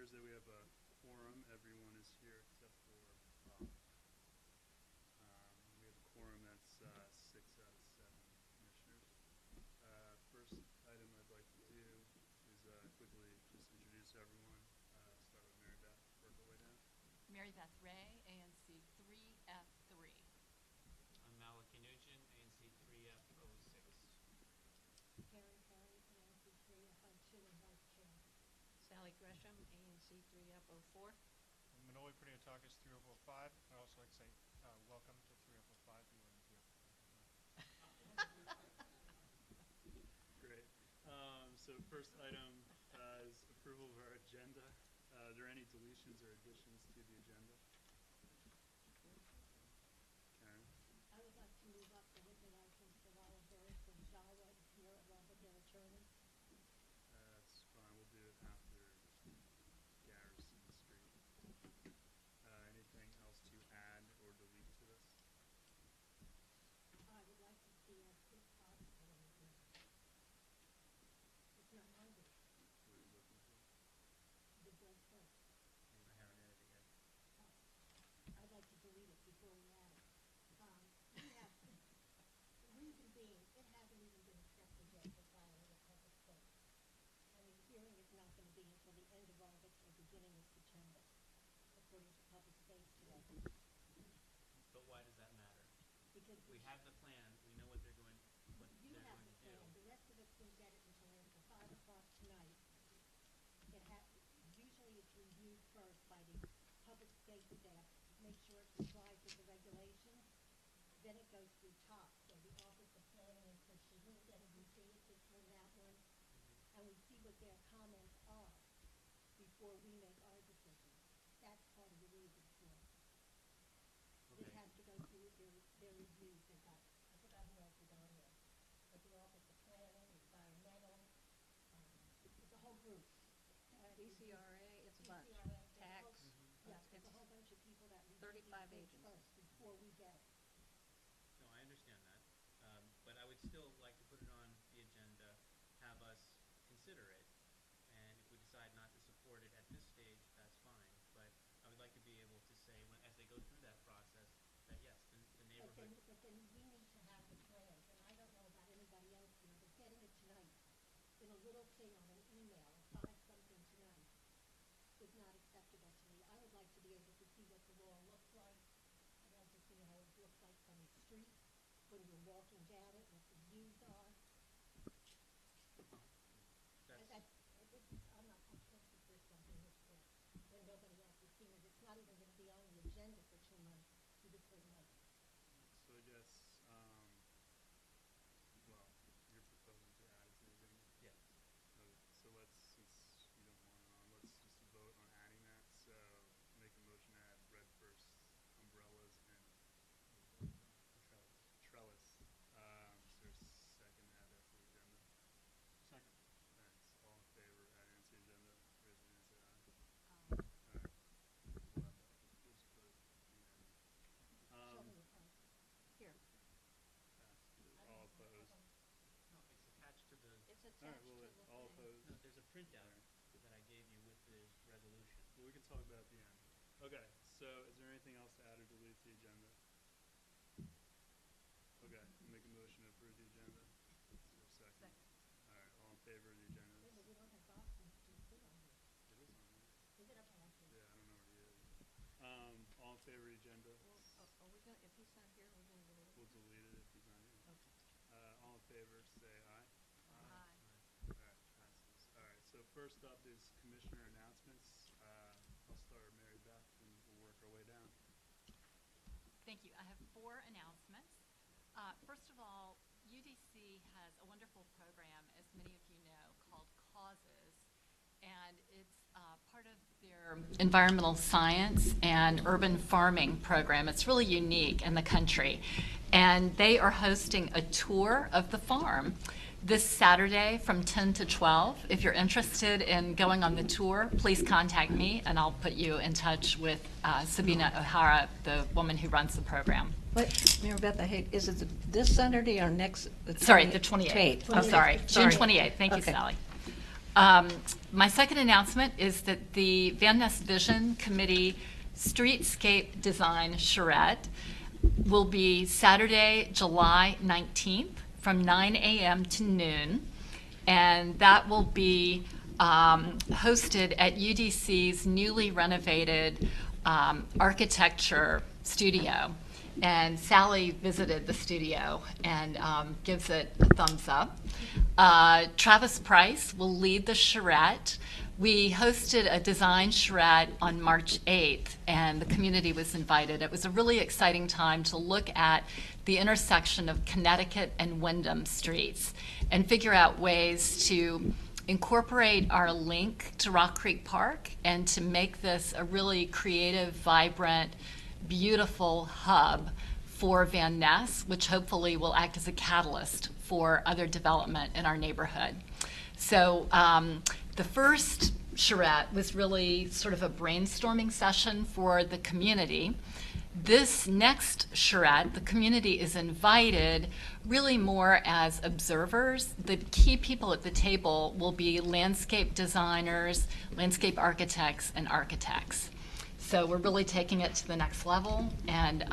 appears that we have a quorum. Everyone is here except for Bob. We have a quorum that's 6 out of 7 commissioners. First item I'd like to do is quickly just introduce everyone. Start with Mary Beth, work our way down. Mary Beth Ray, ANC 3F3. I'm Maliki Nugent, ANC 3F06. Karen Perry, ANC 3F02 and Vice Chair. Sally Gresham, ANC 3F04. Manoli Priotakis, 3F05. I'd also like to say welcome to 3F05. You weren't here. Great. So first item is approval of our agenda. Are there any deletions or additions to the agenda? Karen? I would like to move up the liquor license for Lala Burris and Jawa here along with their attorney. That's fine. We'll do it after Garrison Street. Anything else to add or delete to this? I would like to see it, if possible, it's not Monday, What are you looking for? the break first. I haven't edited it yet. I'd like to delete it before we add it. We have, the reason being, it hasn't even been accepted yet for filing a public space. And the hearing is not going to be until the end of August or beginning of September, according to public space today. But why does that matter? Because We have the plan. We know what they're going, you have the to do. plan, the rest of us didn't get it until after 5 o'clock tonight. Usually it's reviewed first by the public space staff, make sure it complies with the regulations. Then it goes through TOP, so the Office of Planning and Proceeding, and we see it, this one, that one, and we see what their comments are before we make our decision. That's part of the reason for it. This Okay. has to go through their reviews. They've got, I forgot who else is on there, but the Office of Planning, Environmental, it's a whole group. DCRA, it's a bunch. DCRA, Tax. Yeah, there's a whole bunch of people that review 35 these agencies. first before we get it. No, I understand that. But I would still like to put it on the agenda, have us consider it. And if we decide not to support it at this stage, that's fine. But I would like to be able to say, as they go through that process, that yes, the neighborhood. But then we need to have the plans, and I don't know about anybody else here, but getting it tonight in a little thing on an email at 5-something tonight is not acceptable to me. I would like to be able to see what the law looks like. I'd like to see how it looks like from the street when you're walking down it, what the views are. I can't support something this quick when nobody else has seen it. It's not even going to be on the agenda for 2 months, 2 to 3 months. So I guess, well, you're proposing to add it to the agenda? Yes. Okay, so let's, since you don't want it on, let's just vote on adding that. So make a motion to add red first umbrellas and trellis. Is there a second to add that to the agenda? Second. Thanks. All in favor of adding it to the agenda, raise your hand, say aye. All right. We'll have that. We'll just put it at the end. Show me the price. Here, All opposed? No, it's attached to the. it's All right, attached well, to the all thing. opposed? No, there's a printout that I gave you with the resolution. Well, we can talk about it at the end. Okay, so is there anything else to add or delete to the agenda? Okay, make a motion to approve the agenda. Is there a second? Second. All right, all in favor of the agenda? Wait, but we don't have Boston GC on here. It is on there. Is it up on here? Yeah, I don't know where he is. All in favor of the agenda? Well, are we gonna, if he's not here, we're gonna delete it? We'll delete it if he's not here. Okay. All in favor, say aye. Aye. All right, passes. All right, so first up is commissioner announcements. I'll start with Mary Beth and we'll work our way down. Thank you. I have 4 announcements. First of all, UDC has a wonderful program, as many of you know, called Causes. And it's part of their environmental science and urban farming program. It's really unique in the country. And they are hosting a tour of the farm this Saturday from 10 to 12. If you're interested in going on the tour, please contact me and I'll put you in touch with Sabina O'Hara, the woman who runs the program. What, Mary Beth, I hate, is it this Saturday or next? Sorry, the 28th. I'm sorry, June 28th. Thank you, Okay. Sally. My second announcement is that the Van Ness Vision Committee Streetscape Design Charrette will be Saturday, July 19th from 9 a.m. to noon. And that will be hosted at UDC's newly renovated architecture studio. And Sally visited the studio and gives it a thumbs up. Travis Price will lead the charrette. We hosted a design charrette on March 8th, and the community was invited. It was a really exciting time to look at the intersection of Connecticut and Wyndham streets and figure out ways to incorporate our link to Rock Creek Park and to make this a really creative, vibrant, beautiful hub for Van Ness, which hopefully will act as a catalyst for other development in our neighborhood. So the first charrette was really sort of a brainstorming session for the community. This next charrette, the community is invited really more as observers. The key people at the table will be landscape designers, landscape architects, and architects. So we're really taking it to the next level, and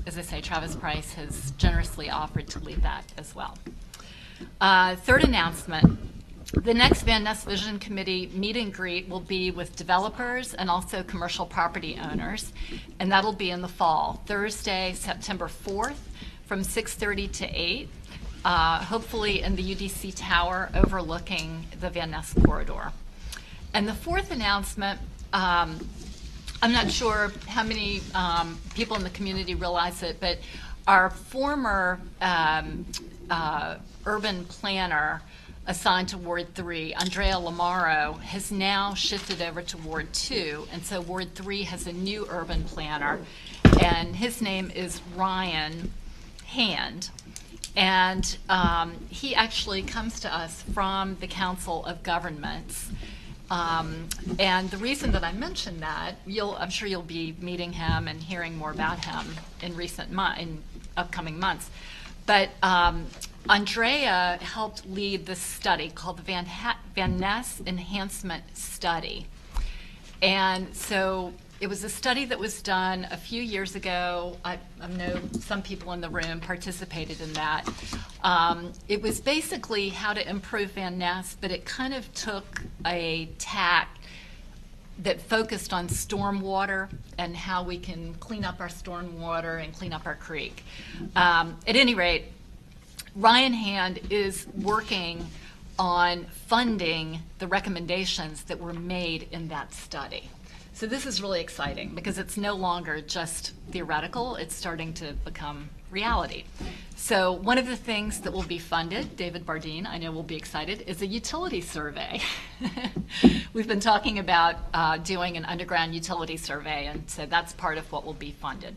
as I say, Travis Price has generously offered to lead that as well. Third announcement, the next Van Ness Vision Committee meet and greet will be with developers and also commercial property owners, and that'll be in the fall, Thursday, September 4th from 6:30 to 8, hopefully in the UDC Tower overlooking the Van Ness corridor. And the fourth announcement, I'm not sure how many people in the community realize it, but our former urban planner assigned to Ward 3, Andrea Lamaro, has now shifted over to Ward 2, and so Ward 3 has a new urban planner, and his name is Ryan Hand. And he actually comes to us from the Council of Governments. And the reason that I mention that, I'm sure you'll be meeting him and hearing more about him in upcoming months. But Andrea helped lead this study called the Van Ness Enhancement Study. And so it was a study that was done a few years ago. I know some people in the room participated in that. It was basically how to improve Van Ness, but it kind of took a tack that focused on stormwater and how we can clean up our stormwater and clean up our creek. At any rate, Ryan Hand is working on funding the recommendations that were made in that study. So this is really exciting because it's no longer just theoretical, it's starting to become reality. So one of the things that will be funded, David Bardeen, I know will be excited, is a utility survey. We've been talking about doing an underground utility survey, and so that's part of what will be funded.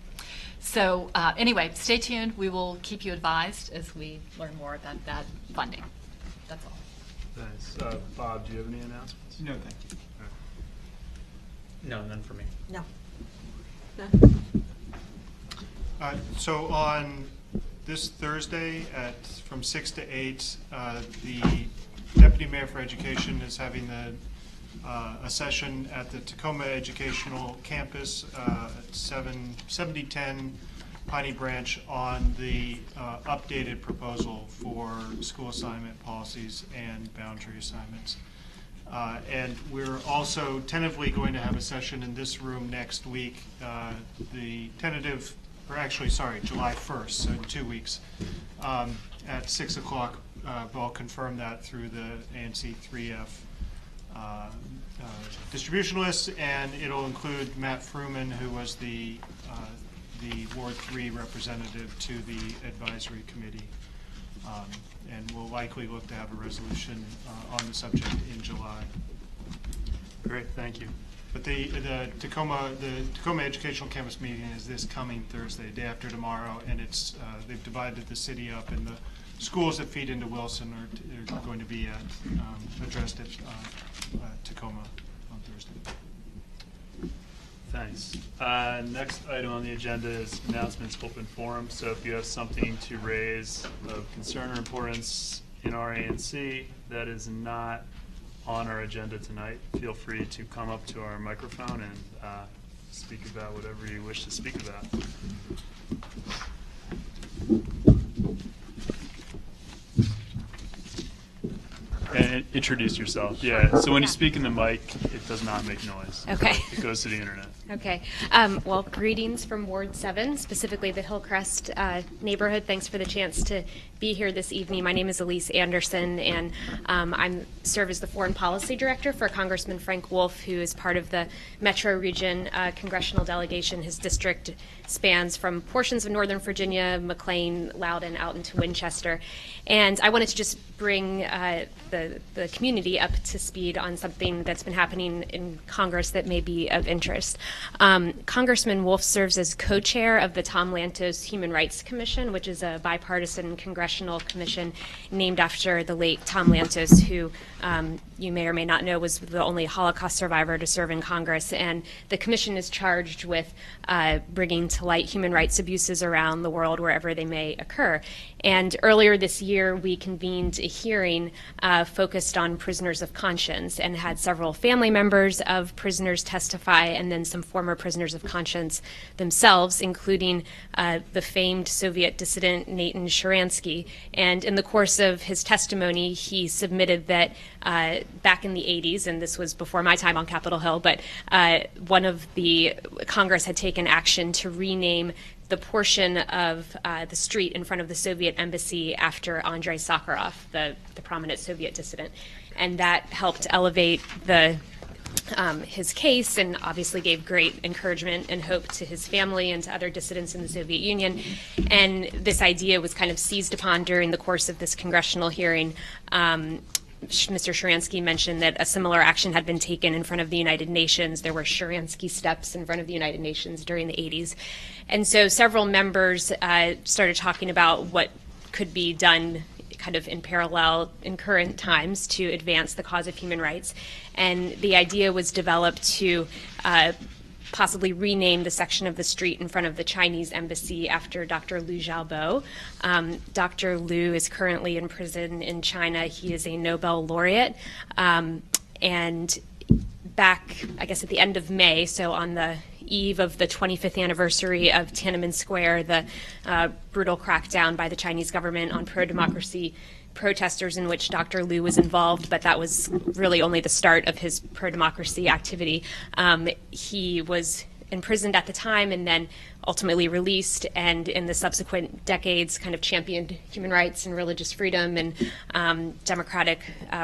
So anyway, stay tuned. We will keep you advised as we learn more about that funding. That's all. Nice. Bob, do you have any announcements? No, thank you. No, none for me. No. So on this Thursday from 6 to 8, the Deputy Mayor for Education is having a session at the Tacoma Educational Campus at 7010 Piney Branch on the updated proposal for school assignment policies and boundary assignments. And we're also tentatively going to have a session in this room next week, July 1st, so in 2 weeks, at 6 o'clock. I'll confirm that through the ANC 3F distribution list, and it'll include Matt Fruman, who was the Ward 3 representative to the advisory committee. And we'll likely look to have a resolution on the subject in July. Great, thank you. But the Tacoma Educational Campus meeting is this coming Thursday, day after tomorrow, and it's they've divided the city up, and the schools that feed into Wilson are going to be addressed at Tacoma on Thursday. Thanks. Next item on the agenda is announcements, open forum. So if you have something to raise of concern or importance in our ANC that is not on our agenda tonight, feel free to come up to our microphone and speak about whatever you wish to speak about. And introduce yourself. Yeah. So when you speak in the mic, it does not make noise. Okay. It goes to the internet. Okay. Well, greetings from Ward 7, specifically the Hillcrest neighborhood. Thanks for the chance to be here this evening. My name is Elise Anderson, and I serve as the Foreign Policy Director for Congressman Frank Wolf, who is part of the Metro Region congressional delegation. His district spans from portions of Northern Virginia, McLean, Loudoun, out into Winchester. And I wanted to just bring the community up to speed on something that's been happening in Congress that may be of interest. Congressman Wolf serves as co-chair of the Tom Lantos Human Rights Commission, which is a bipartisan congressional commission named after the late Tom Lantos, who you may or may not know was the only Holocaust survivor to serve in Congress. And the commission is charged with bringing to light human rights abuses around the world wherever they may occur. And earlier this year, we convened a hearing focused on prisoners of conscience and had several family members of prisoners testify, and then some former prisoners of conscience themselves, including the famed Soviet dissident Nathan Sharansky. And in the course of his testimony, he submitted that back in the 80s, and this was before my time on Capitol Hill, but one of the Congress had taken action to rename the portion of the street in front of the Soviet embassy after Andrei Sakharov, the prominent Soviet dissident. And that helped elevate his case, and obviously gave great encouragement and hope to his family and to other dissidents in the Soviet Union. And this idea was kind of seized upon during the course of this congressional hearing. Mr. Sharansky mentioned that a similar action had been taken in front of the United Nations. There were Sharansky steps in front of the United Nations during the 80s. And so several members started talking about what could be done kind of in parallel in current times to advance the cause of human rights. And the idea was developed to possibly rename the section of the street in front of the Chinese embassy after Dr. Liu Xiaobo. Dr. Liu is currently in prison in China. He is a Nobel laureate. And back, I guess, at the end of May, so on the eve of the 25th anniversary of Tiananmen Square, the brutal crackdown by the Chinese government on pro-democracy protesters, in which Dr. Liu was involved, but that was really only the start of his pro-democracy activity. He was imprisoned at the time and then ultimately released, and in the subsequent decades kind of championed human rights and religious freedom and democratic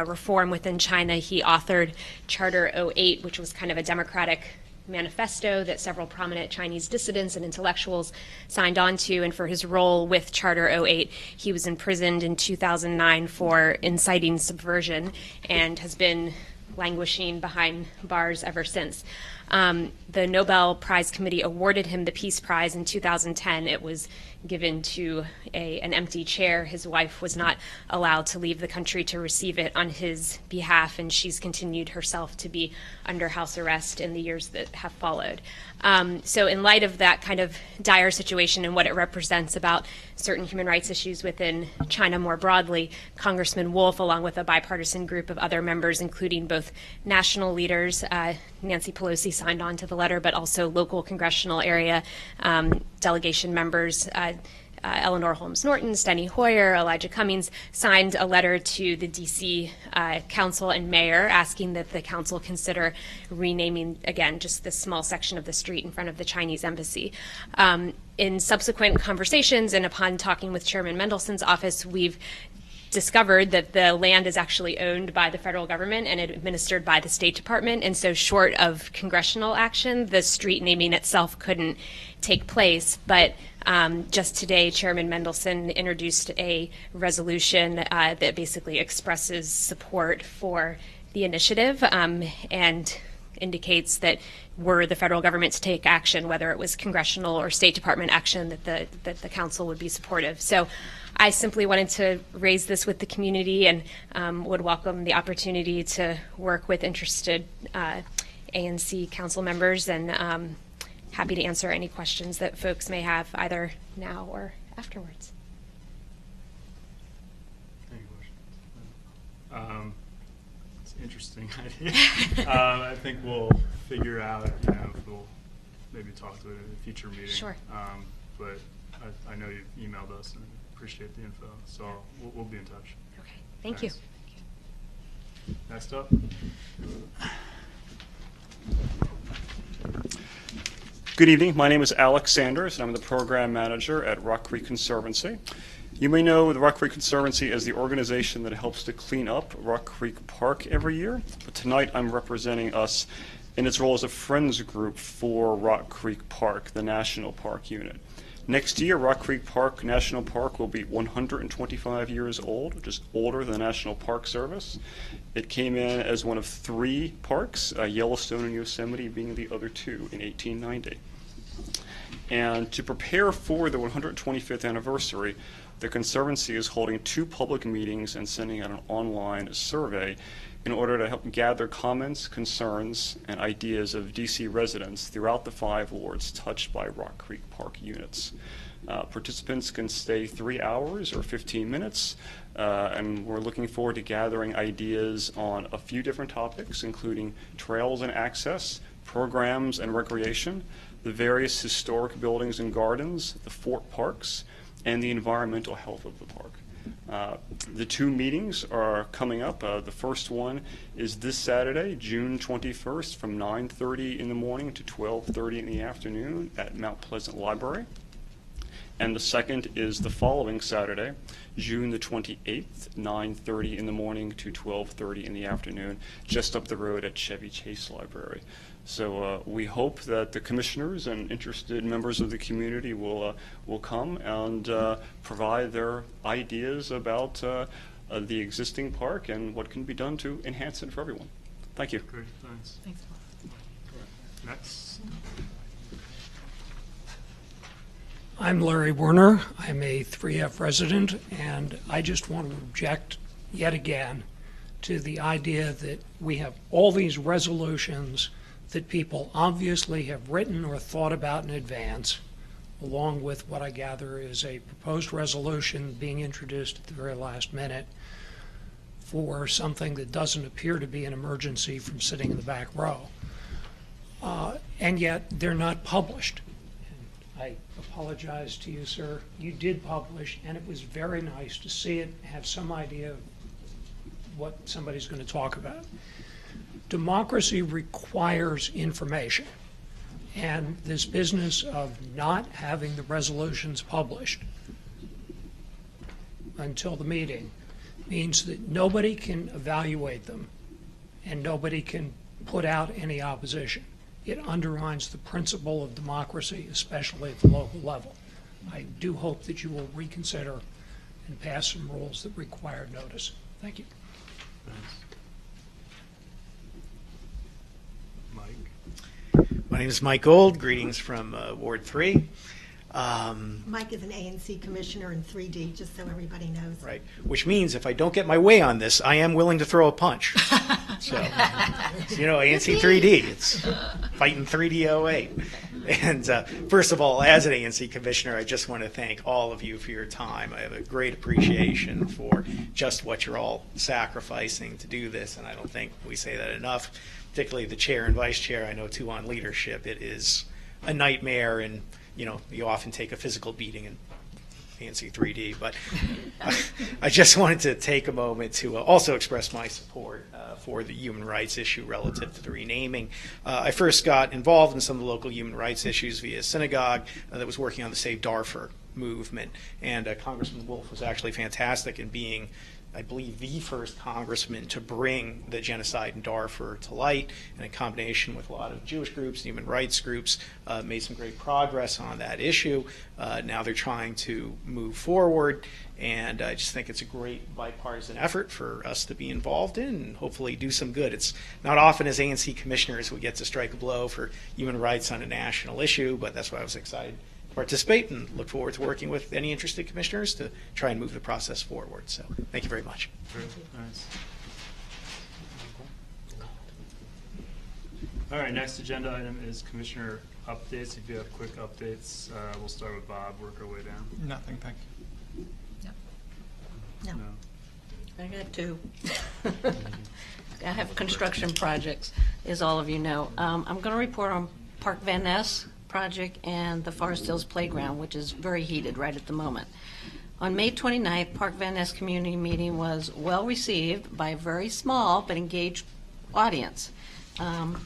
reform within China. He authored Charter 08, which was kind of a democratic manifesto that several prominent Chinese dissidents and intellectuals signed on to. And for his role with Charter 08, he was imprisoned in 2009 for inciting subversion and has been languishing behind bars ever since. The Nobel Prize Committee awarded him the Peace Prize in 2010. It was given to an empty chair. His wife was not allowed to leave the country to receive it on his behalf, and she's continued herself to be under house arrest in the years that have followed. So in light of that kind of dire situation and what it represents about certain human rights issues within China more broadly, Congressman Wolf, along with a bipartisan group of other members, including both national leaders, Nancy Pelosi signed on to the letter, but also local congressional area delegation members, Eleanor Holmes Norton, Steny Hoyer, Elijah Cummings, signed a letter to the D.C. Council and Mayor asking that the council consider renaming, again, just this small section of the street in front of the Chinese embassy. In subsequent conversations and upon talking with Chairman Mendelson's office, we've discovered that the land is actually owned by the federal government and administered by the State Department, and so short of congressional action, the street naming itself couldn't take place. But just today, Chairman Mendelson introduced a resolution that basically expresses support for the initiative and indicates that were the federal government to take action, whether it was congressional or State Department action, that the council would be supportive. So I simply wanted to raise this with the community and would welcome the opportunity to work with interested ANC council members, and happy to answer any questions that folks may have either now or afterwards. Any questions? interesting idea. I think we'll figure out, if we'll maybe talk to it in a future meeting. Sure. But I know you've emailed us and appreciate the info, so we'll be in touch. Okay, thank you. Thanks. Next up. Good evening. My name is Alex Sanders, and I'm the program manager at Rock Creek Conservancy. You may know the Rock Creek Conservancy as the organization that helps to clean up Rock Creek Park every year. But tonight I'm representing us in its role as a friends group for Rock Creek Park, the National Park Unit. Next year, Rock Creek Park National Park will be 125 years old, which is older than the National Park Service. It came in as one of 3 parks, Yellowstone and Yosemite being the other 2 in 1890. And to prepare for the 125th anniversary, the Conservancy is holding 2 public meetings and sending out an online survey in order to help gather comments, concerns, and ideas of DC residents throughout the 5 wards touched by Rock Creek Park units. Participants can stay 3 hours or 15 minutes, and we're looking forward to gathering ideas on a few different topics, including trails and access, programs and recreation, the various historic buildings and gardens, the fort parks, and the environmental health of the park. The 2 meetings are coming up. The first one is this Saturday, June 21st, from 9:30 in the morning to 12:30 in the afternoon at Mount Pleasant Library. And the second is the following Saturday, June the 28th, 9:30 in the morning to 12:30 in the afternoon, just up the road at Chevy Chase Library. So we hope that the commissioners and interested members of the community will come and provide their ideas about the existing park and what can be done to enhance it for everyone. Thank you. Great, thanks. Thanks. Next. I'm Larry Werner. I'm a 3F resident, and I just want to object yet again to the idea that we have all these resolutions that people obviously have written or thought about in advance, along with what I gather is a proposed resolution being introduced at the very last minute for something that doesn't appear to be an emergency from sitting in the back row. And yet they're not published. And I apologize to you, sir. You did publish, and it was very nice to see it, have some idea of what somebody's going to talk about. Democracy requires information, and this business of not having the resolutions published until the meeting means that nobody can evaluate them and nobody can put out any opposition. It undermines the principle of democracy, especially at the local level. I do hope that you will reconsider and pass some rules that require notice. Thank you. Thanks. Mike. My name is Mike Gold. Greetings from Ward 3. Mike is an ANC commissioner in 3D, just so everybody knows. Right, which means if I don't get my way on this, I am willing to throw a punch. So, ANC 3D, it's fighting 3D08. And first of all, as an ANC commissioner, I just want to thank all of you for your time. I have a great appreciation for just what you're all sacrificing to do this, and I don't think we say that enough, particularly the chair and vice chair. I know, too, on leadership, it is a nightmare, and you often take a physical beating in ANC 3D, but I just wanted to take a moment to also express my support for the human rights issue relative to the renaming. I first got involved in some of the local human rights issues via a synagogue that was working on the Save Darfur movement, and Congressman Wolf was actually fantastic in being, I believe, the first congressman to bring the genocide in Darfur to light, and in combination with a lot of Jewish groups, human rights groups, made some great progress on that issue. Now they're trying to move forward, and I just think it's a great bipartisan effort for us to be involved in and hopefully do some good. It's not often as ANC commissioners we get to strike a blow for human rights on a national issue, but that's why I was excited to participate and look forward to working with any interested commissioners to try and move the process forward. So thank you very much. Nice. All right, next agenda item is commissioner updates. If you have quick updates, we'll start with Bob, work our way down. Nothing, thank you. No. I got 2. I have construction projects, as all of you know. I'm going to report on Park Van Ness project and the Forest Hills Playground, which is very heated right at the moment. On May 29th, Park Van Ness community meeting was well received by a very small but engaged audience.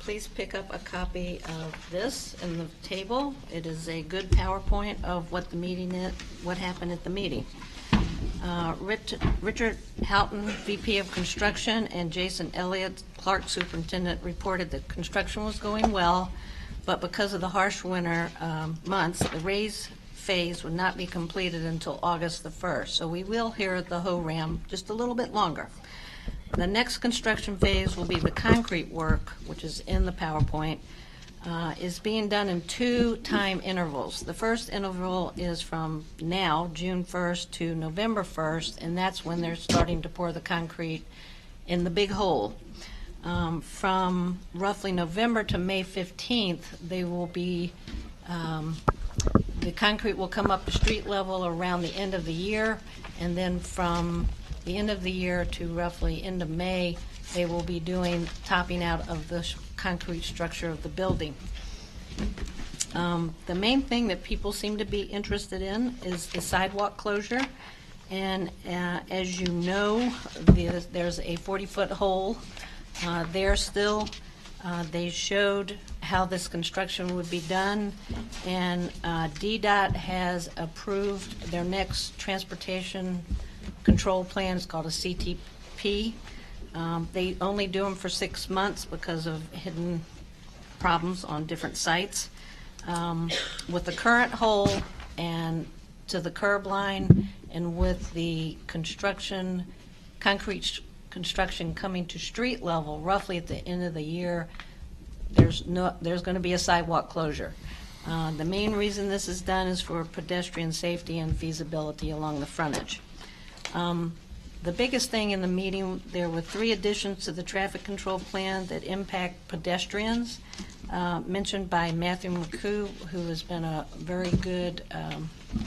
Please pick up a copy of this in the table. It is a good PowerPoint of what the meeting is, what happened at the meeting. Richard Houghton, VP of Construction, and Jason Elliott, Clark Superintendent, reported that construction was going well, but because of the harsh winter months, the raise phase would not be completed until August the 1st. So we will hear the HORAM just a little bit longer. The next construction phase will be the concrete work, which is in the PowerPoint, is being done in 2 time intervals. The first interval is from now, June 1st to November 1st, and that's when they're starting to pour the concrete in the big hole. From roughly November to May 15th, they will be, the concrete will come up to street level around the end of the year, and then from the end of the year to roughly end of May, they will be doing topping out of the concrete structure of the building. The main thing that people seem to be interested in is the sidewalk closure. And as you know, there's a 40-foot hole there still. They showed how this construction would be done, and DDOT has approved their next transportation control plan. It's called a CTP. They only do them for 6 months because of hidden problems on different sites. With the current hole and to the curb line, and with the concrete construction coming to street level, roughly at the end of the year, there's going to be a sidewalk closure. The main reason this is done is for pedestrian safety and feasibility along the frontage. The biggest thing in the meeting, there were 3 additions to the traffic control plan that impact pedestrians, mentioned by Matthew McCoo, who has been a very good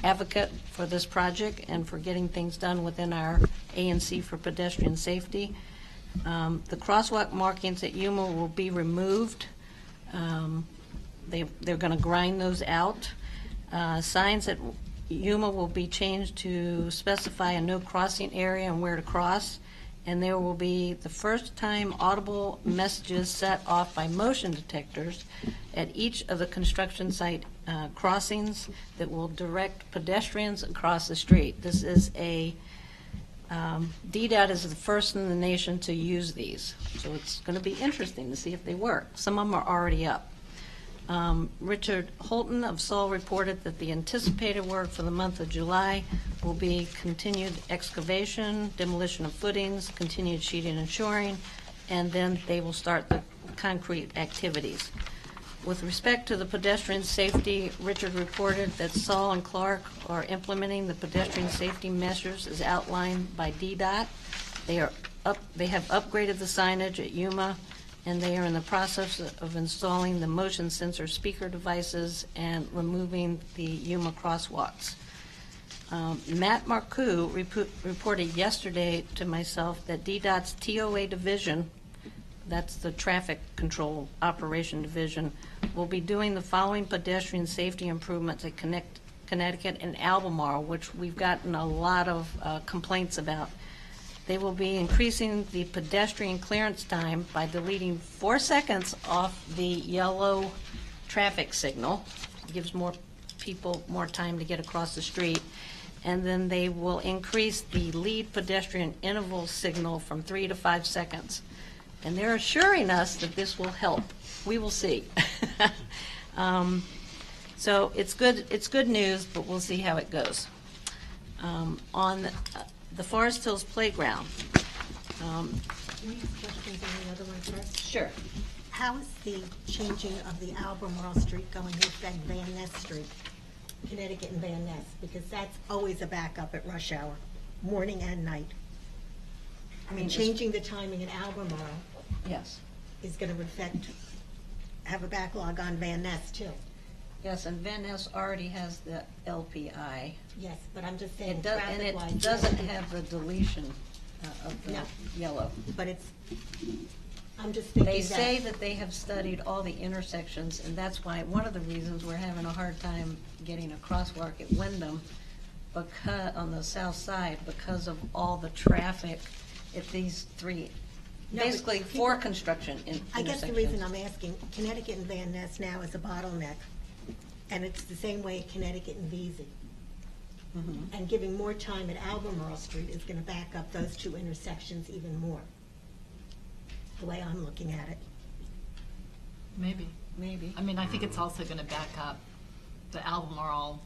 advocate for this project and for getting things done within our ANC for pedestrian safety. The crosswalk markings at Yuma will be removed. They're going to grind those out. Signs at Yuma will be changed to specify a no crossing area and where to cross, and there will be the first time audible messages set off by motion detectors at each of the construction site crossings that will direct pedestrians across the street. This is DDOT is the first in the nation to use these, so it's going to be interesting to see if they work. Some of them are already up. Richard Holton of Saul reported that the anticipated work for the month of July will be continued excavation, demolition of footings, continued sheeting and shoring, and then they will start the concrete activities. With respect to the pedestrian safety, Richard reported that Saul and Clark are implementing the pedestrian safety measures as outlined by DDOT. They have upgraded the signage at Yuma, and they are in the process of installing the motion sensor speaker devices and removing the Yuma crosswalks. Matt Marcoux reported yesterday to myself that DDOT's TOA division, that's the traffic control operation division, will be doing the following pedestrian safety improvements at Connecticut and Albemarle, which we've gotten a lot of complaints about. They will be increasing the pedestrian clearance time by deleting 4 seconds off the yellow traffic signal. It gives more people more time to get across the street. And then they will increase the lead pedestrian interval signal from 3 to 5 seconds. And they're assuring us that this will help. We will see. So it's good news, but we'll see how it goes. On the Forest Hills Playground. Can I ask questions on the other one first? Sure. How is the changing of the Albemarle Street going to affect Van Ness Street, Connecticut and Van Ness? Because that's always a backup at rush hour, morning and night. I mean, changing the timing in Albemarle Yes. is going to have a backlog on Van Ness too. Yes, and Van Ness already has the LPI. Yes, but I'm just saying And traffic-wise. it doesn't have the deletion of the No. yellow. But it's, I'm just thinking They that. say that they have studied all the intersections, and that's why, one of the reasons we're having a hard time getting a crosswalk at Wyndham on the south side, because of all the traffic at these three, No, but basically people- four construction intersections. I guess the reason I'm asking, Connecticut and Van Ness now is a bottleneck, and it's the same way at Connecticut and Vesey. Mhm. And giving more time at Albemarle Street is gonna back up those two intersections even more, the way I'm looking at it. Maybe. Maybe. I mean, I think it's also going to back up the Albemarle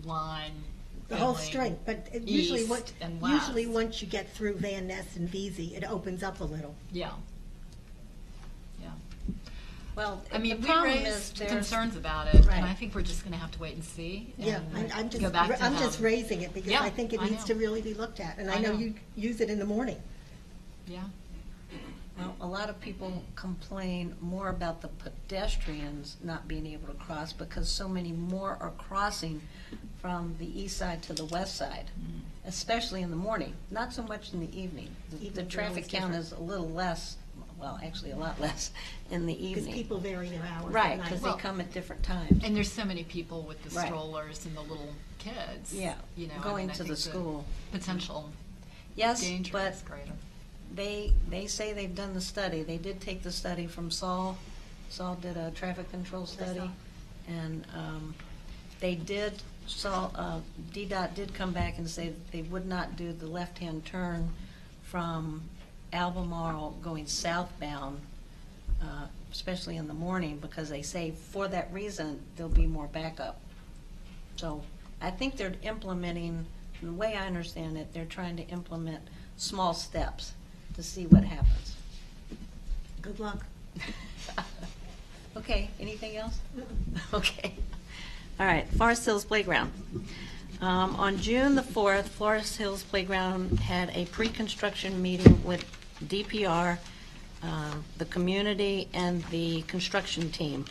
line. The whole going string, but usually east and west. usually once you get through Van Ness and Vesey, it opens up a little. Yeah. Yeah. Well, I mean, the we problem is raised there's. concerns about it, Right. and I think we're just going to have to wait and see. Yeah, and I'm just, go back to I'm just them. raising it because Yeah, I think it I needs know. to really be looked at, and I I know know. you use it in the morning. Yeah. Well, a lot of people complain more about the pedestrians not being able to cross because so many more are crossing from the east side to the west side, especially in the morning, not so much in the evening. The Evenings are traffic always count different. is a little less, well, actually a lot less in the Because evening. people vary their hours at Right, night. because Well, they come at different times. And there's so many people with the Right. strollers and the little kids. Yeah, You know, I going mean, I to the think school. potential Yes, danger but is greater. they say they've done the study. They did take the study from Saul. Saul did a traffic control study. saw. And they did, DDOT did come back and say that they would not do the left-hand turn from Albemarle going southbound, especially in the morning, because they say for that reason, there'll be more backup. So I think they're implementing, the way I understand it, they're trying to implement small steps to see what happens. Good luck. Okay, anything else? Okay. All right, Forest Hills Playground. On June the 4th, Forest Hills Playground had a pre-construction meeting with DPR, the community, and the construction team.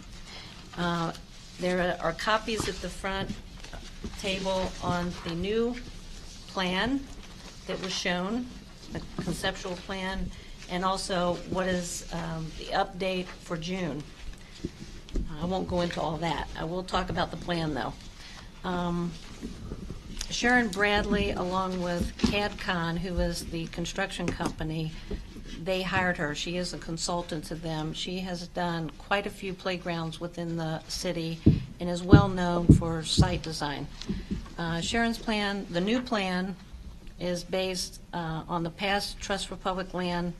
There are copies at the front table on the new plan that was shown, the conceptual plan, and also what is the update for June. I won't go into all that. I will talk about the plan, though. Sharon Bradley, along with CADCon, who is the construction company, they hired her. She is a consultant to them. She has done quite a few playgrounds within the city and is well known for site design. Sharon's plan, the new plan, is based on the past Trust for Public Land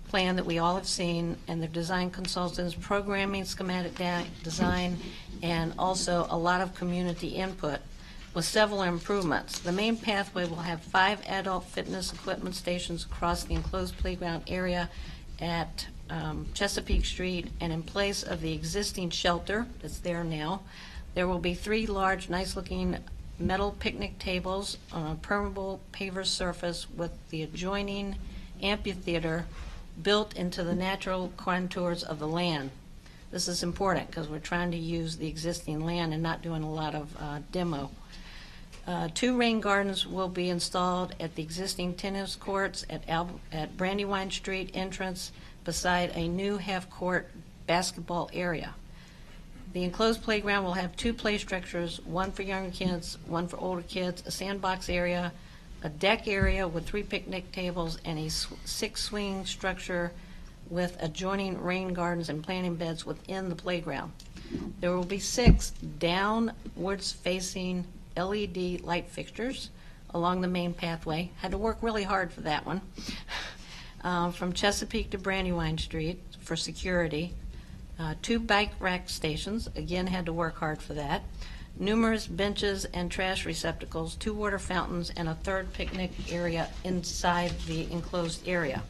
plan that we all have seen, and the design consultants, programming, schematic design, and also a lot of community input with several improvements. The main pathway will have 5 adult fitness equipment stations across the enclosed playground area at Chesapeake Street, and in place of the existing shelter that's there now, there will be 3 large, nice-looking metal picnic tables on a permeable paver surface with the adjoining amphitheater built into the natural contours of the land. This is important because we're trying to use the existing land and not doing a lot of demo. 2 rain gardens will be installed at the existing tennis courts at Brandywine Street entrance beside a new half-court basketball area. The enclosed playground will have 2 play structures, one for younger kids, one for older kids, a sandbox area, a deck area with 3 picnic tables, and a 6 swing structure with adjoining rain gardens and planting beds within the playground. There will be 6 downwards facing LED light fixtures along the main pathway. Had to work really hard for that one. From Chesapeake to Brandywine Street for security. 2 bike rack stations, again had to work hard for that. Numerous benches and trash receptacles, 2 water fountains, and a 3rd picnic area inside the enclosed area.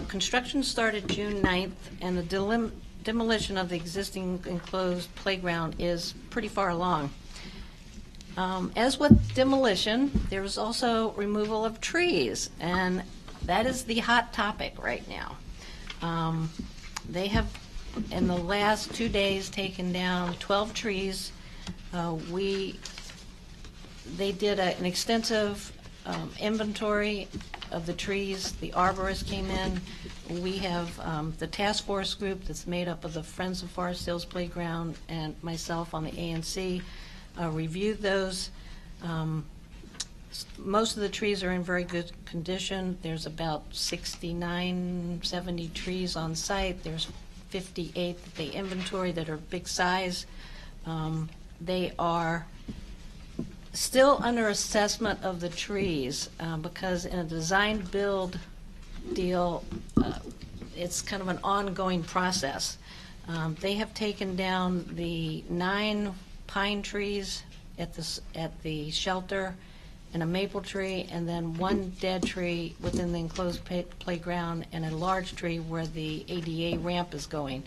Construction started June 9th, and the demolition of the existing enclosed playground is pretty far along. As with demolition, there is also removal of trees, and that is the hot topic right now. They have, in the last 2 days, taken down 12 trees. They did an extensive inventory of the trees. The arborist came in. We have the task force group that's made up of the Friends of Forest Hills Playground and myself on the ANC reviewed those. Most of the trees are in very good condition. There's about 69, 70 trees on site. There's 58 that they inventory that are big size. They are still under assessment of the trees because in a design build deal, it's kind of an ongoing process. They have taken down the 9 pine trees at the shelter and a maple tree, and then 1 dead tree within the enclosed playground and a large tree where the ADA ramp is going.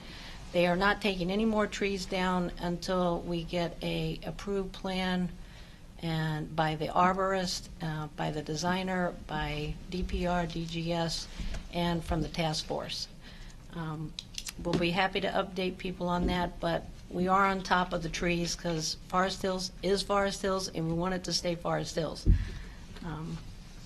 They are not taking any more trees down until we get a approved plan and by the arborist, by the designer, by DPR, DGS, and from the task force. We'll be happy to update people on that, but we are on top of the trees because Forest Hills is Forest Hills, and we want it to stay Forest Hills.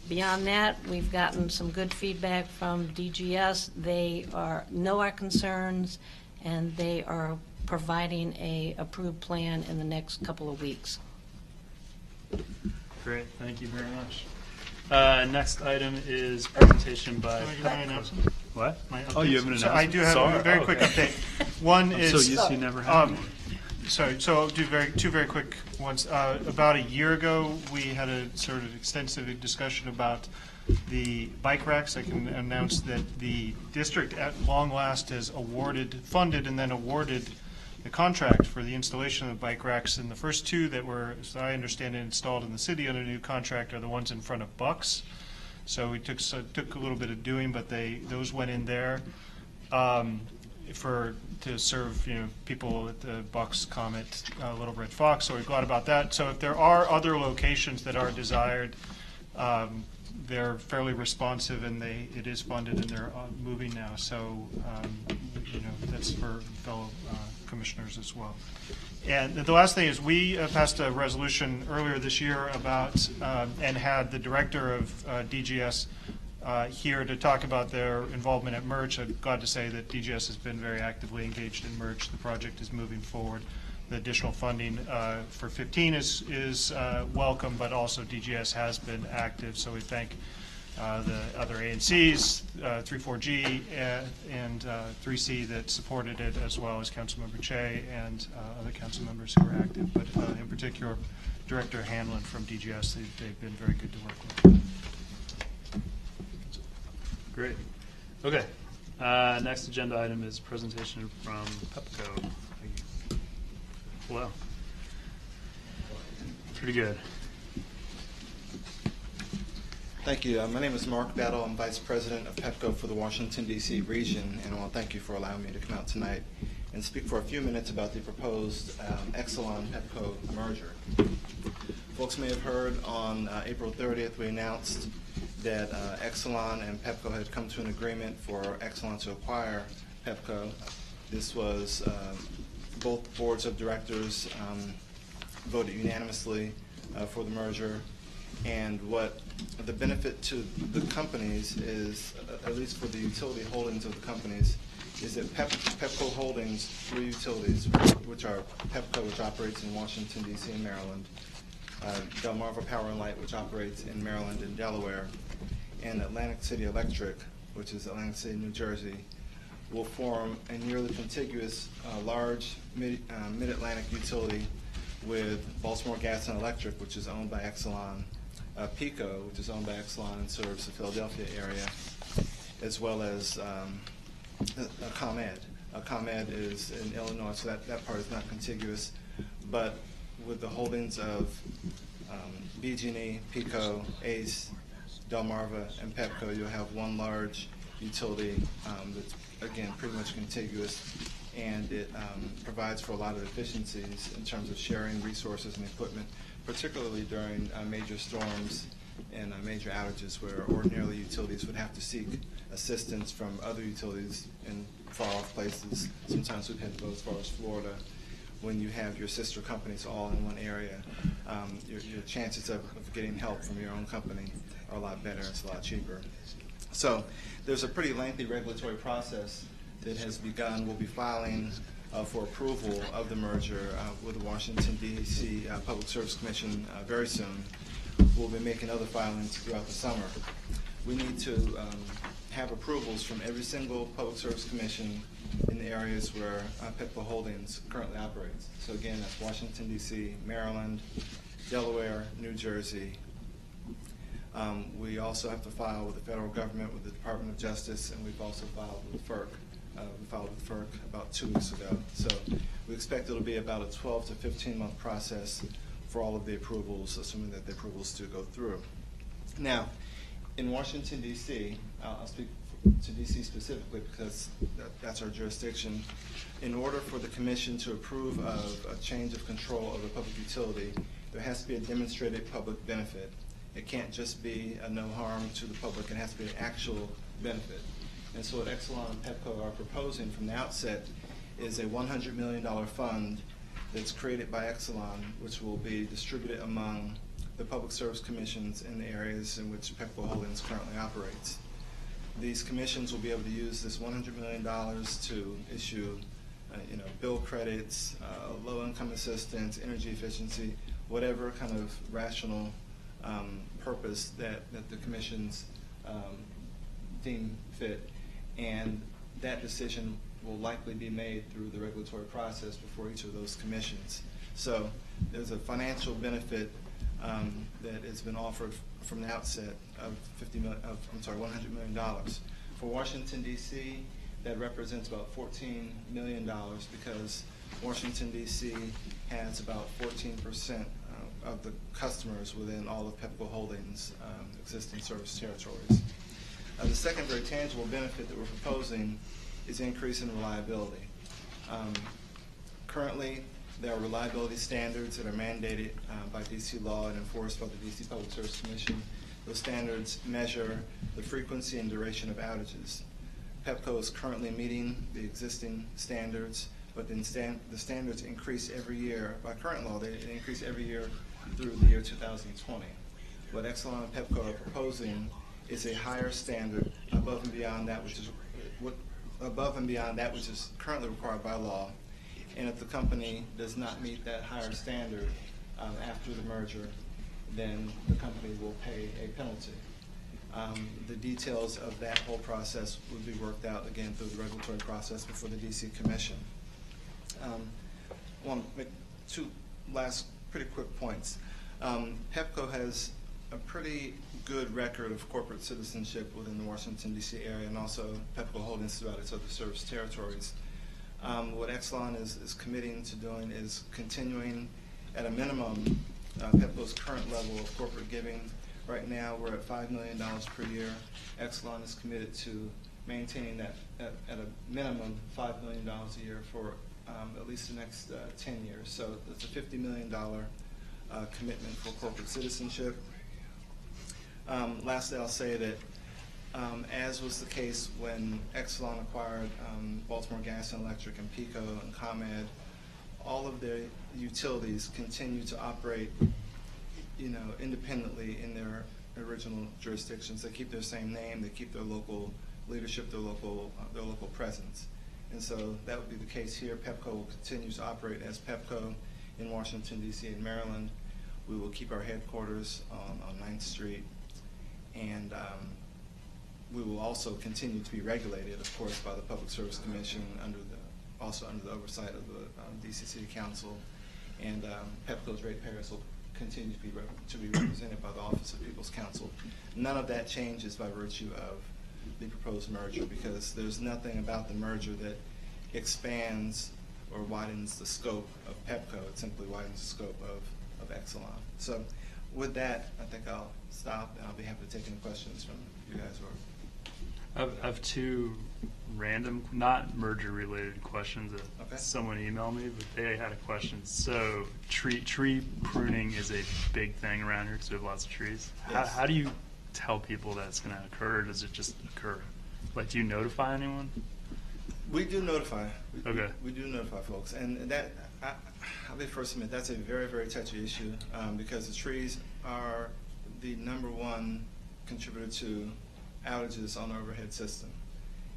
Beyond that, we've gotten some good feedback from DGS. They know our concerns, and they are providing a approved plan in the next couple of weeks. Great, thank you very much. Next item is presentation by Can I give my Petco. announcement? What? My Oh, you updates? have an So I do have announcement? a very Sorry. quick Oh, okay. update. One I'm is so used to never having one. sorry. So I'll do two very quick ones. About a year ago, we had a sort of extensive discussion about the bike racks. I can announce that the district at long last has funded and then awarded the contract for the installation of the bike racks. And the first 2 that were, as I understand it, installed in the city under a new contract are the ones in front of Bucks. So we took a little bit of doing, but those went in there to serve people at the Bucks, Comet, Little Red Fox. So we're glad about that. So if there are other locations that are desired, they're fairly responsive, and it is funded, and they're moving now. So that's for fellow commissioners as well. And the last thing is we passed a resolution earlier this year about and had the director of DGS here to talk about their involvement at Merge. I'm glad to say that DGS has been very actively engaged in Merge. The project is moving forward. The additional funding for 15 is welcome, but also DGS has been active. So we thank the other ANCs, 3-4G and 3C that supported it, as well as Councilmember Che and other council members who are active. But in particular, Director Hanlon from DGS, they've been very good to work with. Great. Okay. Next agenda item is presentation from Pepco. Hello. Pretty good. Thank you. My name is Mark Battle. I'm Vice President of Pepco for the Washington, D.C. region, and I want to thank you for allowing me to come out tonight and speak for a few minutes about the proposed Exelon-Pepco merger. Folks may have heard on April 30th we announced that Exelon and Pepco had come to an agreement for Exelon to acquire Pepco. This was both boards of directors voted unanimously for the merger. And what the benefit to the companies is, at least for the utility holdings of the companies, is that Pepco Holdings, 3 utilities, which are Pepco, which operates in Washington, D.C. and Maryland, Delmarva Power and Light, which operates in Maryland and Delaware, and Atlantic City Electric, which is Atlantic City, New Jersey, will form a nearly contiguous large mid-Atlantic utility with Baltimore Gas and Electric, which is owned by Exelon, PECO, which is owned by Exelon and serves the Philadelphia area, as well as ComEd. ComEd is in Illinois, so that part is not contiguous. But with the holdings of BG&E, PECO, ACE, Delmarva, and Pepco, you'll have one large utility that's, again, pretty much contiguous, and it provides for a lot of efficiencies in terms of sharing resources and equipment, particularly during major storms and major outages where ordinarily utilities would have to seek assistance from other utilities in far-off places. Sometimes we've had to go as far as Florida. When you have your sister companies all in one area, your chances of getting help from your own company are a lot better, it's a lot cheaper. So there's a pretty lengthy regulatory process that has begun. We'll be filing for approval of the merger with the Washington, D.C. Public Service Commission very soon. We'll be making other filings throughout the summer. We need to have approvals from every single Public Service Commission in the areas where Petco Holdings currently operates. So again, that's Washington, D.C., Maryland, Delaware, New Jersey. We also have to file with the federal government, with the Department of Justice, and we've also filed with FERC. We filed with FERC about 2 weeks ago. So we expect it'll be about a 12 to 15-month process for all of the approvals, assuming that the approvals do go through. Now, in Washington, D.C., I'll speak to D.C. specifically because that's our jurisdiction. In order for the commission to approve of a change of control of a public utility, there has to be a demonstrated public benefit. It can't just be a no harm to the public, it has to be an actual benefit. And so what Exelon and Petco are proposing from the outset is a $100 million fund that's created by Exelon, which will be distributed among the public service commissions in the areas in which Petco Holdings currently operates. These commissions will be able to use this $100 million to issue bill credits, low-income assistance, energy efficiency, whatever kind of rational purpose that the commissions deem fit. And that decision will likely be made through the regulatory process before each of those commissions. So there's a financial benefit that has been offered from the outset of $100 million. For Washington, D.C., that represents about $14 million because Washington, D.C. has about 14% of the customers within all of Petco Holdings' existing service territories. The second very tangible benefit that we're proposing is increase in reliability. Currently, there are reliability standards that are mandated by D.C. law and enforced by the D.C. Public Service Commission. Those standards measure the frequency and duration of outages. Petco is currently meeting the existing standards, but then the standards increase every year. By current law, they increase every year through the year 2020. What Exelon and Petco are proposing is a higher standard above and beyond that which is currently required by law. And if the company does not meet that higher standard after the merger, then the company will pay a penalty. The details of that whole process would be worked out again through the regulatory process before the D.C. Commission. I want to make two last pretty quick points. Petco has a pretty good record of corporate citizenship within the Washington, D.C. area, and also Petco Holdings throughout its other service territories. What Exelon is committing to doing is continuing at a minimum Petco's current level of corporate giving. Right now we're at $5 million per year. Exelon is committed to maintaining that at a minimum $5 million a year for at least the next 10 years. So it's a $50 million commitment for corporate citizenship. Lastly, I'll say that as was the case when Exelon acquired Baltimore Gas and Electric and PECO and ComEd, all of their utilities continue to operate, independently in their original jurisdictions. They keep their same name, they keep their local leadership, their local presence. And so that would be the case here. Petco will continue to operate as Petco in Washington, D.C. and Maryland. We will keep our headquarters on 9th Street. And we will also continue to be regulated, of course, by the Public Service Commission, also under the oversight of the D.C. City Council. And Petco's ratepayers will continue to be represented by the Office of People's Counsel. None of that changes by virtue of the proposed merger, because there's nothing about the merger that expands or widens the scope of Petco. It simply widens the scope of Exelon. So with that, I think I'll stop, and I'll be happy to take any questions from you guys. I have two random, not merger-related questions that someone emailed me, but they had a question. So tree pruning is a big thing around here because we have lots of trees. Yes. How do you tell people that's going to occur, or does it just occur? Like, do you notify anyone? We do notify. Okay. We do notify folks, and that I'll be first to admit that's a very, very touchy issue because the trees are the number one contributor to outages on the overhead system.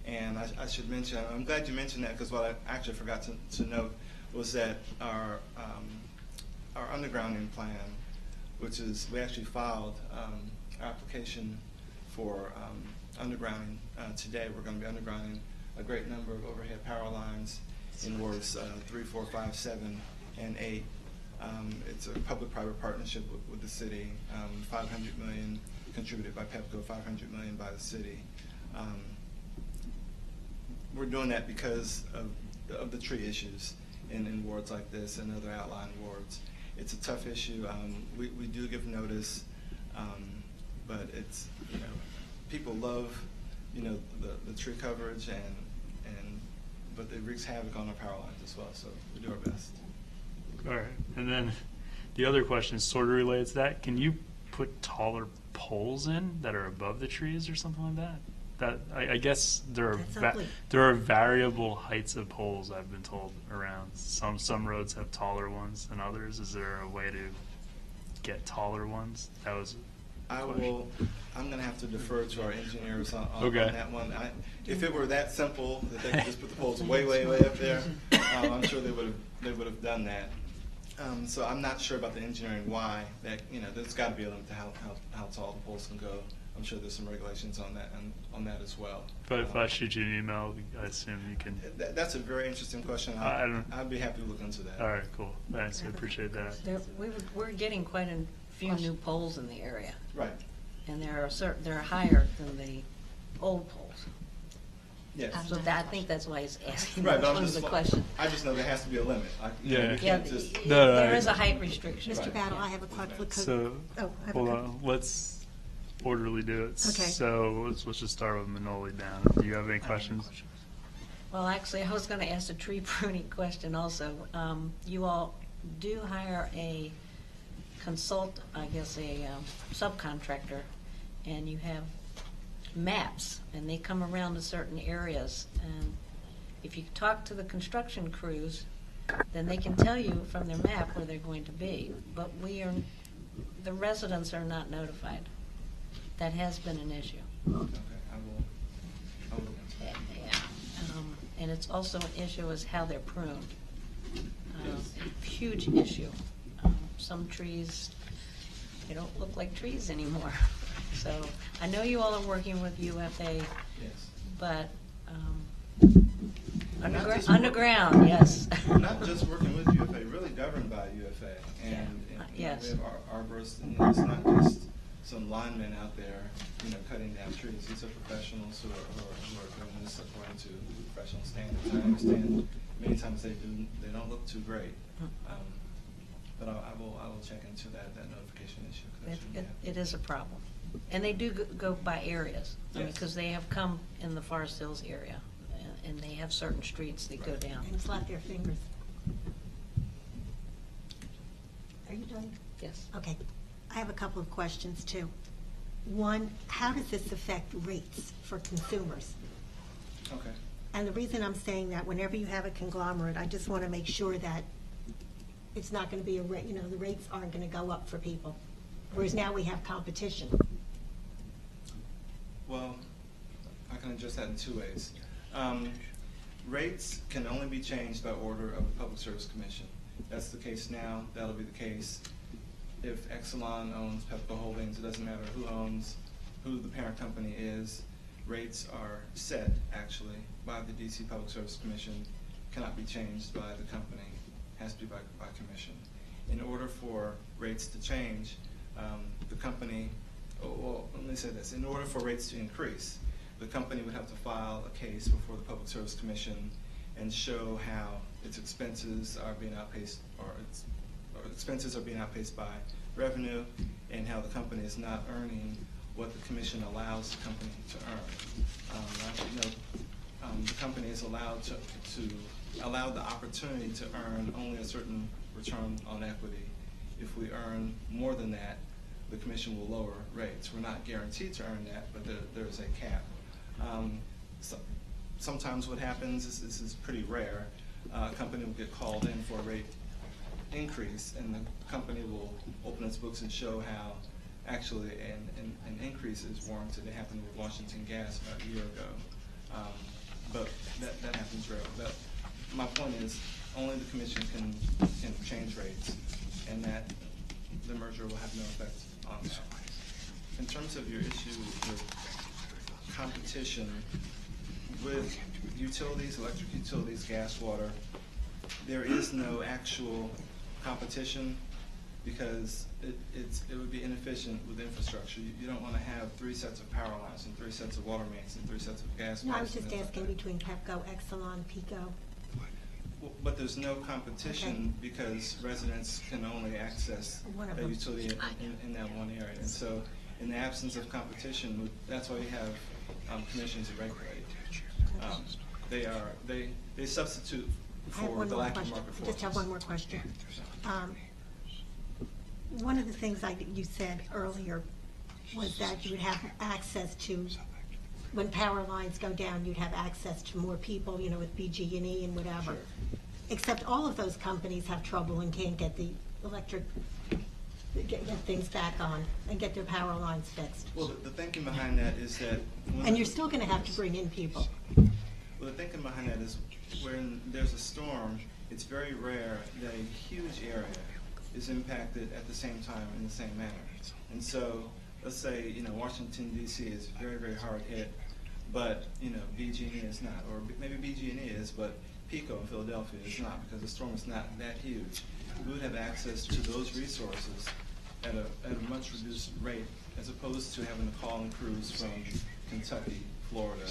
And I should mention, I'm glad you mentioned that, because what I actually forgot to note was that our undergrounding plan, which is, we actually filed our application for undergrounding today. We're going to be undergrounding a great number of overhead power lines in wards 3, 4, 5, 7, and 8. It's a public-private partnership with the city. $500 million contributed by PEPCO, $500 million by the city. We're doing that because of the tree issues in wards like this and other outlying wards. It's a tough issue. We do give notice, but it's, people love, the tree coverage, but it wreaks havoc on our power lines as well. So we do our best. All right, and then the other question is sort of related to that. Can you put taller poles in that are above the trees or something like that? That I guess there are variable heights of poles, I've been told, around. Some roads have taller ones than others. Is there a way to get taller ones? That was a question. I'm going to have to defer to our engineers on Okay. that one. If it were that simple that they could just put the poles way, way, way up there, I'm sure they would have done that. So I'm not sure about the engineering why that, there's got to be a limit to how tall the poles can go. I'm sure there's some regulations on that as well. But if I shoot you an email, I assume you can. That's a very interesting question. I'd be happy to look into that. All right, cool. Thanks. I appreciate that. We're getting quite a few new poles in the area, Right. and they're higher than the old poles. Yes. So I think that's why he's asking Right, but that was the I question. just know there has to be a limit. Yeah. You can't just. No, There I- is a height restriction. Mr. Right. Battle, I have a question. So, I have a hold que- on. Let's orderly do it. Okay. So let's just start with Manoli down. Do you have any questions? Well, actually, I was going to ask a tree pruning question also. You all do hire a subcontractor, and you have maps, and they come around to certain areas. And if you talk to the construction crews, then they can tell you from their map where they're going to be. But the residents are not notified. That has been an issue. Okay, I will look into that. Yeah. And it's also an issue is how they're pruned. Huge issue. Some trees, they don't look like trees anymore. So I know you all are working with UFA, Yes. but Not just underground, yes. We're not just working with UFA, really governed by UFA. And Yes. we have arborists, it's not just some linemen out there, cutting down trees. These are professionals who are doing this according to professional standards. I understand many times they don't look too great. But I will check into that notification issue. 'Cause that shouldn't be happening. It is a problem. And they do go by areas, Yes. because they have come in the Forest Hills area, and they have certain streets they go down. And slap their fingers. Are you done? Yes. Okay. I have a couple of questions, too. One, how does this affect rates for consumers? Okay. And the reason I'm saying that, whenever you have a conglomerate, I just want to make sure that it's not going to be the rates aren't going to go up for people. Whereas now we have competition. Well, I can address that in two ways. Rates can only be changed by order of the Public Service Commission. That's the case now. That'll be the case if Exelon owns PEPCO Holdings. It doesn't matter who the parent company is. Rates are set, actually, by the DC Public Service Commission. Cannot be changed by the company. Has to be by commission. In order for rates to change, the company, let me say this, in order for rates to increase, the company would have to file a case before the Public Service Commission and show how its expenses are being outpaced, or expenses are being outpaced by revenue, and how the company is not earning what the commission allows the company to earn. The company is allowed to allow the opportunity to earn only a certain return on equity. If we earn more than that, the commission will lower rates. We're not guaranteed to earn that, but there's a cap. Sometimes what happens is, this is pretty rare, a company will get called in for a rate increase, and the company will open its books and show how actually an increase is warranted. It happened with Washington Gas about a year ago. But that happens rarely. But my point is, only the commission can change rates, and that the merger will have no effect on that. In terms of your issue with competition with utilities, electric utilities, gas, water, there is no actual competition because it would be inefficient with infrastructure. You don't want to have 3 sets of power lines and 3 sets of water mains and 3 sets of gas No, I pipes was and just things like asking that. between Pepco, Exelon, Pico. Well, but there's no competition because residents can only access One of a them. utility in that one area. And so in the absence of competition, that's why you have commissions that regulate. They substitute I have for one the more lack of question. market I forces. just have one more question. One of the things you said earlier was that you would have access to, when power lines go down, you'd have access to more people, you know, with BG&E and whatever. Sure. Except all of those companies have trouble and can't get the electric, get things back on and get their power lines fixed. Well, the thinking behind that is that And you're still going to have to bring in people. well, the thinking behind that is when there's a storm, it's very rare that a huge area is impacted at the same time in the same manner. And so, let's say, you know, Washington, D.C. is very, very hard hit, but, you know, BG&E is not, or maybe BG&E is, but Pico in Philadelphia is not because the storm is not that huge. We would have access to those resources at a much reduced rate as opposed to having to call in crews from Kentucky, Florida,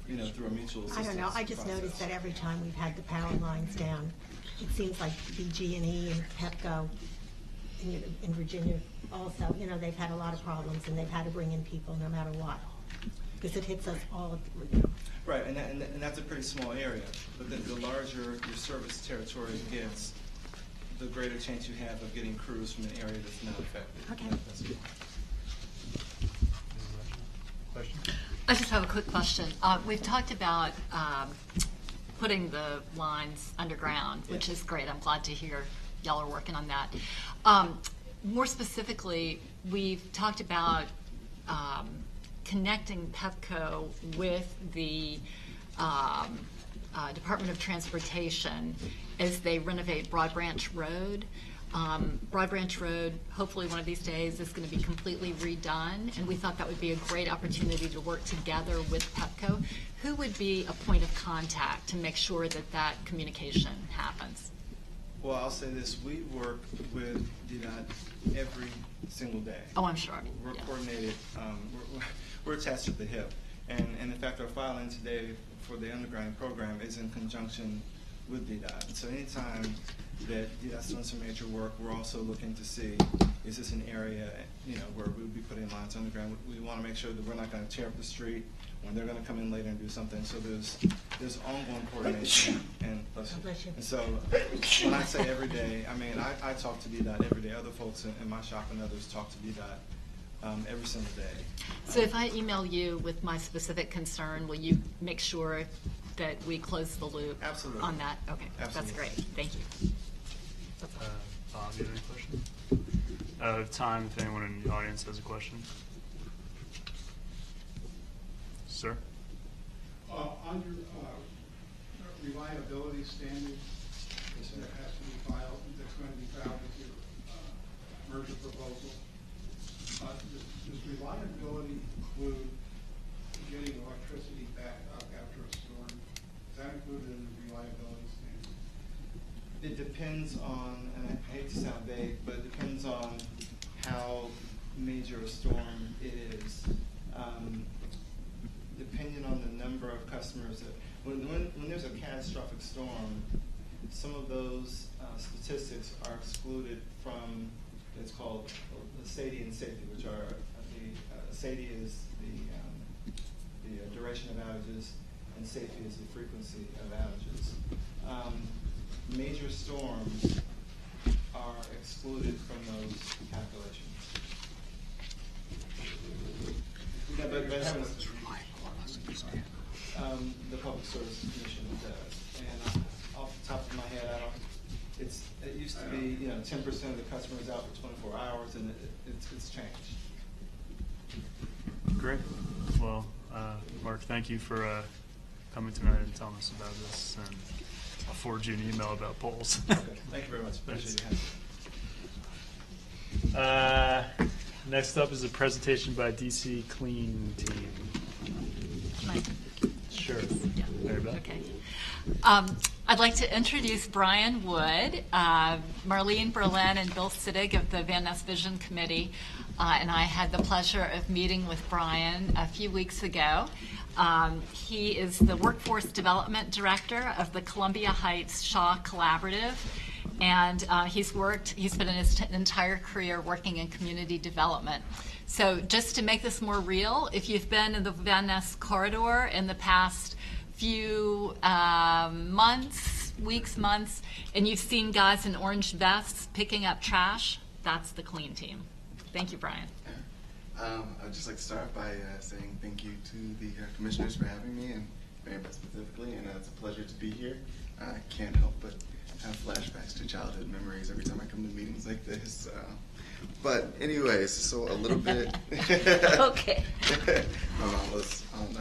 you know, through a mutual I assistance don't know, I just process. noticed that every time we've had the power lines down, it seems like BG&E and Pepco in Virginia also, you know, they've had a lot of problems and they've had to bring in people no matter what. Because it hits us all, Right, and that's a pretty small area, but the larger your service territory gets, the greater chance you have of getting crews from an area that's not affected. Okay. That's it. Question? I just have a quick question. We've talked about putting the lines underground, which Yeah. is great. I'm glad to hear y'all are working on that. More specifically, we've talked about connecting Pepco with the Department of Transportation as they renovate Broad Branch Road. Broad Branch Road, hopefully one of these days, is going to be completely redone, and we thought that would be a great opportunity to work together with Pepco. Who would be a point of contact to make sure that that communication happens? Well, I'll say this, we work with DDOT every single day. Oh, I'm sure. We're Yeah. coordinated, we're attached at the hip. And in fact, our filing today for the underground program is in conjunction with DDOT. And so anytime that DDOT's doing some major work, we're also looking to see, is this an area, you know, where we would be putting lines underground. We want to make sure that we're not going to tear up the street when they're going to come in later and do something. So there's ongoing coordination. And Bless you. so when I say every day, I mean, I talk to DDOT every day. Other folks in my shop and others talk to DDOT every single day. So if I email you with my specific concern, will you make sure that we close the loop Absolutely. on that? Okay, that's Absolutely. great. Thank you. Bob, you have any questions? Time if anyone in the audience has a question. Sir? On your reliability standards that has to be filed, that's going to be filed with your merger proposal, does reliability include getting electricity back up after a storm? Is that included in the reliability standards? It depends on, and I hate to sound vague, but it depends on how major a storm it is. Depending on the number of customers, when there's a catastrophic storm, some of those statistics are excluded from, it's called the SAIDI and safety, which are the SAIDI is the duration of outages, and safety is the frequency of outages. Major storms are excluded from those calculations. Yeah, but the Public Service Commission does. And off the top of my head, It used to be 10% of the customers out for 24 hours, and it's changed. Great. Well, Mark, thank you for coming tonight and telling us about this, and I'll forward you an email about polls. Okay. Thank you very much. Appreciate you. Next up is a presentation by DC Clean Team. Sure. Yeah. Mary Beth? Okay. I'd like to introduce Brian Wood, Marlene Berlin, and Bill Sittig of the Van Ness Vision Committee. And I had the pleasure of meeting with Brian a few weeks ago. He is the Workforce Development Director of the Columbia Heights Shaw Collaborative. And he's spent his entire career working in community development. So just to make this more real, if you've been in the Van Ness corridor in the past few months, and you've seen guys in orange vests picking up trash, that's the Clean Team. Thank you, Brian. I'd just like to start by saying thank you to the commissioners for having me, and Mary Beth specifically, and it's a pleasure to be here. I can't help but have flashbacks to childhood memories every time I come to meetings like this. But anyways, so a little bit. Okay. My mom was on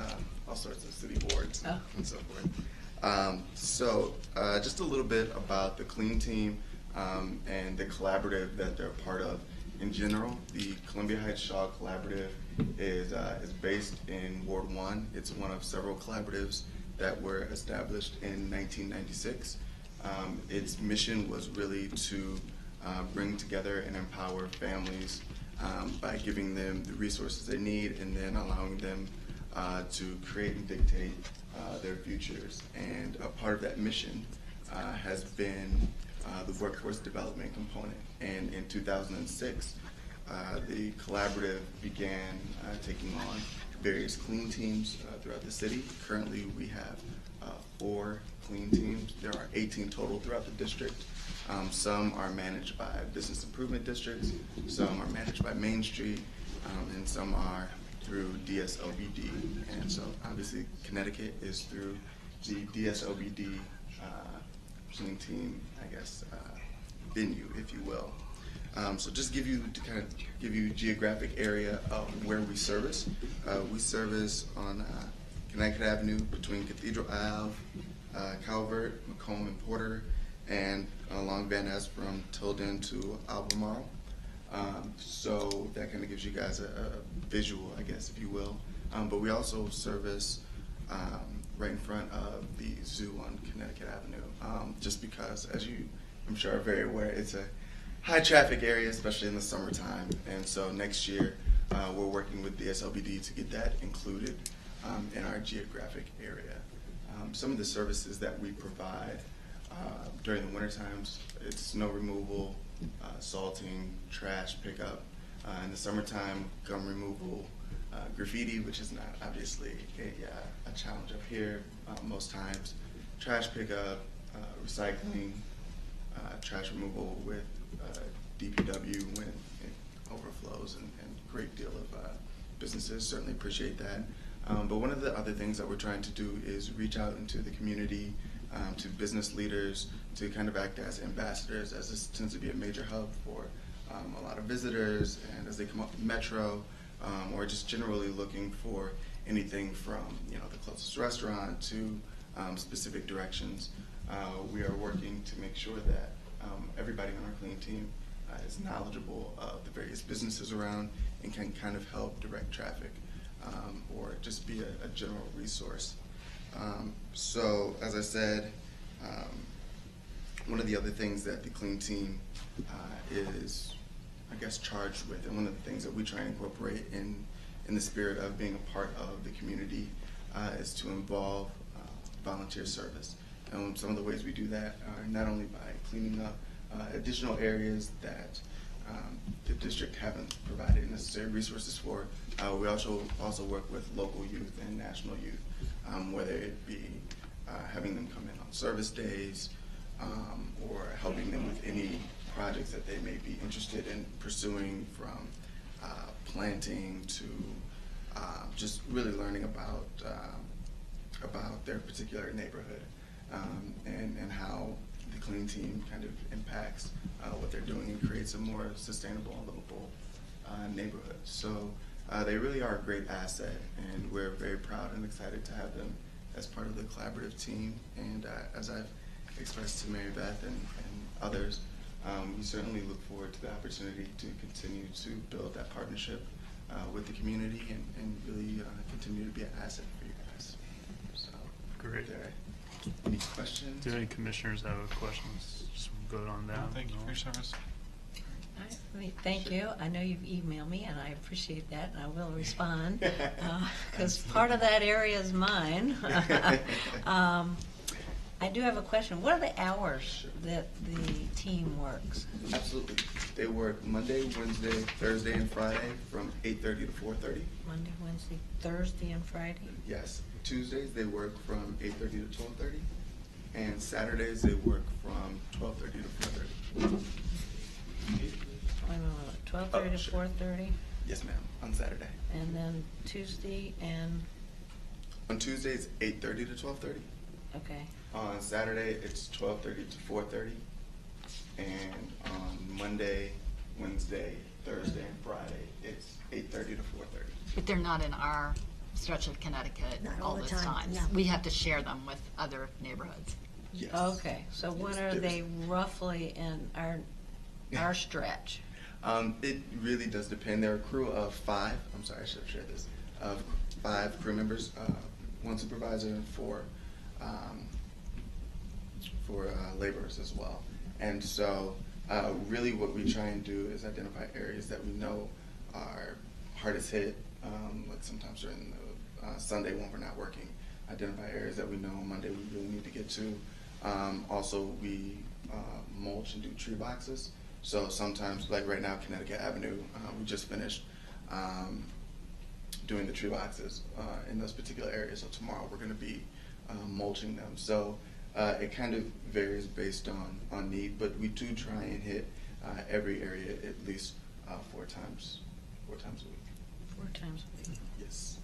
all sorts of city boards and so forth. So just a little bit about the Clean Team and the collaborative that they're a part of. In general, the Columbia Heights Shaw Collaborative is based in Ward 1. It's one of several collaboratives that were established in 1996. Its mission was really to bring together and empower families by giving them the resources they need and then allowing them to create and dictate their futures. And a part of that mission has been the workforce development component. And in 2006, the collaborative began taking on various clean teams throughout the city. Currently, we have 4 clean teams. There are 18 total throughout the district. Some are managed by business improvement districts, some are managed by Main Street, and some are through DSOBD. And so obviously Connecticut is through the DSOBD clean team, I guess, venue, if you will. So just to kind of give you geographic area of where we service. We service on Connecticut Avenue between Cathedral Ave, Calvert, Macomb, and Porter, and along Van Ness from Tilden to Albemarle. So that kind of gives you guys a visual, I guess, if you will. But we also service right in front of the zoo on Connecticut Avenue, just because, as you, I'm sure, are very aware, it's a high traffic area, especially in the summertime. And so next year, we're working with the DSOBD to get that included in our geographic area. Some of the services that we provide during the winter times, it's snow removal, salting, trash pickup. In the summertime, gum removal, graffiti, which is not obviously a challenge up here most times, trash pickup, recycling, trash removal with DPW when it overflows, and a great deal of businesses certainly appreciate that. But one of the other things that we're trying to do is reach out into the community, to business leaders, to kind of act as ambassadors, as this tends to be a major hub for a lot of visitors, and as they come up the metro, or just generally looking for anything from the closest restaurant to specific directions. We are working to make sure that everybody on our clean team is knowledgeable of the various businesses around and can kind of help direct traffic, or just be a general resource. So as I said, one of the other things that the clean team is, I guess, charged with, and one of the things that we try and incorporate in the spirit of being a part of the community, is to involve volunteer service. And some of the ways we do that are not only by cleaning up additional areas that the district haven't provided necessary resources for. We also work with local youth and national youth, whether it be having them come in on service days, or helping them with any projects that they may be interested in pursuing, from planting to just really learning about their particular neighborhood, and how the Clean Team kind of impacts what they're doing and creates a more sustainable and livable neighborhood. So they really are a great asset, and we're very proud and excited to have them as part of the collaborative team. And as I've expressed to Mary Beth and others, we certainly look forward to the opportunity to continue to build that partnership with the community and really continue to be an asset for you guys. So, Great. Any questions? Do any commissioners have questions? Just vote on that. Thank you for your service. Thank you. I know you've emailed me, and I appreciate that, and I will respond, because part of that area is mine. I do have a question. What are the hours that the team works? Absolutely. They work Monday, Wednesday, Thursday, and Friday from 8:30 to 4:30. Monday, Wednesday, Thursday, and Friday? Yes. Tuesdays they work from 8:30 to 12:30, and Saturdays they work from 12:30 to 4:30. Wait a minute, 12:30 to sure. 4:30? Yes, ma'am. On Saturday. And then Tuesday and, On Tuesdays, 8:30 to 12:30. okay. On Saturday, it's 12:30 to 4:30, and on Monday, Wednesday, Thursday, and Friday, it's 8:30 to 4:30. But they're not in our stretch of Connecticut Not all all the the time, time. no. We have to share them with other neighborhoods. Yes. Okay, so what Yes, are there's- they roughly in our stretch? It really does depend. They're a crew of 5. I'm sorry, I should have shared this. Of 5 crew members, 1 supervisor, and 4 laborers as well. And so really what we try and do is identify areas that we know are hardest hit, like sometimes during the Sunday when we're not working, identify areas that we know on Monday we really need to get to. Also, we mulch and do tree boxes. So sometimes, like right now, Connecticut Avenue, we just finished doing the tree boxes in those particular areas. So tomorrow we're going to be mulching them. So it kind of varies based on need, but we do try and hit every area at least 4 times a week. 4 times a week. Yes.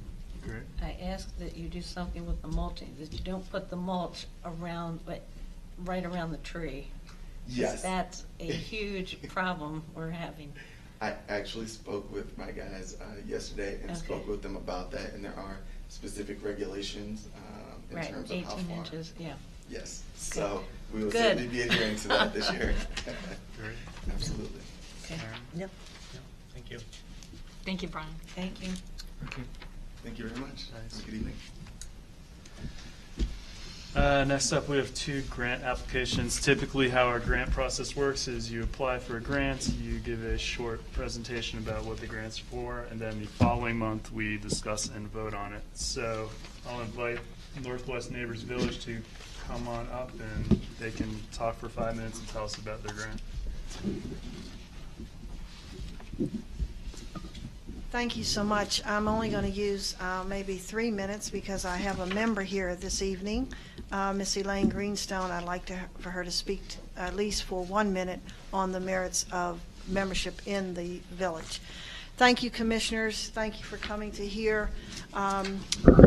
Great. I ask that you do something with the mulching, that you don't put the mulch around, right around the tree. 'Cause Yes. that's a huge problem we're having. I actually spoke with my guys yesterday and Okay. spoke with them about that, and there are specific regulations in Right, terms of how 18 far. inches, yeah. Yes. So we will Good. certainly be adhering to that this year. Great. Absolutely. Okay, Yep. Thank you. Thank you, Brian. thank you. Thank you very much. Thanks. Good evening. Next up, we have 2 grant applications. Typically, how our grant process works is you apply for a grant, you give a short presentation about what the grant's for, and then the following month, we discuss and vote on it. So I'll invite Northwest Neighbors Village to come on up, and they can talk for 5 minutes and tell us about their grant. Thank you so much. I'm only going to use maybe 3 minutes because I have a member here this evening, Miss Elaine Greenstone. I'd like for her to speak at least for 1 minute on the merits of membership in the village. Thank you, commissioners. Thank you for coming to hear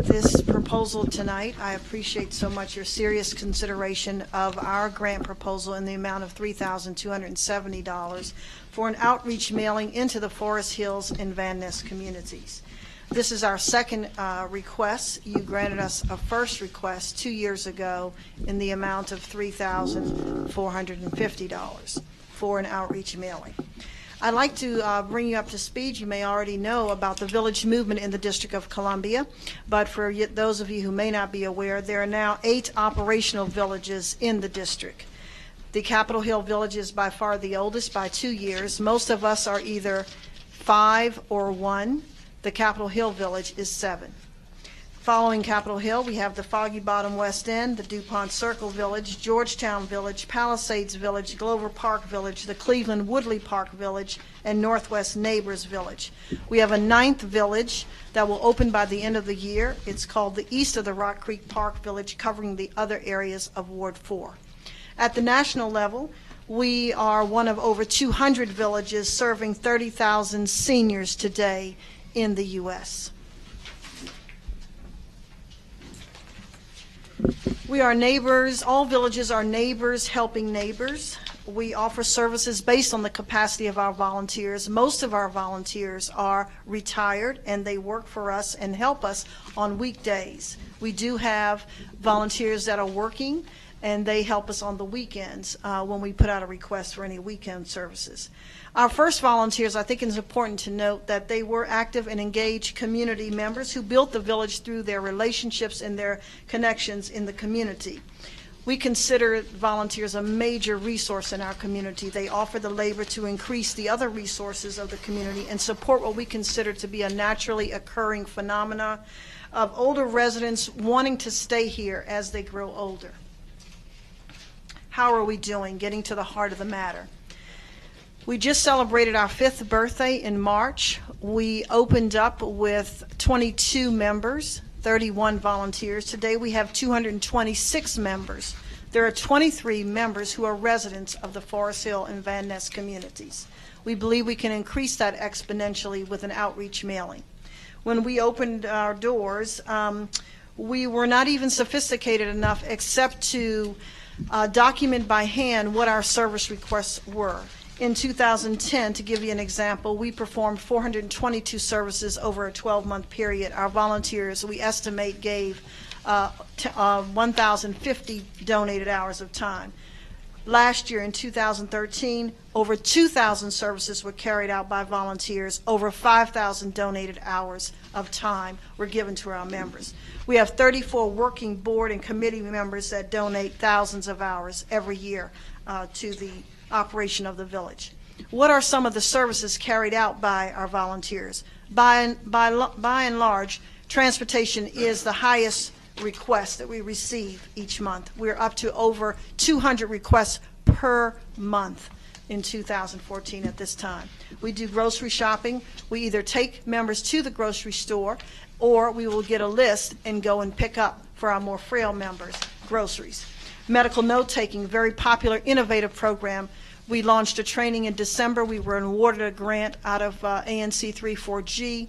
this proposal tonight. I appreciate so much your serious consideration of our grant proposal in the amount of $3,270 for an outreach mailing into the Forest Hills and Van Ness communities. This is our second request. You granted us a first request 2 years ago in the amount of $3,450 for an outreach mailing. I'd like to bring you up to speed. You may already know about the village movement in the District of Columbia, but for those of you who may not be aware, there are now 8 operational villages in the district. The Capitol Hill Village is by far the oldest by 2 years. Most of us are either 5 or 1. The Capitol Hill Village is 7. Following Capitol Hill, we have the Foggy Bottom West End, the DuPont Circle Village, Georgetown Village, Palisades Village, Glover Park Village, the Cleveland Woodley Park Village, and Northwest Neighbors Village. We have a 9th village that will open by the end of the year. It's called the East of the Rock Creek Park Village, covering the other areas of Ward 4. At the national level, we are one of over 200 villages serving 30,000 seniors today in the U.S. We are neighbors. All villages are neighbors helping neighbors. We offer services based on the capacity of our volunteers. Most of our volunteers are retired, and they work for us and help us on weekdays. We do have volunteers that are working, and they help us on the weekends when we put out a request for any weekend services. Our first volunteers, I think it's important to note that they were active and engaged community members who built the village through their relationships and their connections in the community. We consider volunteers a major resource in our community. They offer the labor to increase the other resources of the community and support what we consider to be a naturally occurring phenomena of older residents wanting to stay here as they grow older. How are we doing? Getting to the heart of the matter. We just celebrated our 5th birthday in March. We opened up with 22 members, 31 volunteers. Today we have 226 members. There are 23 members who are residents of the Forest Hill and Van Ness communities. We believe we can increase that exponentially with an outreach mailing. When we opened our doors, we were not even sophisticated enough except to document by hand what our service requests were. In 2010, to give you an example, we performed 422 services over a 12-month period. Our volunteers, we estimate, gave 1,050 donated hours of time. Last year, in 2013, over 2,000 services were carried out by volunteers. Over 5,000 donated hours of time were given to our members. We have 34 working board and committee members that donate thousands of hours every year to the operation of the village. What are some of the services carried out by our volunteers? By and large, transportation is the highest request that we receive each month. We're up to over 200 requests per month in 2014 at this time. We do grocery shopping. We either take members to the grocery store or we will get a list and go and pick up for our more frail members groceries. Medical note-taking, very popular, innovative program. We launched a training in December. We were awarded a grant out of ANC 34G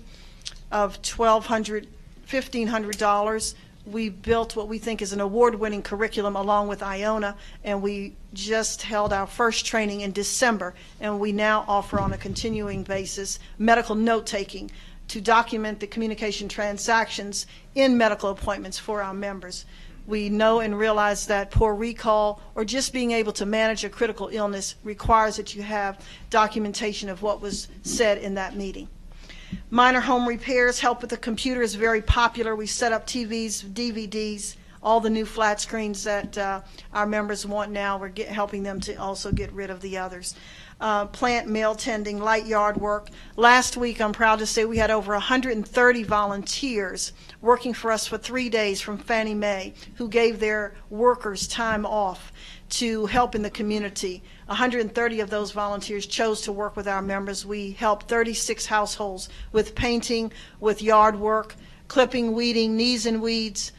of $1,500. We built what we think is an award-winning curriculum along with Iona, and we just held our first training in December, and we now offer on a continuing basis medical note-taking to document the communication transactions in medical appointments for our members. We know and realize that poor recall or just being able to manage a critical illness requires that you have documentation of what was said in that meeting. Minor home repairs, help with the computer is very popular. We set up TVs, DVDs, all the new flat screens that our members want now. We're helping them to also get rid of the others. Plant mail tending, light yard work. Last week, I'm proud to say we had over 130 volunteers working for us for 3 days from Fannie Mae who gave their workers time off to help in the community. 130 of those volunteers chose to work with our members. We helped 36 households with painting, with yard work, clipping, weeding, knees and weeds,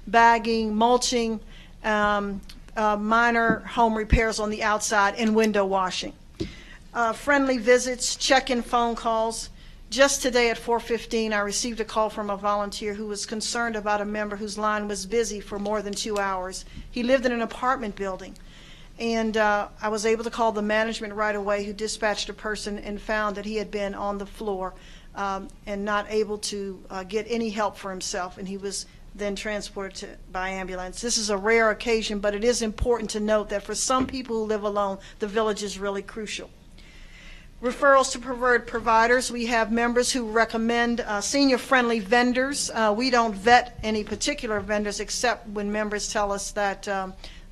bagging, mulching, minor home repairs on the outside, and window washing. Friendly visits, check-in phone calls. Just today at 4:15, I received a call from a volunteer who was concerned about a member whose line was busy for more than 2 hours. He lived in an apartment building, and I was able to call the management right away, who dispatched a person and found that he had been on the floor and not able to get any help for himself, and he was then transported by ambulance. This is a rare occasion, but it is important to note that for some people who live alone, the village is really crucial. Referrals to preferred providers. We have members who recommend senior-friendly vendors. We don't vet any particular vendors except when members tell us that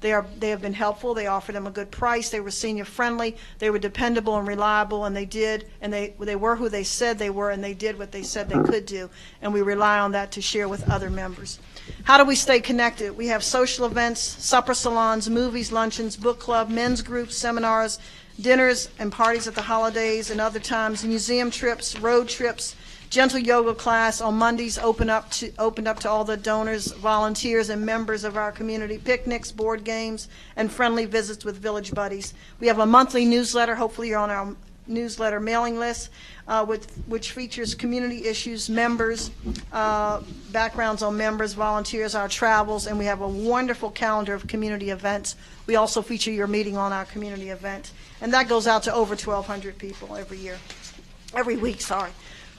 they have been helpful. They offered them a good price. They were senior-friendly. They were dependable and reliable, and they were who they said they were, and they did what they said they could do, and we rely on that to share with other members. How do we stay connected? We have social events, supper salons, movies, luncheons, book club, men's groups, seminars, dinners and parties at the holidays and other times, museum trips, road trips, gentle yoga class on Mondays opened up to all the donors, volunteers, and members of our community, picnics, board games, and friendly visits with village buddies. We have a monthly newsletter. Hopefully you're on our newsletter mailing list, which features community issues, members, backgrounds on members, volunteers, our travels, and we have a wonderful calendar of community events. We also feature your meeting on our community event, and that goes out to over 1,200 people every week.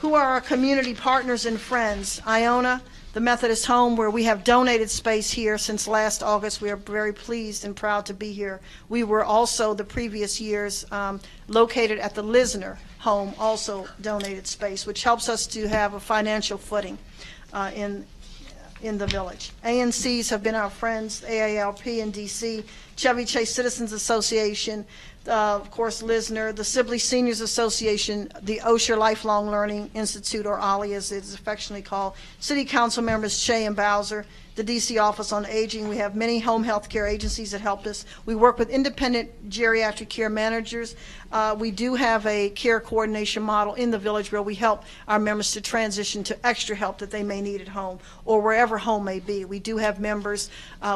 Who are our community partners and friends? Iona, the Methodist Home, where we have donated space here since last August. We are very pleased and proud to be here. We were also the previous years located at the Lisner Home, also donated space, which helps us to have a financial footing in the village. ANCs have been our friends, AALP in D.C., Chevy Chase Citizens Association, of course, Lisner, the Sibley Seniors Association, the Osher Lifelong Learning Institute, or OLLI as it is affectionately called, City Council members Shea and Bowser, the D.C. Office on Aging. We have many home health care agencies that help us. We work with independent geriatric care managers. We do have a care coordination model in the village where we help our members to transition to extra help that they may need at home or wherever home may be. We do have members.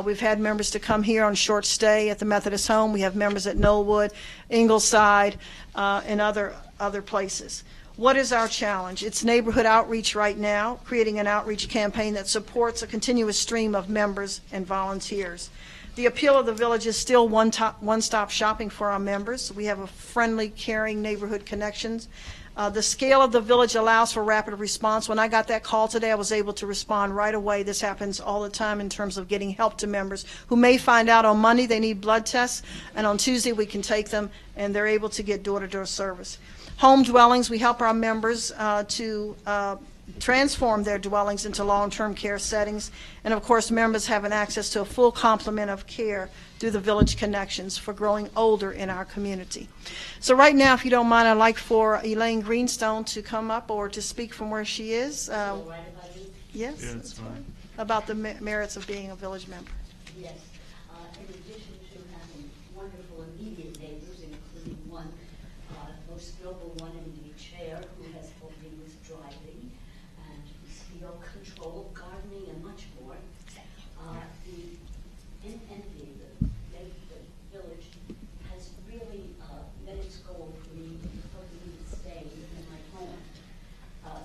We've had members to come here on short stay at the Methodist Home. We have members at Knollwood, Ingleside, and other places. What is our challenge? It's neighborhood outreach right now, creating an outreach campaign that supports a continuous stream of members and volunteers. The appeal of the village is still one-stop shopping for our members. We have a friendly, caring neighborhood connections. The scale of the village allows for rapid response. When I got that call today, I was able to respond right away. This happens all the time in terms of getting help to members who may find out on Monday they need blood tests, and on Tuesday we can take them and they're able to get door-to-door service. Home dwellings, we help our members to transform their dwellings into long-term care settings. And of course, members have an access to a full complement of care through the Village Connections for growing older in our community. So right now, if you don't mind, I'd like for Elaine Greenstone to come up or to speak from where she is. Yes, Yeah, that's fine. fine. About the merits of being a village member. Yes. In addition to having wonderful immediate neighbors, including one most noble one in the chair who has helped me with driving and mosquito control, gardening, and much more. The village has really met its goal for me helping me to stay in my home.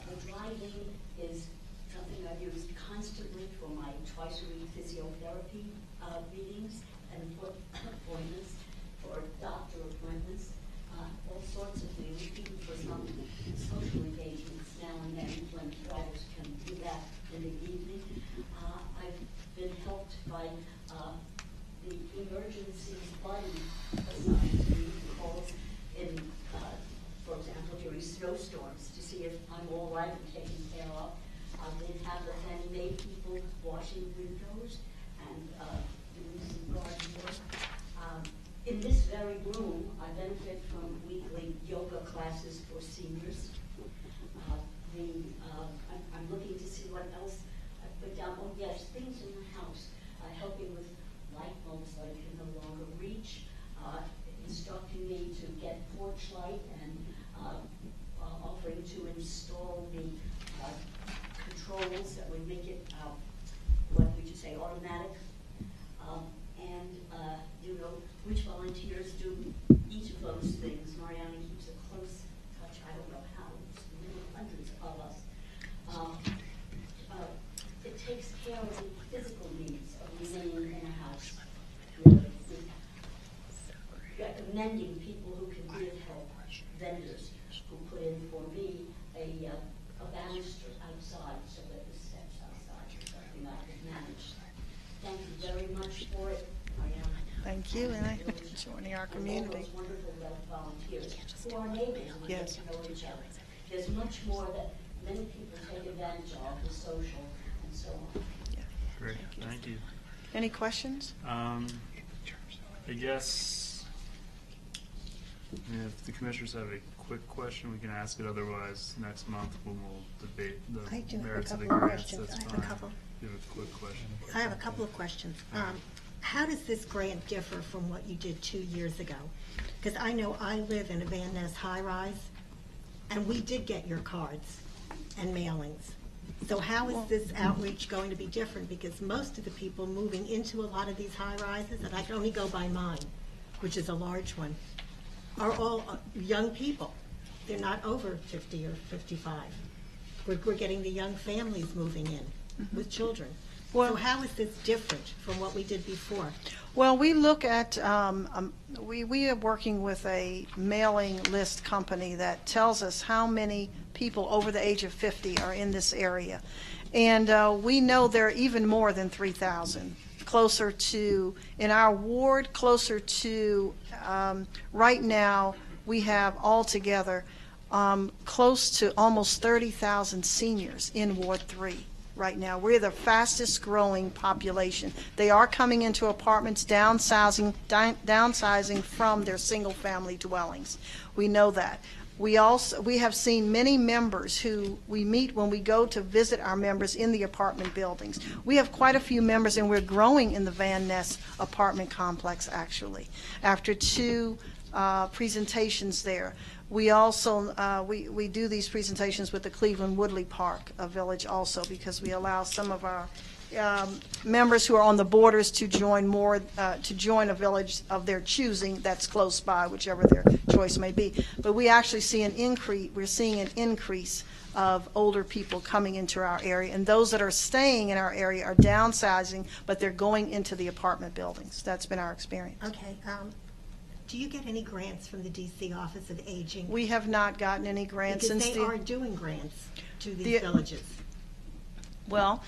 The driving is something I've used constantly for my twice-a-week physiotherapy readings and for appointments, for doctor appointments, all sorts of things, even for some social engagements now and then when drivers can do that in the evening. I've been helped by the emergency buddy assigned to me who calls in, for example, during snowstorms to see if I'm all right and taken care of. They have the handmade people washing windows and doing some garden work. In this very room, I benefit from weekly yoga classes for seniors. I'm looking to see what else I put down. Oh yes, things in the house, helping with light bulbs that I can no longer reach, instructing me to get porch light and offering to install the controls that would make it, what would you say, automatic, which volunteers do each of those things. Mariana keeps a close touch, I don't know how, it's many hundreds of us. It takes care of the physical needs of remaining in a house, recommending people who can be of help, vendors who put in for me a banister outside so that the steps outside are something I can manage. Thank you very much for it, Mariana. Thank you, and joining our community. And all those wonderful volunteers who are neighbors and we get Yes. to know each other. There's much more that many people take advantage of, the social and so on. Great, thank you. Any questions? I guess if the commissioners have a quick question, we can ask it. Otherwise, next month when we'll debate I the do have a merits of the couple of grants, questions. that's I have fine. a couple. You have a quick question. I have a couple of questions. How does this grant differ from what you did 2 years ago? Because I know I live in a Van Ness high-rise, and we did get your cards and mailings. So how is this outreach going to be different? Because most of the people moving into a lot of these high-rises, and I can only go by mine, which is a large one, are all young people. They're not over 50 or 55. We're getting the young families moving in with children. So how is this different from what we did before? Well, we look at, we are working with a mailing list company that tells us how many people over the age of 50 are in this area. And we know there are even more than 3,000, closer to, in our ward, closer to, right now, we have altogether close to almost 30,000 seniors in Ward 3. Right now, we're the fastest growing population. They are coming into apartments, downsizing from their single family dwellings. We know that. We have seen many members who we meet when we go to visit our members in the apartment buildings. We have quite a few members, and we're growing in the Van Ness apartment complex, actually, after 2 presentations there. We also, we do these presentations with the Cleveland Woodley Park Village also, because we allow some of our members who are on the borders to join a village of their choosing that's close by, whichever their choice may be. But we actually see we're seeing an increase of older people coming into our area, and those that are staying in our area are downsizing, but they're going into the apartment buildings. That's been our experience. Okay. Do you get any grants from the D.C. Office of Aging? We have not gotten any grants because since they are doing grants to these villages. Well,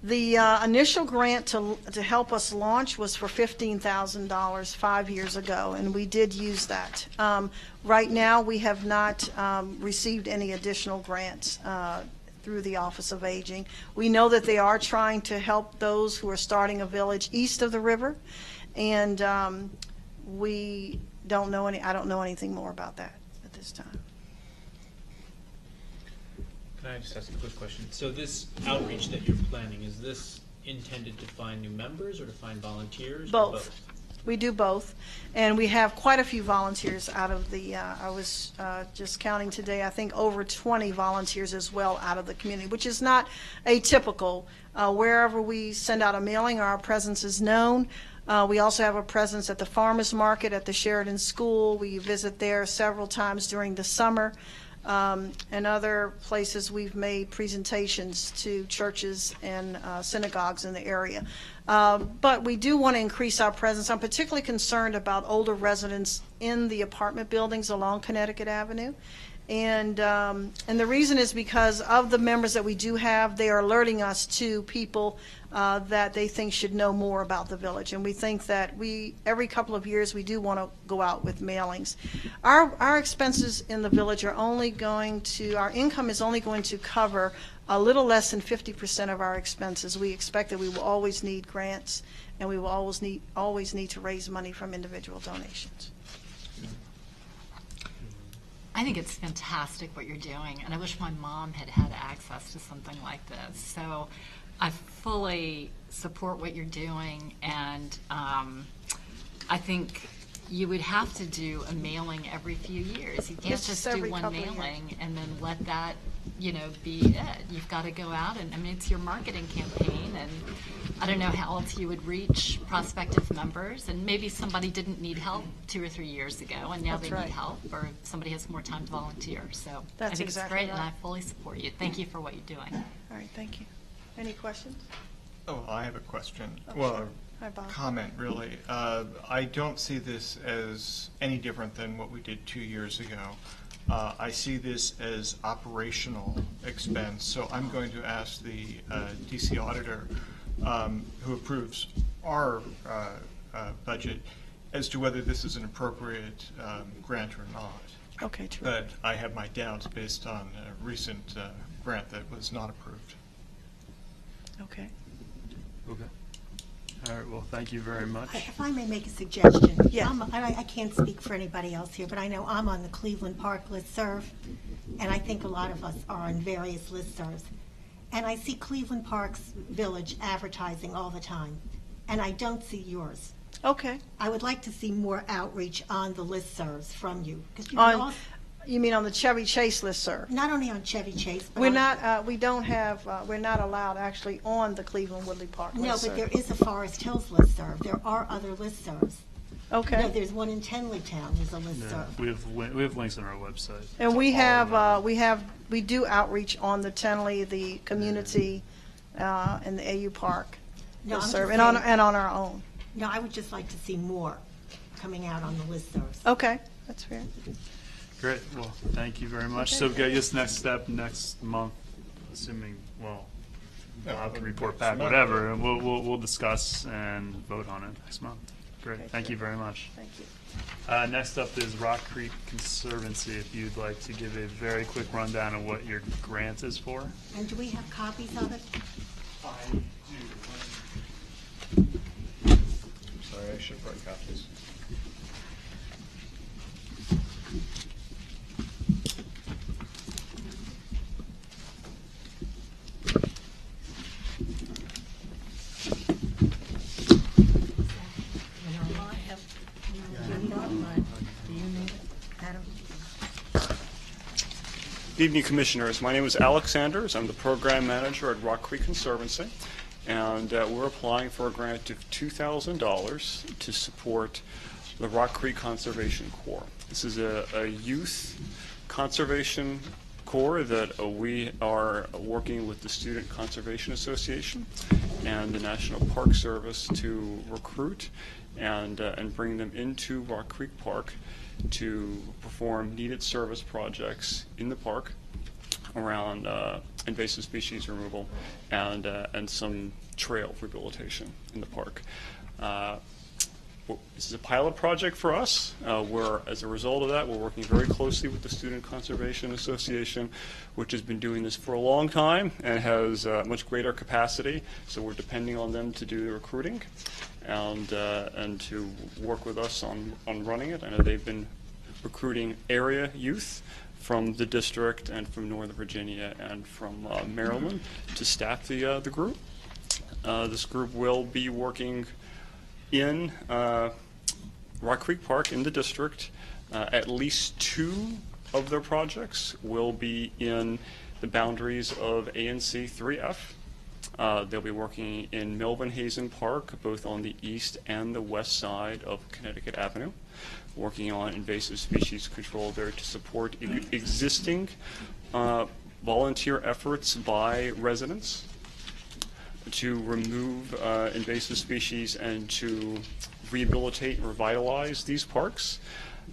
the initial grant to help us launch was for $15,000 5 years ago, and we did use that. Right now, we have not received any additional grants through the Office of Aging. We know that they are trying to help those who are starting a village east of the river, and we don't know I don't know anything more about that at this time. Can I just ask a quick question? So this outreach that you're planning, is this intended to find new members or to find volunteers? Both. We do both, and we have quite a few volunteers out of the, I was just counting today, I think over 20 volunteers as well out of the community, which is not atypical. Wherever we send out a mailing, our presence is known. We also have a presence at the farmers market at the Sheridan School. We visit there several times during the summer. And other places we've made presentations to churches and synagogues in the area. But we do want to increase our presence. I'm particularly concerned about older residents in the apartment buildings along Connecticut Avenue. And the reason is because of the members that we do have, they are alerting us to people that they think should know more about the village. And we think that every couple of years, we do want to go out with mailings. Our expenses in the village are only going to, our income is only going to cover a little less than 50% of our expenses. We expect that we will always need grants, and we will always need to raise money from individual donations. I think it's fantastic what you're doing, and I wish my mom had had access to something like this. So I fully support what you're doing, and I think you would have to do a mailing every few years. You can't just do one mailing and then let that, be it. You've got to go out, and I mean, it's your marketing campaign, and I don't know how else you would reach prospective members, and maybe somebody didn't need help 2 or 3 years ago, and now they need help, or somebody has more time to volunteer. So I think it's great, and I fully support you. Thank you for what you're doing. All right, thank you. Any questions? Oh, I have a question. Oh, well, sure. Hi, Bob. Comment, really. I don't see this as any different than what we did 2 years ago. I see this as operational expense, so I'm going to ask the DC auditor who approves our budget as to whether this is an appropriate grant or not. Okay, true. But I have my doubts based on a recent grant that was not approved. Okay. Okay. All right, well, thank you very much. If I may make a suggestion. Yeah. I can't speak for anybody else here, but I know I'm on the Cleveland Park listserv, and I think a lot of us are on various listservs. And I see Cleveland Park's village advertising all the time, and I don't see yours. Okay. I would like to see more outreach on the listservs from you. 'Cause you can also, you mean on the Chevy Chase listserv? not only on Chevy Chase, but We're on, not. We don't have. We're not allowed actually on the Cleveland Woodley Park no, listserv. but there is a Forest Hills listserv. There are other listservs. Okay. No, there's one in Tenleytown, there's a Yeah, listserv. we have links on our website. And to we all of them. have, we do outreach on the Tenley, the community, and the AU Park No, I'm just listserv, saying- and on our own. No, I would just like to see more coming out on the listservs. Okay, that's fair. Great. Well, thank you very much. Okay. So, I guess next step next month, assuming we'll have to report back, whatever, and we'll discuss and vote on it next month. Great. Okay, Thank you very much. Thank you. Next up is Rock Creek Conservancy. If you'd like to give a very quick rundown of what your grant is for. And do we have copies of it? I do. Sorry, I should write copies. Adam? Good evening, Commissioners. My name is Alex Sanders. I'm the Program Manager at Rock Creek Conservancy, and we're applying for a grant of $2,000 to support the Rock Creek Conservation Corps. This is a youth conservation corps that we are working with the Student Conservation Association and the National Park Service to recruit and bring them into Rock Creek Park to perform needed service projects in the park around invasive species removal and some trail rehabilitation in the park. This is a pilot project for us. Where, as a result of that, we're working very closely with the Student Conservation Association, which has been doing this for a long time and has much greater capacity. So we're depending on them to do the recruiting and to work with us on running it. I know they've been recruiting area youth from the district and from Northern Virginia and from Maryland to staff the group. This group will be working in Rock Creek Park in the district. At least 2 of their projects will be in the boundaries of ANC 3F. They'll be working in Melvin Hazen Park, both on the east and the west side of Connecticut Avenue, working on invasive species control there to support existing volunteer efforts by residents to remove invasive species and to rehabilitate and revitalize these parks,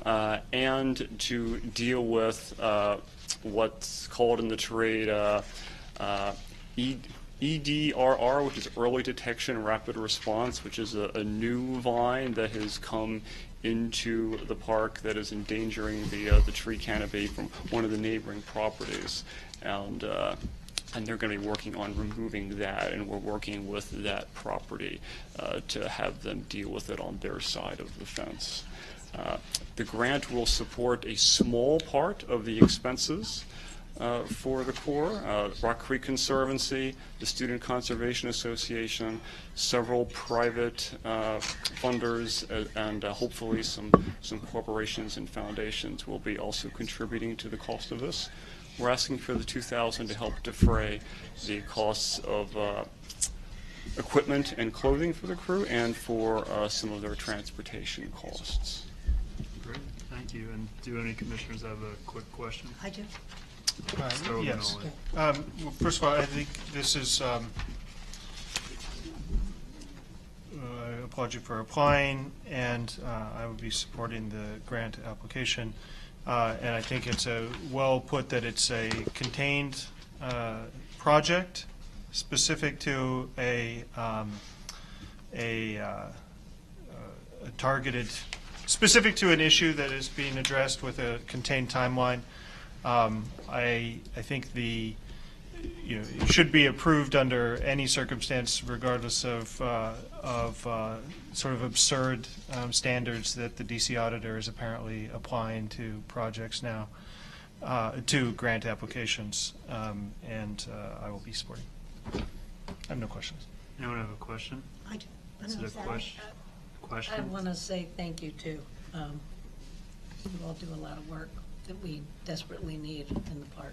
and to deal with what's called in the trade EDRR, which is Early Detection and Rapid Response, which is a new vine that has come into the park that is endangering the tree canopy from one of the neighboring properties. And they're going to be working on removing that, and we're working with that property to have them deal with it on their side of the fence. The grant will support a small part of the expenses for the Corps. Rock Creek Conservancy, the Student Conservation Association, several private funders, and hopefully some corporations and foundations will be also contributing to the cost of this. We're asking for the $2,000 to help defray the costs of equipment and clothing for the crew and for some of their transportation costs. Great. Thank you. And do any commissioners have a quick question? I do. Yes. Well, first of all, I think this is, I applaud you for applying, and I would be supporting the grant application. And I think it's well put that it's a contained project specific to a targeted, specific to an issue that is being addressed with a contained timeline. I think it should be approved under any circumstance, regardless of sort of absurd standards that the DC auditor is apparently applying to projects now, to grant applications, and I will be supporting. I have no questions. Anyone have a question? I do. Is it a question? I want to say thank you, too. You all do a lot of work that we desperately need in the park.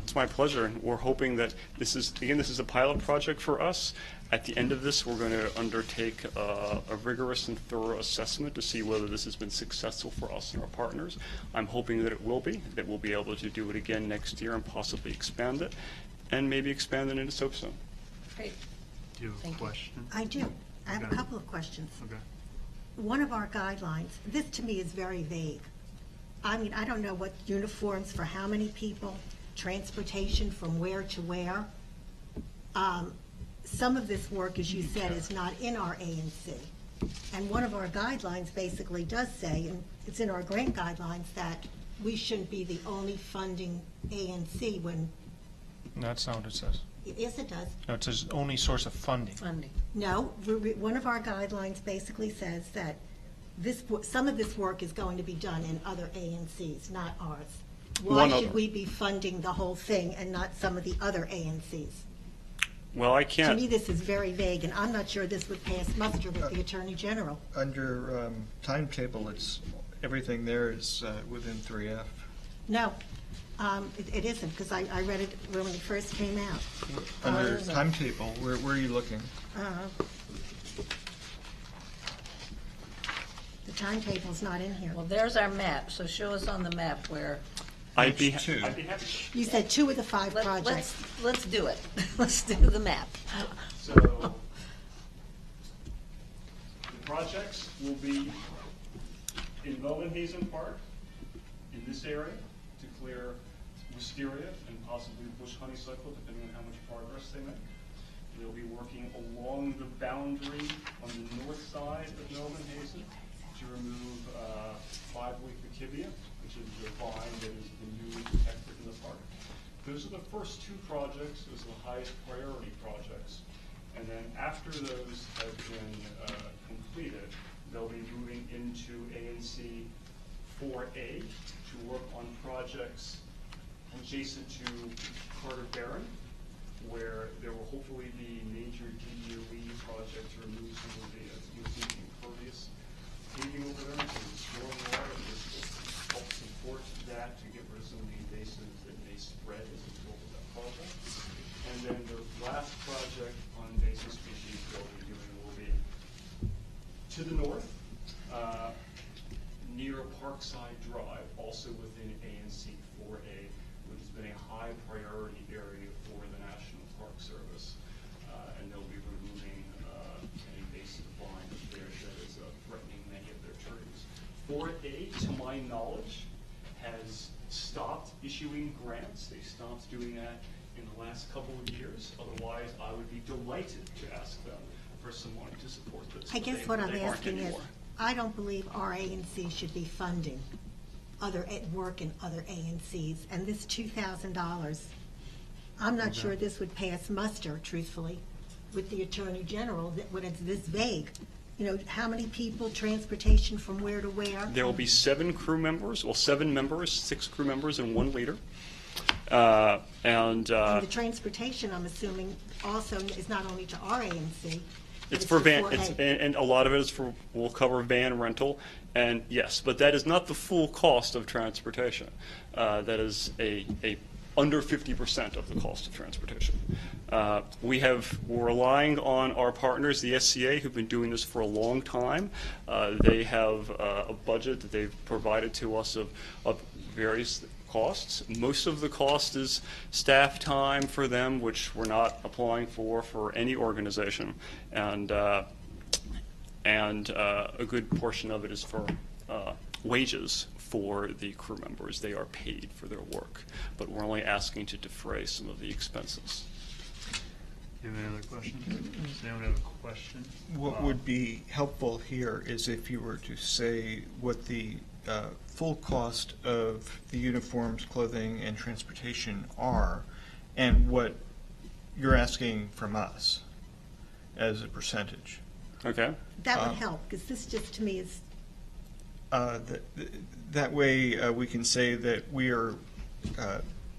It's my pleasure, and we're hoping that this is a pilot project for us. At the end of this, we're going to undertake a rigorous and thorough assessment to see whether this has been successful for us and our partners. I'm hoping that it will be, that we'll be able to do it again next year and possibly expand it, and maybe expand it into Soapstone. Great. Do you have a question? I do. I have a Okay. couple of questions. Okay. One of our guidelines, this to me is very vague. I mean, I don't know what uniforms for how many people, transportation from where to where. Some of this work, as you said, is not in our ANC. And one of our guidelines basically does say, and it's in our grant guidelines, that we shouldn't be the only funding ANC when, No, that's not what it says. yes, it does. No, it says only source of funding. Funding. No, one of our guidelines basically says that some of this work is going to be done in other ANCs, not ours. Why should we be funding the whole thing and not some of the other ANCs? Well, I To can't. me, this is very vague, and I'm not sure this would pass muster with the Attorney General. Under timetable, everything there is within 3F. No, it isn't, because I read it when it first came out. Under timetable, where are you looking? The timetable's not in here. Well, there's our map, so show us on the map where, I'd be Page 2. happy. You said 2 of the 5 projects. let's do it. Let's do the map. So, the projects will be in Mohenhazen Park, in this area, to clear wisteria and possibly bush honeysuckle, depending on how much progress they make. They'll be working along the boundary on the north side of Mohenhazen to remove 5-leaf achibia, which is the vine that has been newly detected in the park. Those are the first 2 projects. Those are the highest priority projects. And then after those have been completed, they'll be moving into ANC 4A to work on projects adjacent to Carter Barron, where there will hopefully be major DOE projects to remove some of the using impervious paving over there, so the stormwater, this will help support that to get rid of some of the invasives that may spread as a result of that project. And then the last project on invasive species they'll be doing will be to the north, near Parkside Drive, also within ANC 4A, which has been a high priority area for the National Park Service. And they'll be removing an invasive vine there that is threatening many of their trees. 4A, to my knowledge, has stopped issuing grants. They stopped doing that in the last couple of years. Otherwise, I would be delighted to ask them for some money to support this. I but guess they- what I'm they aren't asking is, anymore. I don't believe our ANC should be funding work in other ANCs, and this $2,000, I'm not sure this would pass muster, truthfully, with the Attorney General, that when it's this vague. You know, how many people, transportation from where to where? There will be 7 crew members, 7 members, 6 crew members, and 1 leader. And the transportation, I'm assuming, also is not only to our ANC. but It's for van, 4A. and a lot of it is for, will cover van rental, and yes, but that is not the full cost of transportation. That is a under 50% of the cost of transportation. We're relying on our partners, the SCA, who've been doing this for a long time. They have a budget that they've provided to us of various costs. Most of the cost is staff time for them, which we're not applying for any organization, and a good portion of it is for wages for the crew members. They are paid for their work, but we're only asking to defray some of the expenses. Do you have any other questions? Does anyone have a question? What would be helpful here is if you were to say what the full cost of the uniforms, clothing, and transportation are, and what you're asking from us as a percentage. Okay. That would help, because this just, to me, is, That way we can say that we are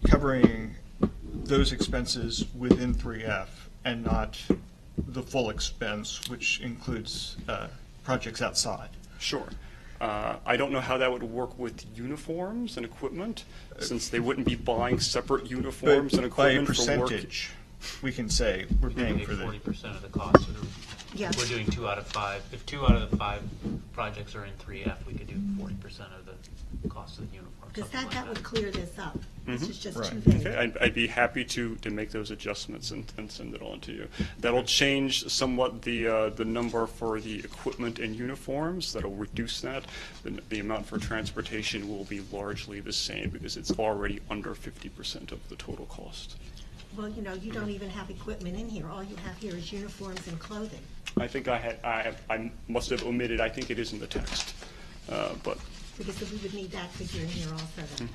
covering those expenses within 3F and not the full expense, which includes projects outside. Sure. I don't know how that would work with uniforms and equipment, since they wouldn't be buying separate uniforms and But by a equipment for work. percentage, we can say we're paying for the. 40% of the cost. So Yes. we're doing 2 out of 5. If 2 out of the 5 projects are in 3F, we could do 40% of the cost of the uniform. Because something that like would clear this up. This is just Right. too vague. Okay, I'd be happy to make those adjustments and send it on to you. That'll change somewhat the number for the equipment and uniforms. That'll reduce that. The amount for transportation will be largely the same because it's already under 50% of the total cost. Well, you know, you don't even have equipment in here. All you have here is uniforms and clothing. I think I must have omitted, I think it is in the text, but. Because we would need that figure in here also then.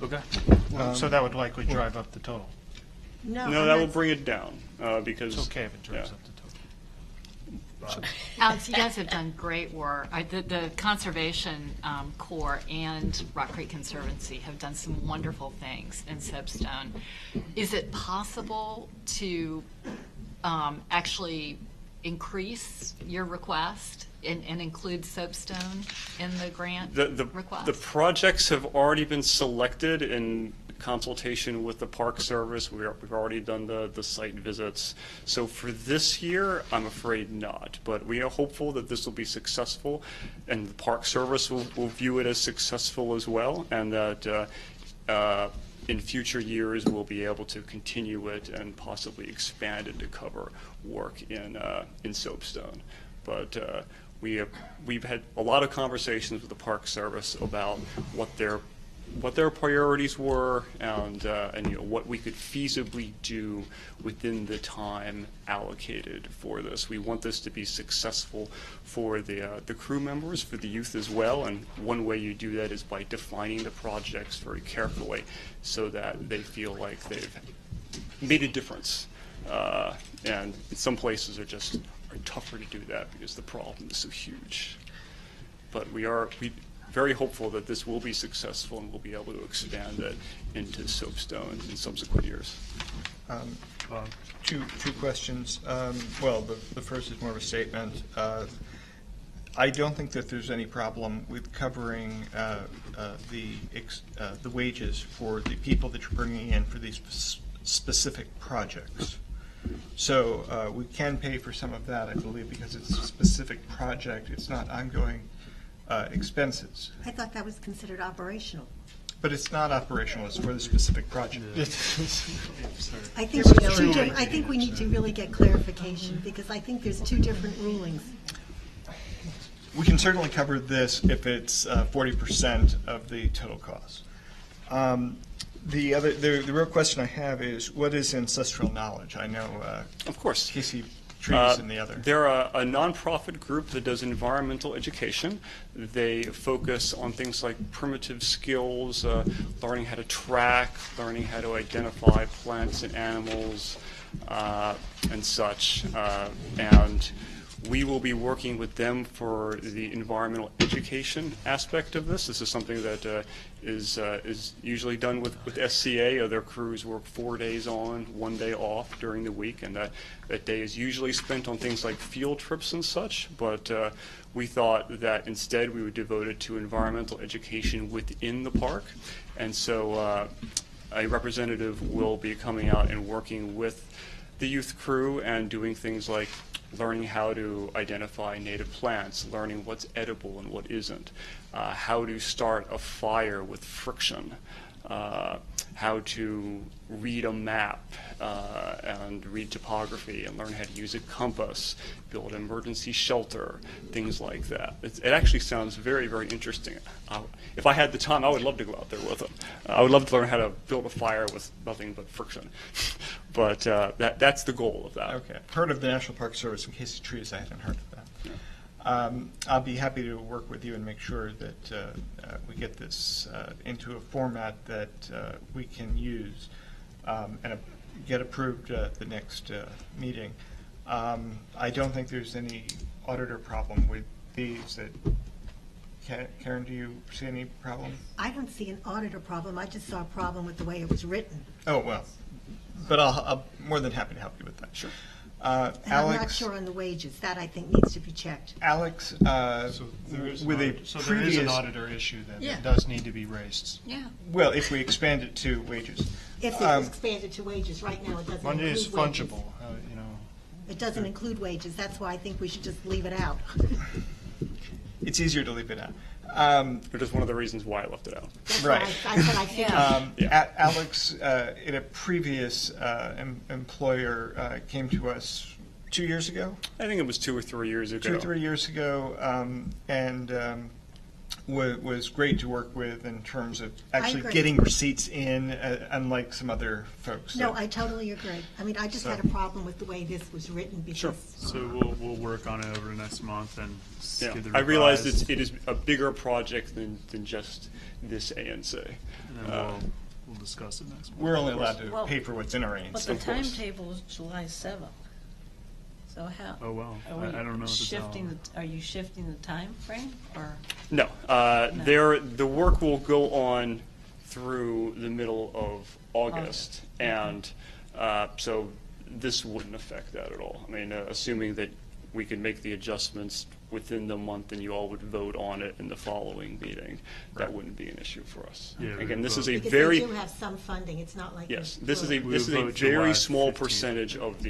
Okay. So that would likely drive up the total. No, No, I'm that not will bring it down, because. It's okay if it drives yeah. up the total. Alex, you guys have done great work. The Conservation Corps and Rock Creek Conservancy have done some wonderful things in Soapstone. Is it possible to actually increase your request and include Soapstone in the grant request? The projects have already been selected in consultation with the Park Service. We've already done the site visits. So for this year, I'm afraid not. But we are hopeful that this will be successful, and the Park Service will view it as successful as well, and that in future years we'll be able to continue it and possibly expand it to cover work in Soapstone. But we've had a lot of conversations with the Park Service about what their priorities were, and you know, what we could feasibly do within the time allocated for this. We want this to be successful for the crew members, for the youth as well, and one way you do that is by defining the projects very carefully so that they feel like they've made a difference. And some places are tougher to do that because the problem is so huge. But we very hopeful that this will be successful and we'll be able to expand it into Soapstone in subsequent years. Two questions. Well, the first is more of a statement. I don't think that there's any problem with covering the wages for the people that you're bringing in for these specific projects. So we can pay for some of that, I believe, because it's a specific project. It's not ongoing expenses. I thought that was considered operational. But it's not operational. It's for the specific project. I think we need to really get clarification, because I think there's two different rulings. We can certainly cover this if it's 40% of the total cost. The real question I have is, what is ancestral knowledge? I know, of course, Casey Trees and the other. They're a nonprofit group that does environmental education. They focus on things like primitive skills, learning how to track, learning how to identify plants and animals, and such. And we will be working with them for the environmental education aspect of this. This is something that is usually done with SCA. Their crews work 4 days on, 1 day off during the week, and that day is usually spent on things like field trips and such. But we thought that instead we would devote it to environmental education within the park. And so a representative will be coming out and working with the youth crew and doing things like learning how to identify native plants, learning what's edible and what isn't, how to start a fire with friction, how to read a map and read topography and learn how to use a compass, build an emergency shelter, things like that. It actually sounds very, very interesting. If I had the time, I would love to go out there with them. I would love to learn how to build a fire with nothing but friction. But that's the goal of that. Okay. Heard of the National Park Service. In Casey Trees, I hadn't heard of that. Yeah. I'll be happy to work with you and make sure that we get this into a format that we can use and get approved at the next meeting. I don't think there's any auditor problem with these. Karen, do you see any problem? I don't see an auditor problem. I just saw a problem with the way it was written. Oh, well. But I'm more than happy to help you with that. Sure. And I'm not Alex, sure on the wages. That, I think, needs to be checked. Alex, So there is with a so there is previous an auditor issue then Yeah. that does need to be raised. Yeah. well, if we expand it to wages, If it was expanded to wages, right now it doesn't include Money wages. is fungible, you know. It doesn't include wages. That's why I think we should just leave it out. it's easier to leave it out. Which is one of the reasons why I left it out. That's Right. why I said I figured. Alex, in a previous employer, came to us 2 years ago, I think it was 2 or 3 years ago. 2 or 3 years ago, and was great to work with in terms of actually agree. getting receipts in, unlike some other folks. No, So- I totally agree. I mean, I just So- had a problem with the way this was written because. So we'll work on it over the next month and Yeah. give the I realize revised, it is a bigger project than just this ANC. and then we'll discuss it next month. We're only allowed to Well, pay for what's in our But ANC. the Of course. timetable is July 7th. So how? Oh, wow. Are we I don't know what to tell shifting them. Are you shifting the time frame or? No, the work will go on through the middle of August, and so this wouldn't affect that at all. I mean, assuming that we can make the adjustments within the month and you all would vote on it in the following meeting, that wouldn't be an issue for us. Yeah, we Again, would this is vote. a Because very they do have some funding. It's not like. yes, we this is a vote. this is a vote very July small 15th. percentage of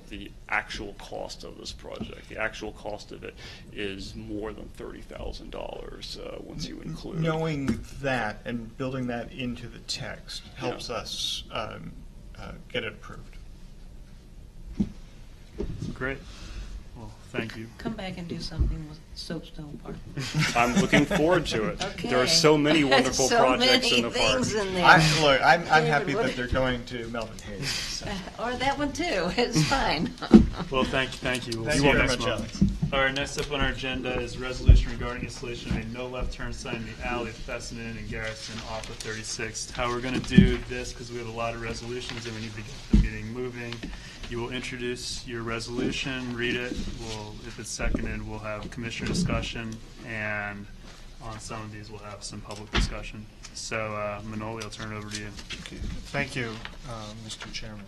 the actual cost of this project. The actual cost of it is more than $30,000 once you include. Knowing that and building that into the text helps us get it approved. Great. Well, thank you. Come back and do something with Soapstone Park. I'm looking forward to it. Okay. There are so many wonderful So projects many in the park. things in there. I'm David, happy what- that they're going to Melvin Hayes. So. Or that one too. It's fine. Well, thank you. We'll Thank see you you very next much, month. All right, next up on our agenda is resolution regarding installation of a no left turn sign in the alley of Fessenden and Garrison off of 36th. How we're going to do this, because we have a lot of resolutions and we need to get the meeting moving. You will introduce your resolution, read it. If it's seconded, we'll have commissioner discussion, and on some of these, we'll have some public discussion. So, Manoli, I'll turn it over to you. Okay. Thank you, Mr. Chairman.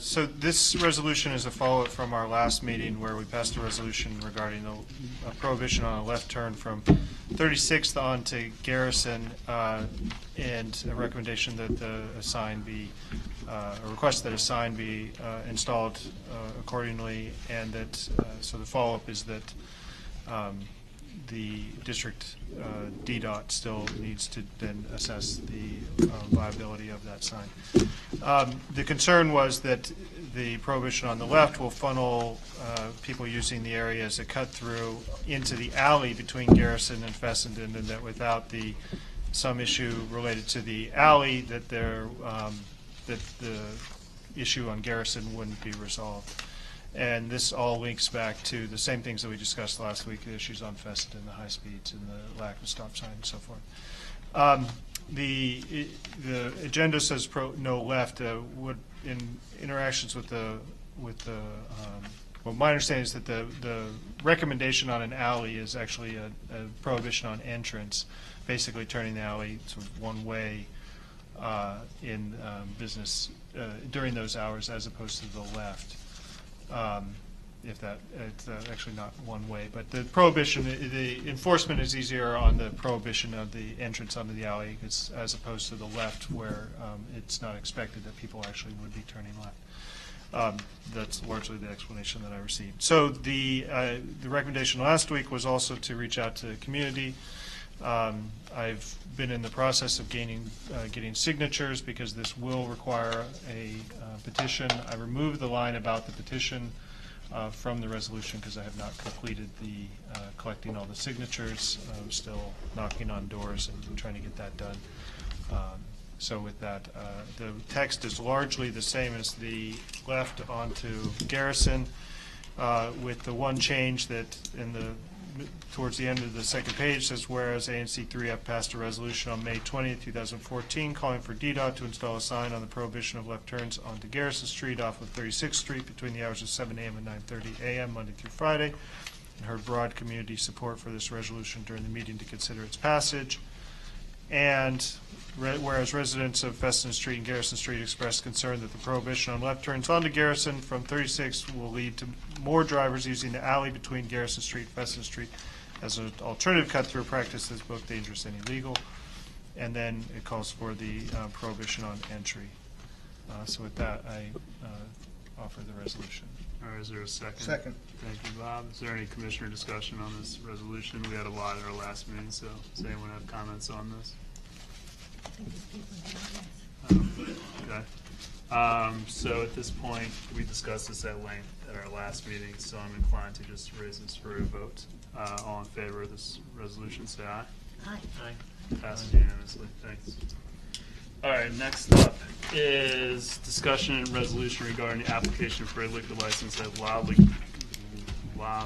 So this resolution is a follow-up from our last meeting where we passed a resolution regarding a prohibition on a left turn from 36th on to Garrison, and a recommendation that a sign be, a request that a sign be installed accordingly, and that, so the follow-up is that the district DDOT still needs to then assess the viability of that sign. The concern was that the prohibition on the left will funnel people using the area as a cut through into the alley between Garrison and Fessenden, and that without some issue related to the alley, that that the issue on Garrison wouldn't be resolved. And this all links back to the same things that we discussed last week, the issues on Fessenden, the high speeds, and the lack of stop sign and so forth. The agenda says no left. In interactions with well, my understanding is that the recommendation on an alley is actually a prohibition on entrance, basically turning the alley sort of one way in business during those hours, as opposed to the left. If that, it's actually not one way, but the prohibition, the enforcement is easier on the prohibition of the entrance onto the alley, as opposed to the left, where it's not expected that people actually would be turning left. That's largely the explanation that I received. So the recommendation last week was also to reach out to the community. I've been in the process of getting signatures, because this will require a petition. I removed the line about the petition from the resolution because I have not completed the collecting all the signatures. I'm still knocking on doors and trying to get that done. So with that, the text is largely the same as the left onto Garrison, with the one change that towards the end of the second page says, whereas ANC 3F passed a resolution on May 20th, 2014, calling for DDOT to install a sign on the prohibition of left turns onto Garrison Street off of 36th Street between the hours of 7 a.m. and 9:30 a.m. Monday through Friday, and heard broad community support for this resolution during the meeting to consider its passage. And whereas residents of Feston Street and Garrison Street expressed concern that the prohibition on left turns onto Garrison from 36 will lead to more drivers using the alley between Garrison Street and Feston Street as an alternative cut-through practice that's both dangerous and illegal. And then it calls for the prohibition on entry. So with that, I offer the resolution. All right, is there a second? Second. Thank you, Bob. Is there any commissioner discussion on this resolution? We had a lot at our last meeting, so does anyone have comments on this? Okay. So at this point, we discussed this at length at our last meeting, so I'm inclined to just raise this for a vote. All in favor of this resolution, say aye. Aye. Aye. Passes unanimously. Thanks. All right, next up is discussion and resolution regarding the application for a liquor license at La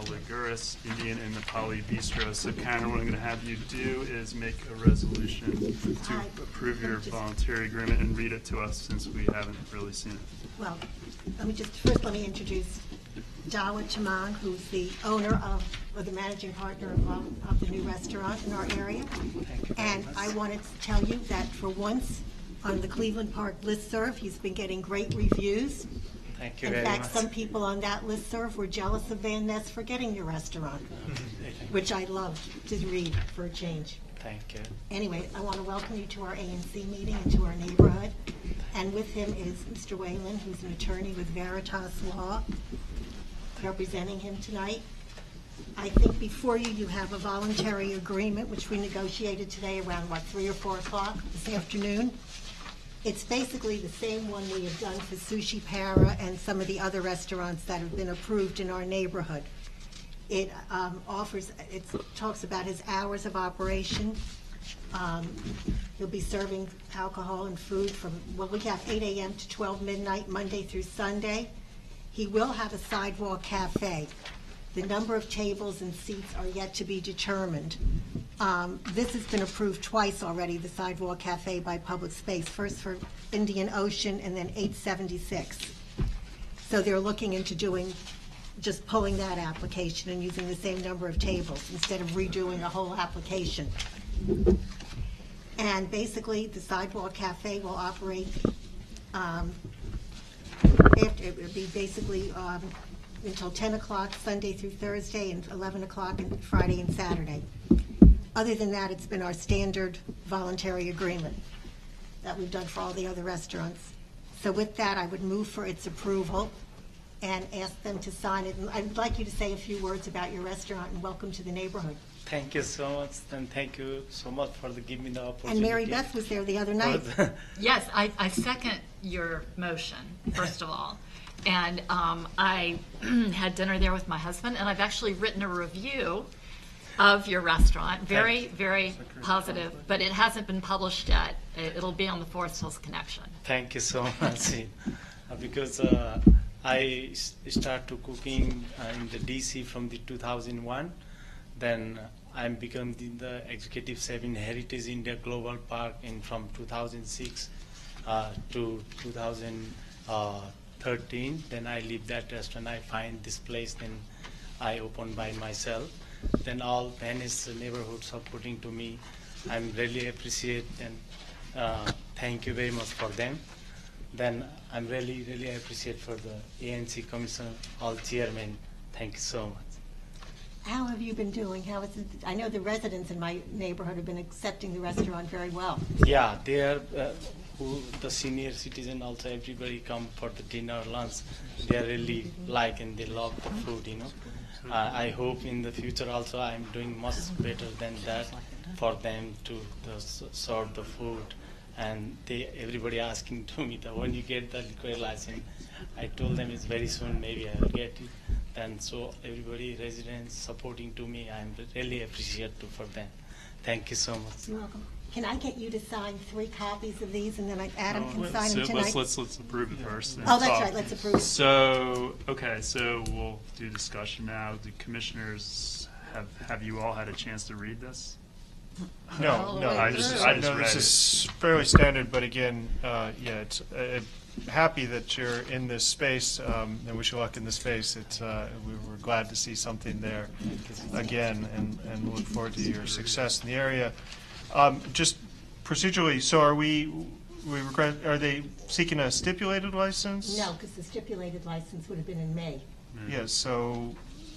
Liguris Indian and Nepali Bistro. So Karen, what I'm going to have you do is make a resolution to approve your voluntary agreement and read it to us since we haven't really seen it. Well, let me introduce Dawa Chaman, who's the owner of, or the managing partner of the new restaurant in our area. And I wanted to tell you that for once on the Cleveland Park listserv, he's been getting great reviews. Thank you In very fact, much. some people on that listserv were jealous of Van Ness for getting your restaurant, which I loved to read for a change. Thank you. Anyway, I want to welcome you to our ANC meeting and to our neighborhood. And with him is Mr. Whalen, who's an attorney with Veritas Law, representing him tonight. I think before you, you have a voluntary agreement, which we negotiated today around, 3 or 4 o'clock this afternoon. It's basically the same one we have done for Sushi Para and some of the other restaurants that have been approved in our neighborhood. It talks about his hours of operation. He'll be serving alcohol and food from, we have 8 a.m. to 12 midnight, Monday through Sunday. He will have a sidewalk cafe. The number of tables and seats are yet to be determined. This has been approved twice already, the sidewalk cafe by Public Space, first for Indian Ocean and then 876. So they're looking into just pulling that application and using the same number of tables instead of redoing a whole application. And basically, the sidewalk cafe will operate it would be basically until 10 o'clock Sunday through Thursday and 11 o'clock Friday and Saturday. Other than that, it's been our standard voluntary agreement that we've done for all the other restaurants. So with that, I would move for its approval and ask them to sign it. And I'd like you to say a few words about your restaurant and welcome to the neighborhood. Thank you so much, and thank you so much for giving me the opportunity. And Mary Beth was there the other night. Yes, I second your motion, first of all. And I had dinner there with my husband, and I've actually written a review of your restaurant. Very, very positive, but it hasn't been published yet. It'll be on the Forest Hills Connection. Thank you so much. Because I started cooking in the DC from the 2001. Then I'm become the executive chef in Heritage India Global Park from 2006 to 2013. Then I leave that restaurant. I find this place. Then I open by myself. Then all Venice neighborhood supporting to me. I'm really appreciate and thank you very much for them. Then I'm really, really appreciate for the ANC Commission, all chairmen. Thank you so much. How have you been doing? How is it? I know the residents in my neighborhood have been accepting the restaurant very well. Yeah, they are the senior citizen also. Everybody come for the dinner, lunch. They are really like and they love the food. I hope in the future also I'm doing much better than that for them to serve the food. And everybody asking to me that when you get the liquor license, I told them it's very soon. Maybe I will get it. And so everybody, residents supporting to me, I'm really appreciative for them. Thank you so much. You're welcome. Can I get you to sign 3 copies of these, and then Adam can sign them tonight? Let's approve it first. Oh, that's right. Let's approve it. So, okay, so we'll do discussion now. The commissioners, have you all had a chance to read this? No. I just read this it. is fairly standard, but again, it's happy that you're in this space, and wish you luck in this space. We're glad to see something there again, and look forward to your success in the area. Just procedurally, so are they seeking a stipulated license? No, because the stipulated license would have been in May, Yes, so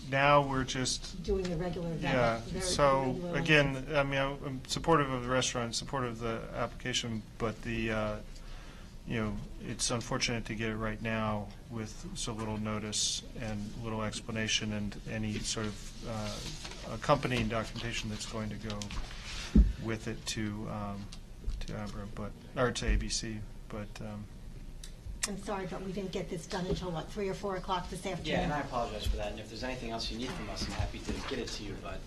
now we're just, doing the regular. yeah, so regular again, license. I mean, I'm supportive of the restaurant, supportive of the application, but it's unfortunate to get it right now with so little notice and little explanation and any sort of accompanying documentation that's going to go with it to Abra, or to ABC, but. I'm sorry, but we didn't get this done until, what, 3 or 4 o'clock this afternoon? Yeah, and I apologize for that, and if there's anything else you need from us, I'm happy to get it to you, but,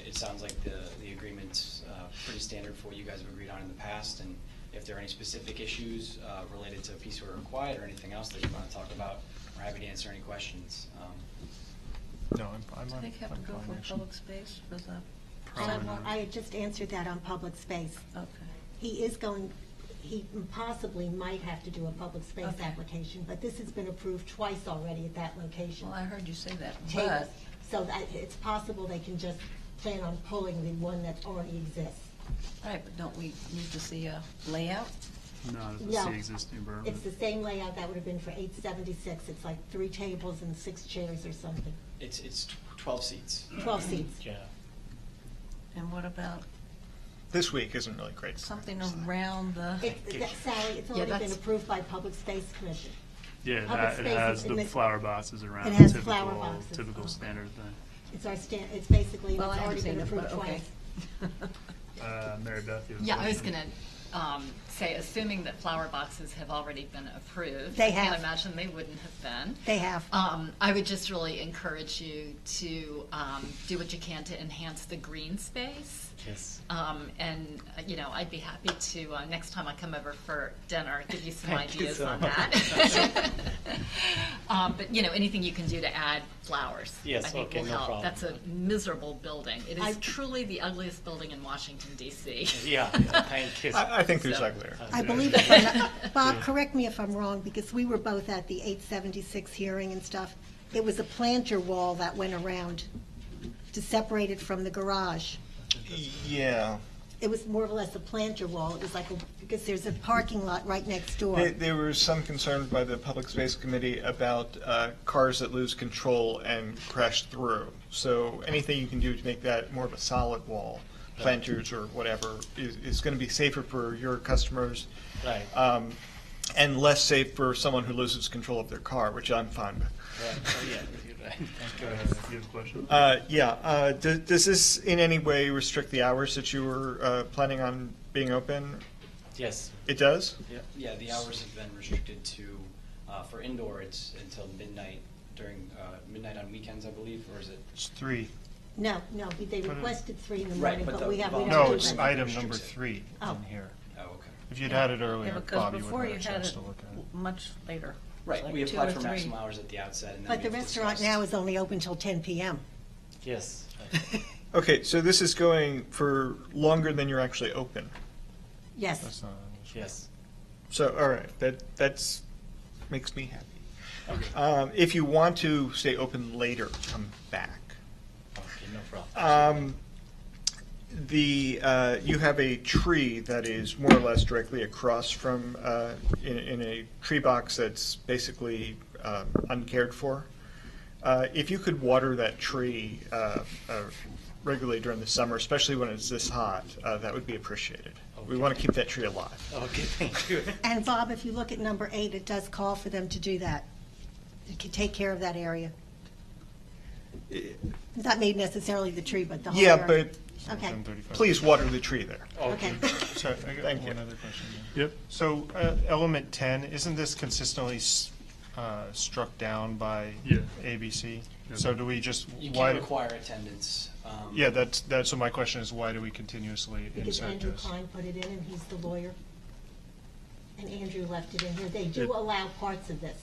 it sounds like the agreement's pretty standard for what you guys have agreed on in the past, and if there are any specific issues related to Peace Order Quiet or anything else that you want to talk about, we're happy to answer any questions. No, I'm Do they have to go fine, for actually. public space for the Probably sidewalk? not. I had just answered that on public space. Okay. He possibly might have to do a public space Okay. application, but this has been approved twice already at that location. Well, I heard you say that, Tables. but, So it's possible they can just plan on pulling the one that already exists. right, but don't we need to see a layout? Not if No, it's the existing berm. it's the same layout that would have been for 876. It's like 3 tables and 6 chairs or something. It's 12 seats. 12 seats. Yeah. And what about This week isn't really great. something around the? Sally, it's Yeah, already been that's- approved by Public Space Commission. Yeah, Public it spaces has in the this- flower boxes around. It has typical, flower boxes. Typical standard thing. It's it's basically, it's Well, I already haven't been seen it, approved but okay. twice. Mary Beth, you have a Yeah, I was question? going to say, assuming that flower boxes have already been approved. They I can't have. imagine they wouldn't have been. They have. I would just really encourage you to do what you can to enhance the green space. Yes. And, I'd be happy to, next time I come over for dinner, give you some Thank you ideas so on much. that. But, anything you can do to add flowers, Yes, I think okay, will no help. problem. That's a miserable building. It is I- truly the ugliest building in Washington, D.C. Yeah, thank you. I think there's So- uglier. I believe if I'm not, Bob, correct me if I'm wrong, because we were both at the 876 hearing and stuff. It was a planter wall that went around to separate it from the garage. Yeah. It was more or less a planter wall. It was like, because there's a parking lot right next door. There was some concern by the Public Space Committee about cars that lose control and crash through. So anything you can do to make that more of a solid wall, planters or whatever, is going to be safer for your customers. Right. And less safe for someone who loses control of their car, which I'm fine with. Right. Oh, yeah, you're right. Thank you. You have a question? Does this in any way restrict the hours that you were planning on being open? Yes. It does? Yeah, the hours have been restricted to, for indoor, it's until midnight during, midnight on weekends, I believe, or is it? It's 3. No, they requested 3 in the Right, morning, but but the we have. No, to it's do that. item number 3 Oh. in here. Oh, okay. If you'd had it earlier, Yeah, because Bob, you before would you have had a had chance it to look at it. much later. Right, Like we 2 applied or for 3. maximum hours at the outset, and then But we the restaurant discussed- now is only open till 10 p.m. Yes. Okay, so this is going for longer than you're actually open. Yes. That's not Yes. So, all right, that's makes me happy. Okay. If you want to stay open later, come back. Okay, no problem. You have a tree that is more or less directly across from in a tree box that's basically uncared for. If you could water that tree regularly during the summer, especially when it's this hot, that would be appreciated. We want to keep that tree alive. Okay, thank you. And Bob, if you look at number 8, it does call for them to do that. You can take care of that area. Not maybe necessarily the tree, but the whole Yeah, area. but Okay. please water the tree there. Okay. So I got Thank you. one other question. Yep. So element 10, isn't this consistently struck down by Yeah. ABC? Yeah. So do we just, You why? can't require attendance. Yeah, that's, so my question is, why do we continuously Because insert Andrew this? Klein put it in, and he's the lawyer. And Andrew left it in here. They do allow parts of this.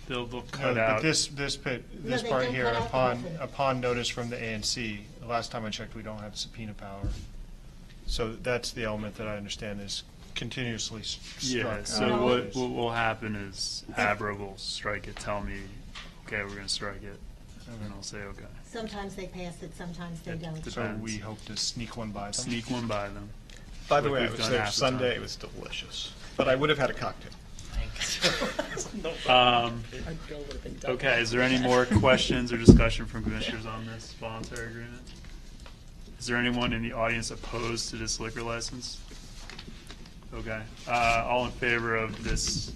They'll No, cut but out. this No, this they part don't here, cut out the upon, whole thing. upon notice from the ANC, the last time I checked, we don't have subpoena power. So that's the element that I understand is continuously struck. Yeah, out so of what this. will happen is Abra will strike it, tell me, okay, we're gonna strike it, and then I'll say, okay. Sometimes they pass it, sometimes they don't. So we hope to sneak one by them? Sneak one by them. By the like way, I we've was done there half the Sunday. time. It was delicious. But I would have had a cocktail. Okay, is there any more questions or discussion from commissioners on this voluntary agreement? Is there anyone in the audience opposed to this liquor license? Okay, all in favor of this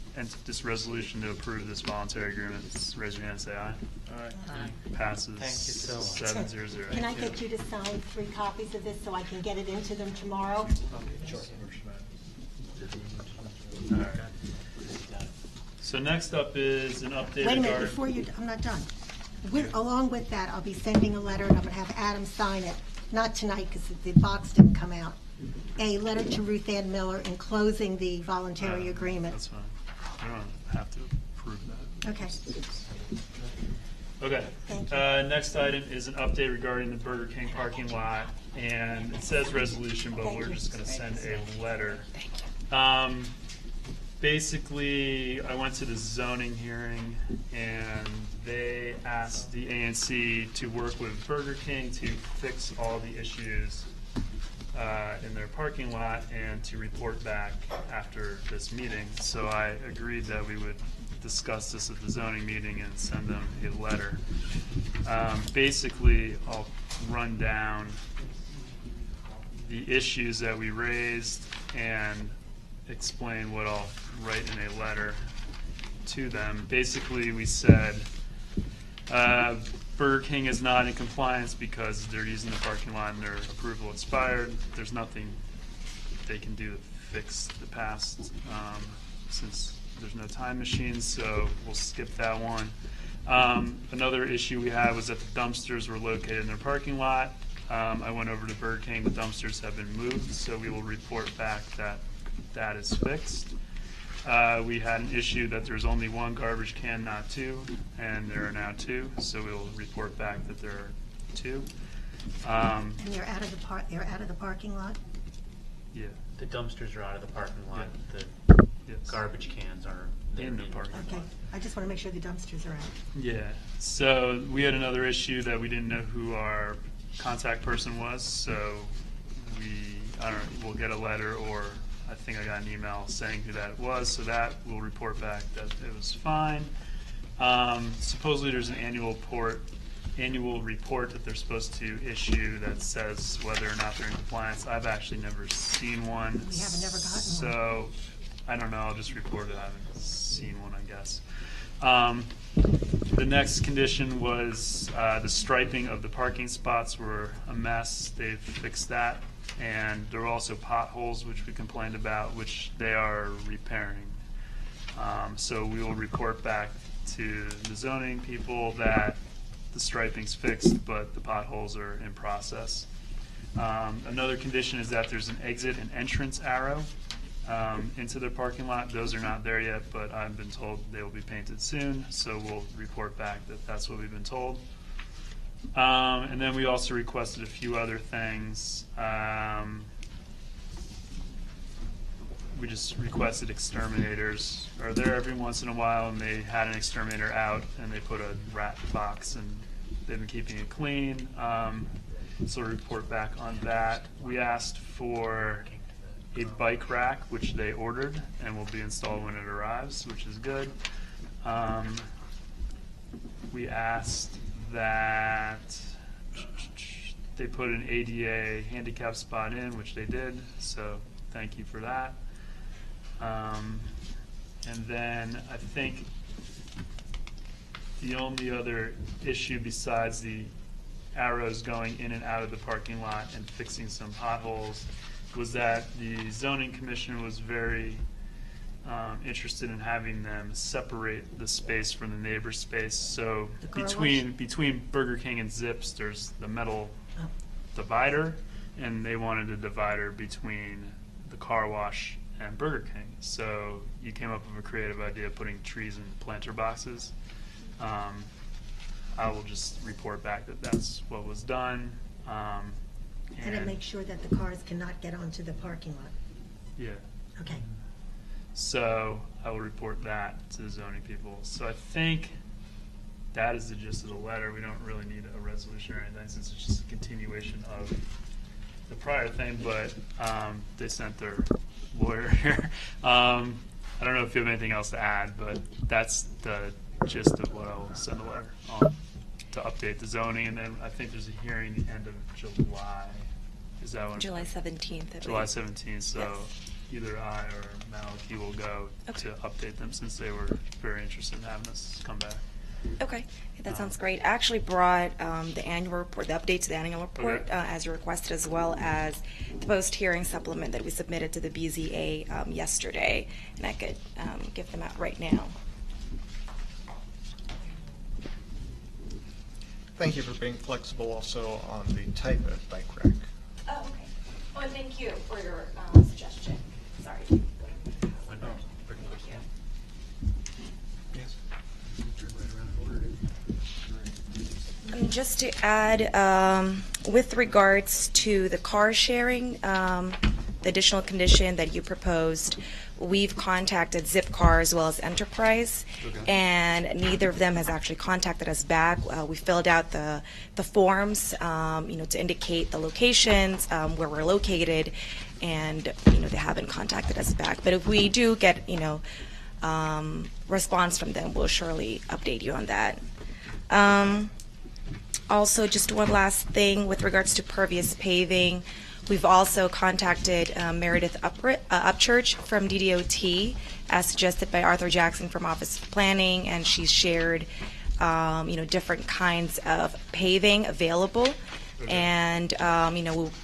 resolution to approve this voluntary agreement, raise your hand and say aye. Aye. Passes Thank you so much. 7-0. Can I get you to sign 3 copies of this so I can get it into them tomorrow? All right. So next up is an update. Wait a minute, before you, I'm not done. Along with that, I'll be sending a letter, and I'm going to have Adam sign it, not tonight because the box didn't come out, a letter to Ruth Ann Miller enclosing the voluntary agreement. That's fine. We don't have to approve that. Okay. Okay. Thank you. Next item is an update regarding the Burger King parking lot, and it says resolution, but we're just going to send a letter. Basically, I went to the zoning hearing, and they asked the ANC to work with Burger King to fix all the issues in their parking lot and to report back after this meeting. So I agreed that we would discuss this at the zoning meeting and send them a letter. Basically, I'll run down the issues that we raised and explain what I'll write in a letter to them. Basically, we said Burger King is not in compliance because they're using the parking lot and their approval expired. There's nothing they can do to fix the past since there's no time machines, so we'll skip that one. Another issue we had was that the dumpsters were located in their parking lot. I went over to Burger King. The dumpsters have been moved, so we will report back that that is fixed. We had an issue that there's only 1 garbage can, not 2, and there are now 2, so we'll report back that there are 2. And they're out of the parking lot? Yeah. The dumpsters are out of the parking lot. Yeah. The Yes. garbage cans are In the parking lot. Okay, I just want to make sure the dumpsters are out. Yeah, so we had another issue that we didn't know who our contact person was, so we'll get a letter, or I think I got an email saying who that was, so that we'll report back that it was fine. Supposedly there's an annual report that they're supposed to issue that says whether or not they're in compliance. I've actually never seen one. We haven't never gotten one. So, I don't know, I'll just report it. I haven't seen one, I guess. The next condition was the striping of the parking spots were a mess. They've fixed that. And there were also potholes, which we complained about, which they are repairing. So we will report back to the zoning people that the striping's fixed, but the potholes are in process. Another condition is that there's an exit and entrance arrow into their parking lot. Those are not there yet, but I've been told they will be painted soon, so we'll report back that that's what we've been told. And then we also requested a few other things. We just requested exterminators are there every once in a while, and they had an exterminator out, and they put a rat box, and they've been keeping it clean. So report back on that. We asked for a bike rack, which they ordered, and will be installed when it arrives, which is good. We asked that they put an ADA handicap spot in, which they did, so thank you for that. And then I think the only other issue besides the arrows going in and out of the parking lot and fixing some potholes was that the zoning commissioner was very interested in having them separate the space from the neighbor's space. So between Burger King and Zips, there's the metal divider, and they wanted a divider between the car wash and Burger King. So you came up with a creative idea of putting trees in planter boxes. I will just report back that that's what was done. And it makes sure that the cars cannot get onto the parking lot. Yeah. Okay. So I will report that to the zoning people. So I think that is the gist of the letter. We don't really need a resolution or anything, since it's just a continuation of the prior thing, but they sent their lawyer here. I don't know if you have anything else to add, but that's the gist of what I will send the letter on to update the zoning, and then I think there's a hearing the end of July. Is that when? July 17th. July 17th. So either I or Maliki will go to update them since they were very interested in having us come back. Okay, that sounds great. I actually brought the annual report, the update to the annual report, as you requested, as well as the post-hearing supplement that we submitted to the BZA yesterday, and I could give them out right now. Thank you for being flexible also on the type of bike rack. Oh, okay. Well, thank you for your suggestion. Sorry. Just to add, with regards to the car sharing, the additional condition that you proposed, we've contacted Zipcar as well as Enterprise, and neither of them has actually contacted us back. We filled out the forms, to indicate the locations, where we're located, and they haven't contacted us back. But if we do get response from them, we'll surely update you on that. Also, just one last thing with regards to pervious paving. We've also contacted Meredith Upchurch from DDOT, as suggested by Arthur Jackson from Office of Planning, and she's shared, different kinds of paving available. And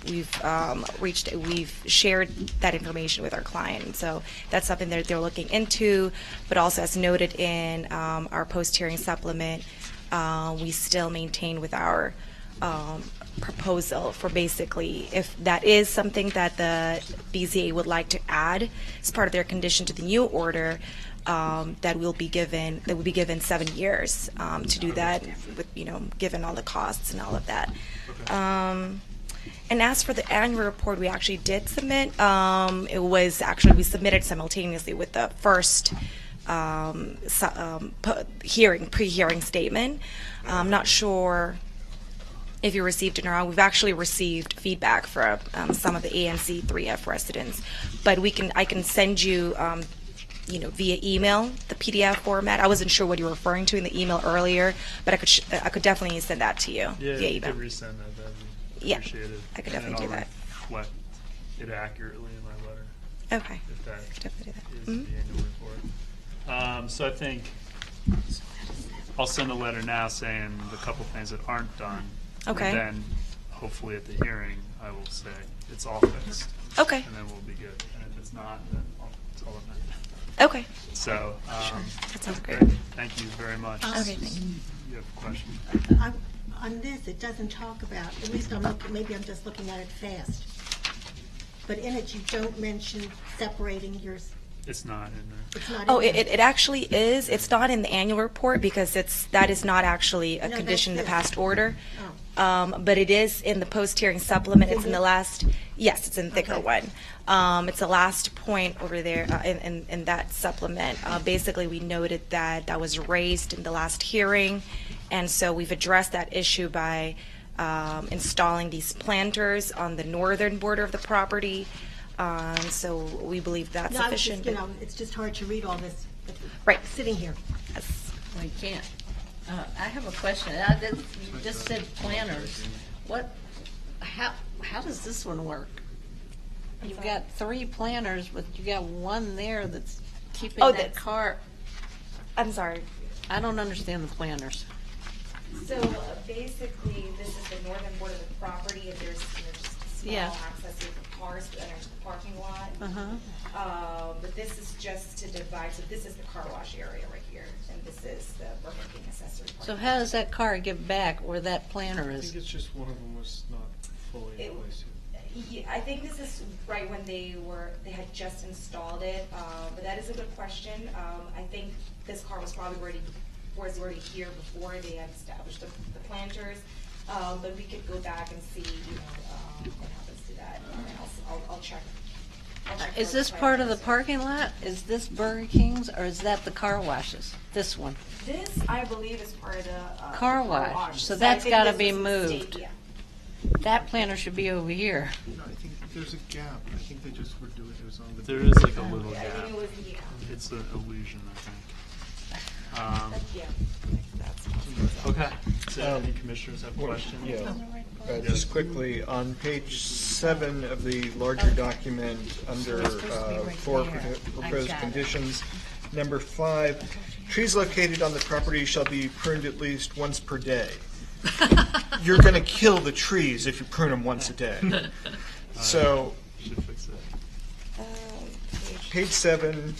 we've shared that information with our client. So that's something that they're looking into. But also, as noted in our post-hearing supplement, we still maintain with our proposal for basically, if that is something that the BZA would like to add as part of their condition to the new order, that will be given 7 years to do that, with given all the costs and all of that. And as for the annual report, we actually did submit. We submitted simultaneously with the first pre-hearing statement. I'm not sure if you received it or not. We've actually received feedback from some of the ANC 3F residents, but I can send you, via email the PDF format. I wasn't sure what you were referring to in the email earlier, but I could definitely send that to you via email. Yeah, you could resend that. That'd be appreciated. I could definitely do that. Reflect it accurately in my letter. Okay. If that I could definitely do that. is the annual report. So I think I'll send a letter now saying the couple things that aren't done. Okay. And then hopefully at the hearing, I will say it's all fixed. Okay. And then we'll be good. And if it's not, then I'll tell them that. Okay. So, Sure. That sounds great. Thank you very much. Okay, thank you. You have a question? On this, it doesn't talk about, at least maybe I'm just looking at it fast, but in it you don't mention separating your. It's not in there. It's not Oh, in there. it actually is. It's not in the annual report because that is not actually a No, condition in the that's past order. Oh. But it is in the post-hearing supplement. Is It's in the it? last, yes, it's in the thicker one. It's the last point over there in that supplement. Basically, we noted that was raised in the last hearing, and so we've addressed that issue by installing these planters on the northern border of the property. So we believe that's No, I was sufficient. just, it's just hard to read all this. Right. Sitting here. Yes. We can't. I have a question. You just said planners. How does this one work? You've got 3 planners, but you got one there that's keeping that car. I'm sorry. I don't understand the planners. So basically, this is the northern border of the property, and there's small access for cars to enter the parking lot. But this is just to divide. So this is the car wash area right here, and this is the Burger King accessory parking So lot. how does that car get back where that planner I is? think it's just one of them was not fully in place yet. Yeah, I think this is right when they had just installed it, but that is a good question. I think this car was probably already here before they had established the planters, but we could go back and see, what happens to that. And I'll check. Is this part of the parking lot? Is this Burger King's, or is that the car washes? This one? This, I believe, is part of the Car wash. So I that's think got to this be is the state, moved. yeah. That planter should be over here. No, I think there's a gap. I think they just were doing, it was on the. There is like a little gap. It's an illusion, I think. Okay. So any commissioners have questions? Yeah. Just quickly, on page 7 of the larger document, under 4 proposed conditions, number 5, trees located on the property shall be pruned at least once per day. You're going to kill the trees if you prune them once a day. So, Should fix that. page 7,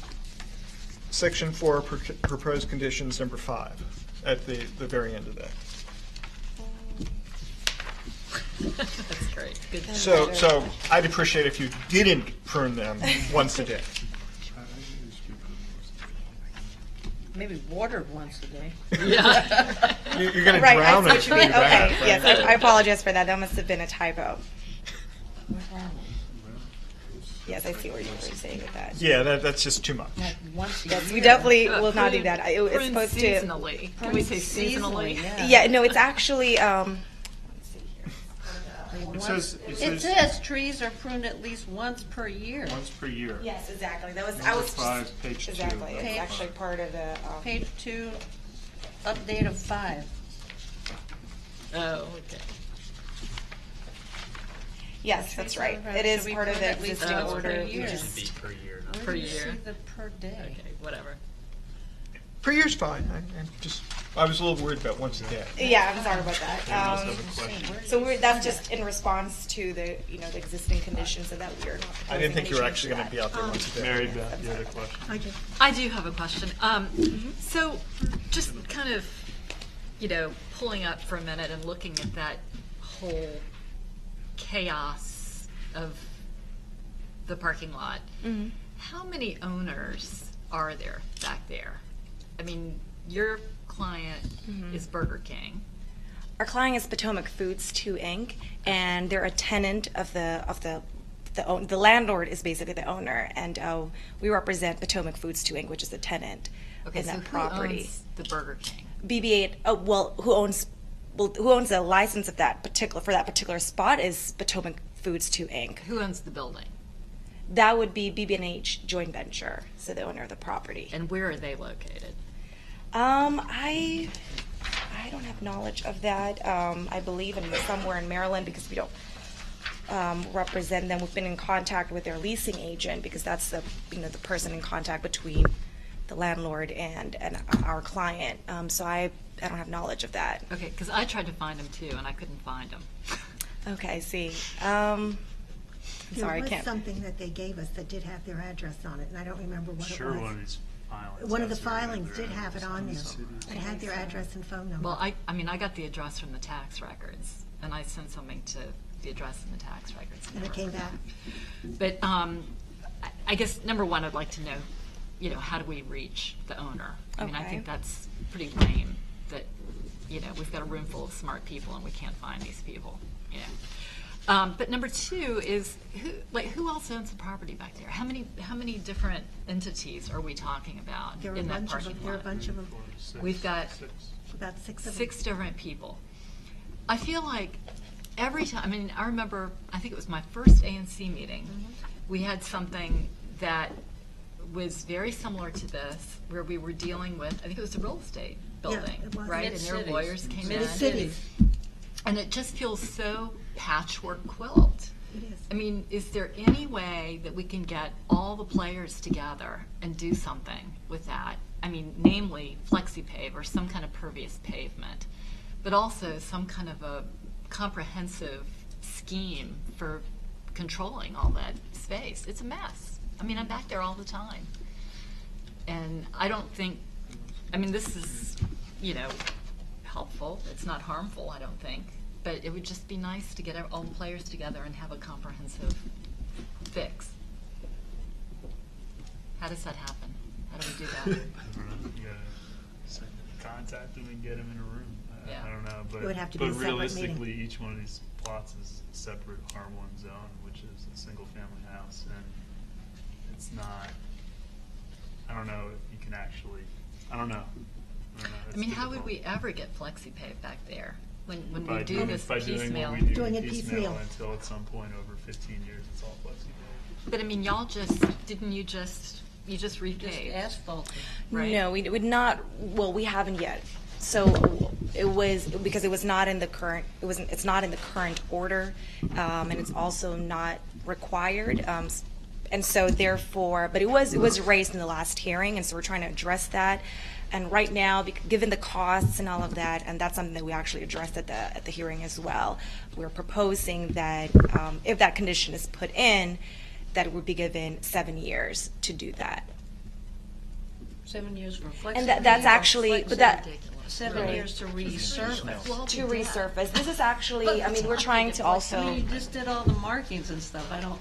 section 4, proposed conditions, number 5, at the very end of that. That's great. Good. So I'd appreciate if you didn't prune them once a day. Maybe watered once a day. Yeah. You're going to Right, drown I it see if what you you do mean. Okay, that. yes, I apologize for that. That must have been a typo. Yes, I see what you were saying with that. Yeah, that's just too much. Like once a Yes, we year. definitely will not do that. It's Prune supposed to. seasonally. Can we say seasonally? Yeah, no, it's actually. It says It says trees are pruned at least once per year. once per year. Yes, exactly. That was. I Number was 5, just, page 2. exactly. It's actually part of the. Page 2, update of 5. Oh, okay. Yes, that's Trees right. are It is should be part of pruned the at least existing once per order. year. We It just- should be per year, not Where Per do you year. see the per day? Okay, whatever. Per year's fine. I was a little worried about once a day. Yeah, I'm sorry about Anyone else that. have a question? So that's just in response to the the existing conditions, so that we are not. I didn't think you were proposing actually any going to change be out there once a day. Mary Beth, you had a question? I do. I do have a question. So, just kind of, pulling up for a minute and looking at that whole chaos of the parking lot. Mhm. How many owners are there back there? I mean, your client is Burger King. Our client is Potomac Foods 2 Inc., and they're a tenant of the landlord is basically the owner, and we represent Potomac Foods 2 Inc., which is the tenant Okay, in so that who property. owns the Burger King? BB8. Who owns the license of that particular spot is Potomac Foods 2 Inc. Who owns the building? That would be BB&H joint venture, so the owner of the property. And where are they located? I don't have knowledge of that. I believe in somewhere in Maryland, because we don't represent them. We've been in contact with their leasing agent, because that's the the person in contact between the landlord and our client. So I don't have knowledge of that. Okay, because I tried to find them too, and I couldn't find them. Okay, I see. I'm sorry, I There was can't. something that they gave us that did have their address on it, and I don't remember what Sure, it was. one of these filings. One of the has their- filings their did have it on there. address. It had their address and phone number. Well, I mean, I got the address from the tax records, and I sent something to the address in the tax records. And it came back. But I guess, number one, I'd like to know, how do we reach the owner? I mean, I Okay. think that's pretty lame that, we've got a room full of smart people and we can't find these people, But number two is, who else owns the property back there? How many different entities are we talking about There were a in that bunch of parking them. There were a lot? bunch of them. We've got About 6 of them. 6 different people. I feel like every time, I mean, I remember, I think it was my first ANC meeting, we had something that was very similar to this, where we were dealing with, I think it was a real estate building, it was. right? And their Mid-cities. lawyers came in. Mid-cities. And it just feels so patchwork quilt. It is. I mean, is there any way that we can get all the players together and do something with that? I mean, namely FlexiPave or some kind of pervious pavement, but also some kind of a comprehensive scheme for controlling all that space. It's a mess. I mean, I'm back there all the time. And I don't think, I mean, this is, helpful. It's not harmful, I don't think. But it would just be nice to get all the players together and have a comprehensive fix. How does that happen? How do we do that? I don't know. You gotta contact them and get them in a room. Yeah. I don't know, but It would have to be a separate realistically, meeting. each one of these plots is a separate R1 zone, which is a single-family house, and it's not. I don't know if you can actually. I don't know. I mean, how would we ever get FlexiPave back there? when by we do doing, this by doing piecemeal. what we do Doing it piecemeal piecemeal. until at some point over 15 years it's all flexible. But I mean, y'all just, didn't you just repaved? Just asphalt. Right? No, we would not. Well, we haven't yet. So it was because it was not in the current. It's not in the current order, and it's also not required. And so therefore, but it was raised in the last hearing, and so we're trying to address that. And right now, given the costs and all of that, and that's something that we actually addressed at the hearing as well, we're proposing that if that condition is put in, that it would be given 7 years to do that. 7 years for flexibility. And that's actually, but that. 7 Right. years to resurface. To resurface. This is actually, I mean, we're trying to also. I mean, you just did all the markings and stuff. I don't.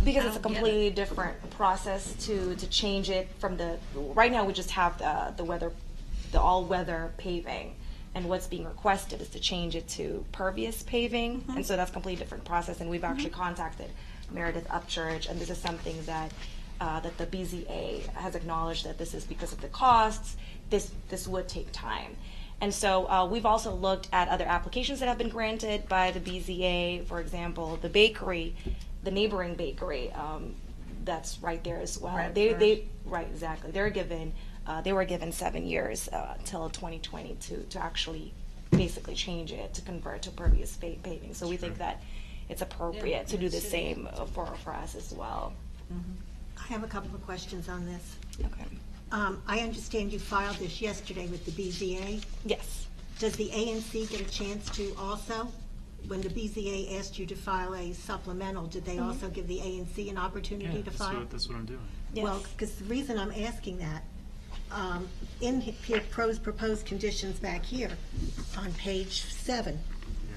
Because it's a I don't get completely it. different process to change it from right now we just have the all-weather paving, and what's being requested is to change it to pervious paving, and so that's a completely different process, and we've actually contacted Meredith Upchurch, and this is something that that the BZA has acknowledged that this is because of the costs, this would take time. And so we've also looked at other applications that have been granted by the BZA, for example, the bakery, the neighboring bakery, that's right there as well. Right Right, exactly. They were given 7 years till 2020 to actually basically change it to convert to pervious paving. So we think that it's appropriate to do the same for us as well. I have a couple of questions on this. Okay. I understand you filed this yesterday with the BZA. Yes. Does the ANC get a chance to also? When the BZA asked you to file a supplemental, did they also give the ANC an opportunity to file? That's what I'm doing. Yes. Well, because the reason I'm asking that, in proposed conditions back here, on page 7,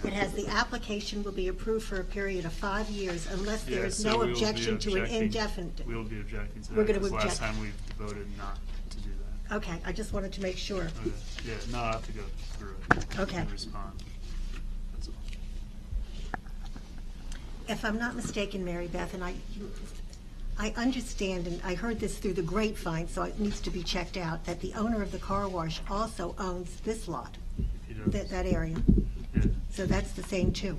it has the application will be approved for a period of 5 years unless there is no objection to an indefinite. We will be objecting to that. We're gonna because object. last time we voted not to do that. Okay, I just wanted to make sure. Okay. Yeah, no, I have to go through it. Okay. And respond. That's all. If I'm not mistaken, Mary Beth, and I understand, and I heard this through the grapevine, so it needs to be checked out, that the owner of the car wash also owns this lot, He does. that area. Yeah. So that's the same too.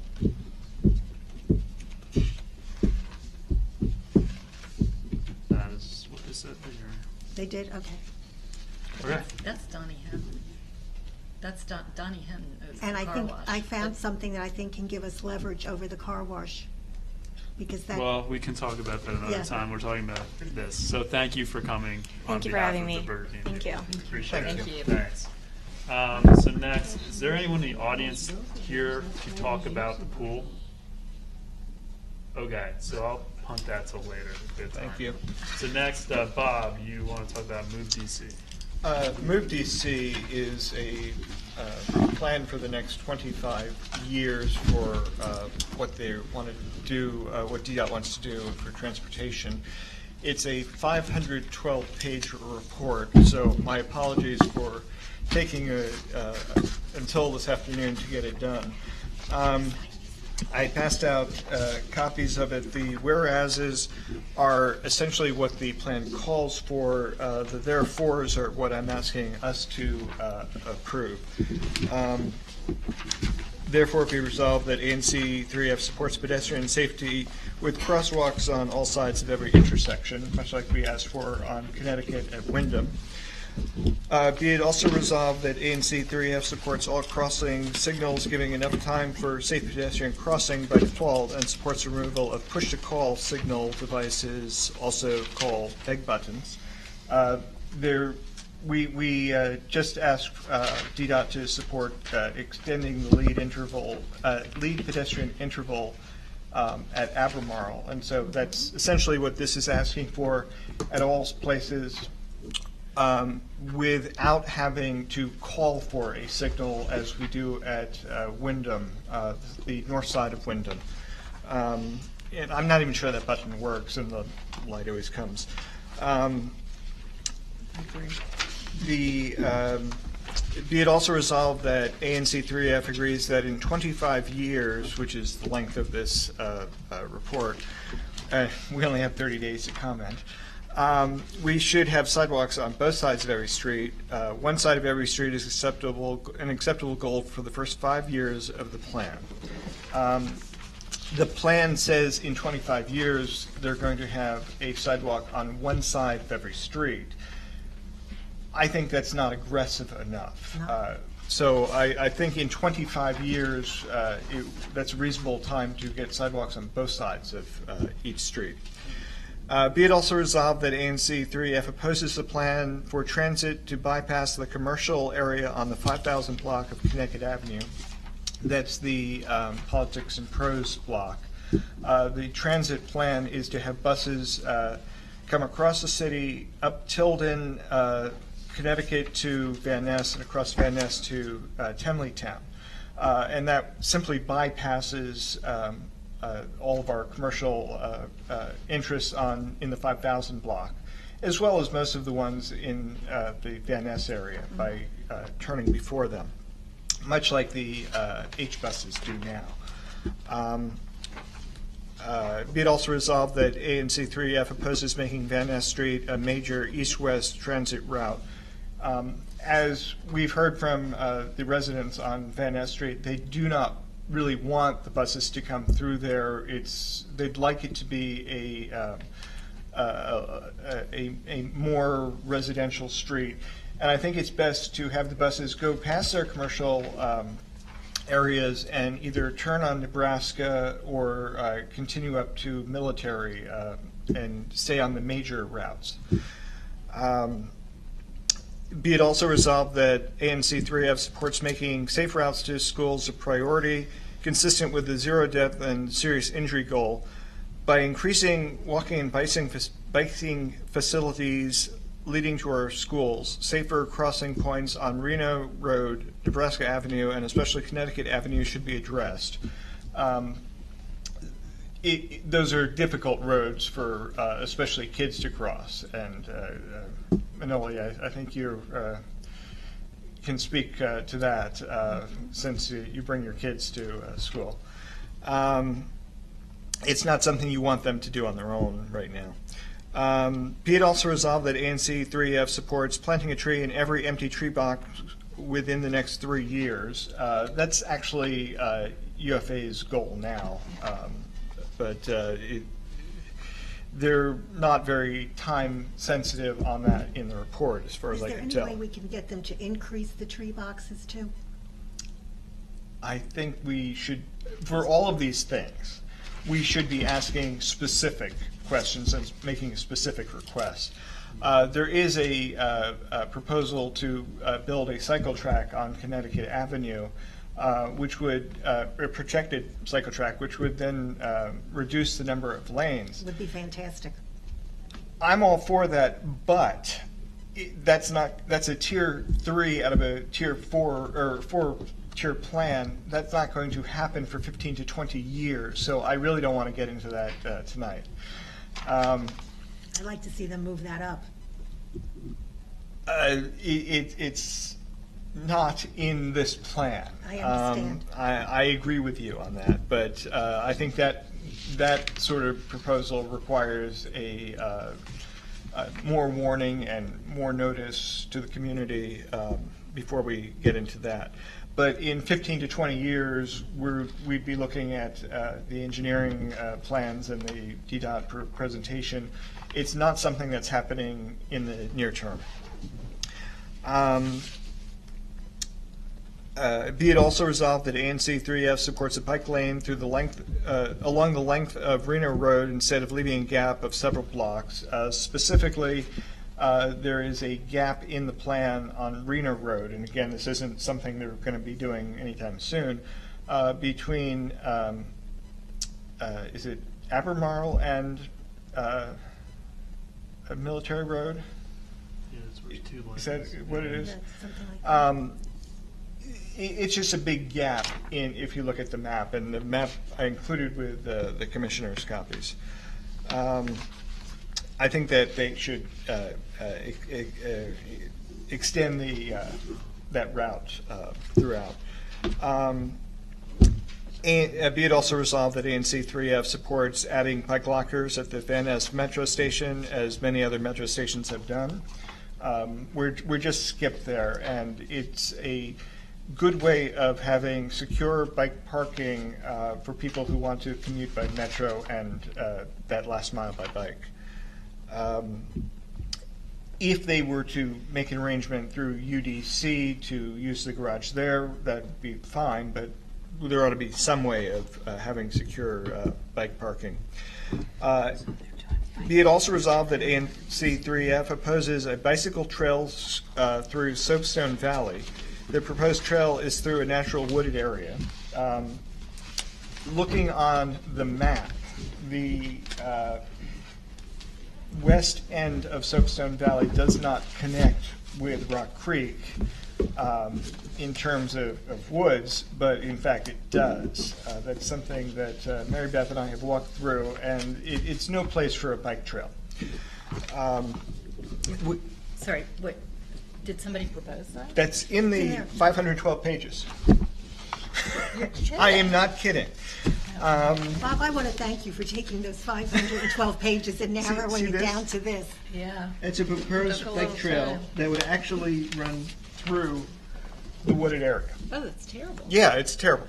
That is what they said here. They did? Okay. Okay. That's Donnie Henton. That's Donnie Henton owns the And I car think wash. I found something that I think can give us leverage over the car wash. Because that, Well, we can talk about that another Yeah. time. We're talking about this. So thank you for coming on Thank you for behalf having of me. the Burger King. Thank you. Appreciate it. Thank you. Thanks. So next, is there anyone in the audience here to talk about the pool? Okay, so I'll punt that till later. Thank you. So next, Bob, you want to talk about Move DC? Move DC is a plan for the next 25 years for what they want to do, what DDOT wants to do for transportation. It's a 512-page report, so my apologies for taking until this afternoon to get it done. I passed out copies of it. The whereases are essentially what the plan calls for. The therefores are what I'm asking us to approve. Therefore, be resolved that ANC 3F supports pedestrian safety with crosswalks on all sides of every intersection, much like we asked for on Connecticut at Wyndham. Be it also resolved that ANC 3F supports all crossing signals, giving enough time for safe pedestrian crossing by default, and supports removal of push-to-call signal devices, also called peg buttons. We just asked DDOT to support extending the lead pedestrian interval at Albemarle, and so that's essentially what this is asking for at all places. Without having to call for a signal as we do at Wyndham, the north side of Wyndham. And I'm not even sure that button works, and the light always comes. Be it also resolved that ANC 3F agrees that in 25 years, which is the length of this report, we only have 30 days to comment, We should have sidewalks on both sides of every street. One side of every street is an acceptable goal for the first 5 years of the plan. The plan says in 25 years they're going to have a sidewalk on one side of every street. I think that's not aggressive enough. So I think in 25 years, that's a reasonable time to get sidewalks on both sides of each street. Be it also resolved that ANC 3F opposes the plan for transit to bypass the commercial area on the 5,000 block of Connecticut Avenue. That's the Politics and Prose block. The transit plan is to have buses come across the city, up Tilden, Connecticut to Van Ness, and across Van Ness to Temleytown. And that simply bypasses all of our commercial interests in the 5,000 block, as well as most of the ones in the Van Ness area by turning before them, much like the H buses do now. Be it also resolved that ANC 3F opposes making Van Ness Street a major east-west transit route. As we've heard from the residents on Van Ness Street, they do not really want the buses to come through there. They'd like it to be a more residential street. And I think it's best to have the buses go past their commercial areas and either turn on Nebraska or continue up to Military and stay on the major routes. Be it also resolved that ANC 3F supports making safe routes to schools a priority, consistent with the zero death and serious injury goal, by increasing walking and biking facilities leading to our schools, safer crossing points on Reno Road, Nebraska Avenue, and especially Connecticut Avenue should be addressed. Those are difficult roads for especially kids to cross. And Manoli, I think you can speak to that since you bring your kids to school. It's not something you want them to do on their own right now. Be it also resolved that ANC 3F supports planting a tree in every empty tree box within the next 3 years. That's actually UFA's goal now, but they're not very time sensitive on that in the report, as far as I can tell. Is there any way we can get them to increase the tree boxes too? I think we should, for all of these things, we should be asking specific questions and making a specific request. There is a proposal to build a cycle track on Connecticut Avenue, which would, a protected cycle track, which would then reduce the number of lanes. Would be fantastic. I'm all for that, but that's a tier 3 out of a tier 4 or 4-tier plan. That's not going to happen for 15 to 20 years. So I really don't want to get into that tonight. I'd like to see them move that up. It's not in this plan. I understand. I agree with you on that, but I think that sort of proposal requires a more warning and more notice to the community before we get into that. But in 15 to 20 years, we'd be looking at the engineering plans and the DDOT presentation. It's not something that's happening in the near term. Be it also resolved that ANC 3F supports a bike lane through the length, along the length of Reno Road instead of leaving a gap of several blocks. Specifically, there is a gap in the plan on Reno Road, and again, this isn't something they're going to be doing anytime soon, between, is it Albemarle and a Military Road? Yeah, it's where two lanes. Is that what it is? Yeah, something like that. It's just a big gap if you look at the map, and the map I included with the commissioner's copies. I think that they should extend that route throughout. Be it also resolved that ANC 3F supports adding bike lockers at the Van Ness Metro Station, as many other metro stations have done. We're just skipped there, and it's a good way of having secure bike parking for people who want to commute by metro and that last mile by bike. If they were to make an arrangement through UDC to use the garage there, that'd be fine, but there ought to be some way of having secure bike parking. Be it also resolved that ANC 3F opposes a bicycle trail through Soapstone Valley. The proposed trail is through a natural wooded area. Looking on the map, the west end of Soapstone Valley does not connect with Rock Creek in terms of woods, but in fact it does. That's something that Mary Beth and I have walked through, and it's no place for a bike trail. Sorry, what, did somebody propose that? That's in the 512 pages. I am not kidding. Bob, I want to thank you for taking those 512 pages and narrowing it down to this. Yeah. It's a proposed bike trail that would actually run through the wooded area. Oh, that's terrible. Yeah, it's terrible.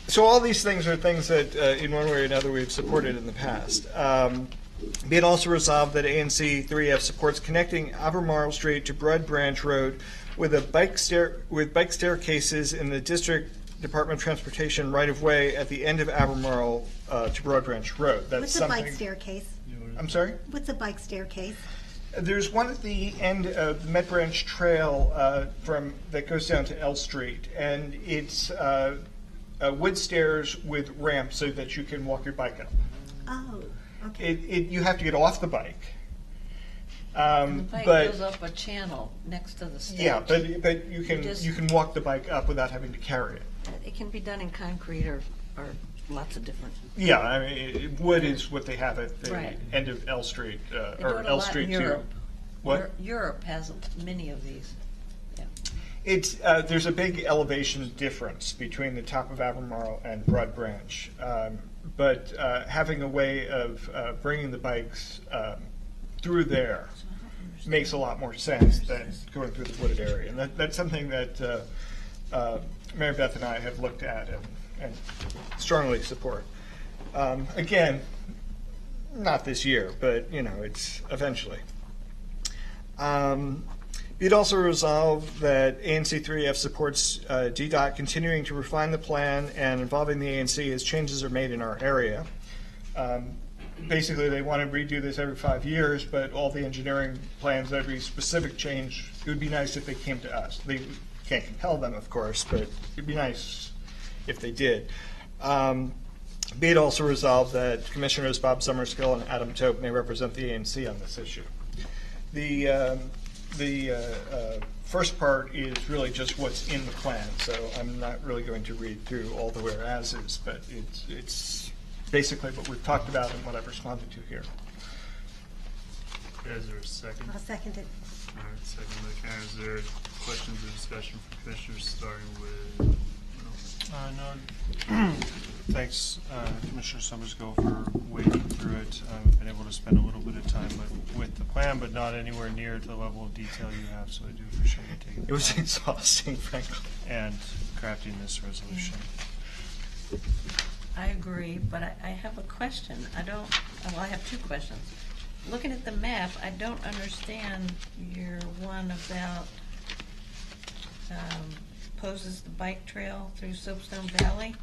So all these things are things that, in one way or another, we've supported in the past. Be it also resolved that ANC 3F supports connecting Albemarle Street to Broad Branch Road with bike staircases in the District Department of Transportation right-of-way at the end of Albemarle to Broad Branch Road. That's What's a bike staircase? I'm sorry? What's a bike staircase? There's one at the end of the Met Branch Trail that goes down to L Street, and it's wood stairs with ramps so that you can walk your bike up. Oh, okay. You have to get off the bike. And the bike but goes up a channel next to the stage. yeah, but you can walk the bike up without having to carry it. It can be done in concrete or lots of different. Yeah, I mean, wood is what they have at the Right. end of L Street, They do or it a L lot in Street 2. Europe. What? Europe has many of these. Yeah. It's there's a big elevation difference between the top of Albemarle and Broad Branch, but having a way of bringing the bikes through there makes a lot more sense than going through the wooded area, and that's something that Mary Beth and I have looked at and strongly support. Again, not this year, but it's eventually. It also resolved that ANC 3F supports DDOT continuing to refine the plan and involving the ANC as changes are made in our area. Basically, they want to redo this every 5 years, but all the engineering plans, every specific change, it would be nice if they came to us. They can't compel them, of course, but it'd be nice if they did. Be it also resolved that Commissioners Bob Summerskill and Adam Tope may represent the ANC on this issue. The first part is really just what's in the plan, so I'm not really going to read through all the whereases, but it's basically what we've talked about and what I've responded to here. Is there a second? I'll second it. All right, second by Karen. Is there questions or discussion from commissioners, starting with? No. Thanks, Commissioner Summersgill, for wading through it. I've been able to spend a little bit of time with the plan, but not anywhere near to the level of detail you have, so I do appreciate you taking the It was time exhausting, frankly. and crafting this resolution. I agree, but I have a question. I have two questions. Looking at the map, I don't understand your one about poses the bike trail through Soapstone Valley.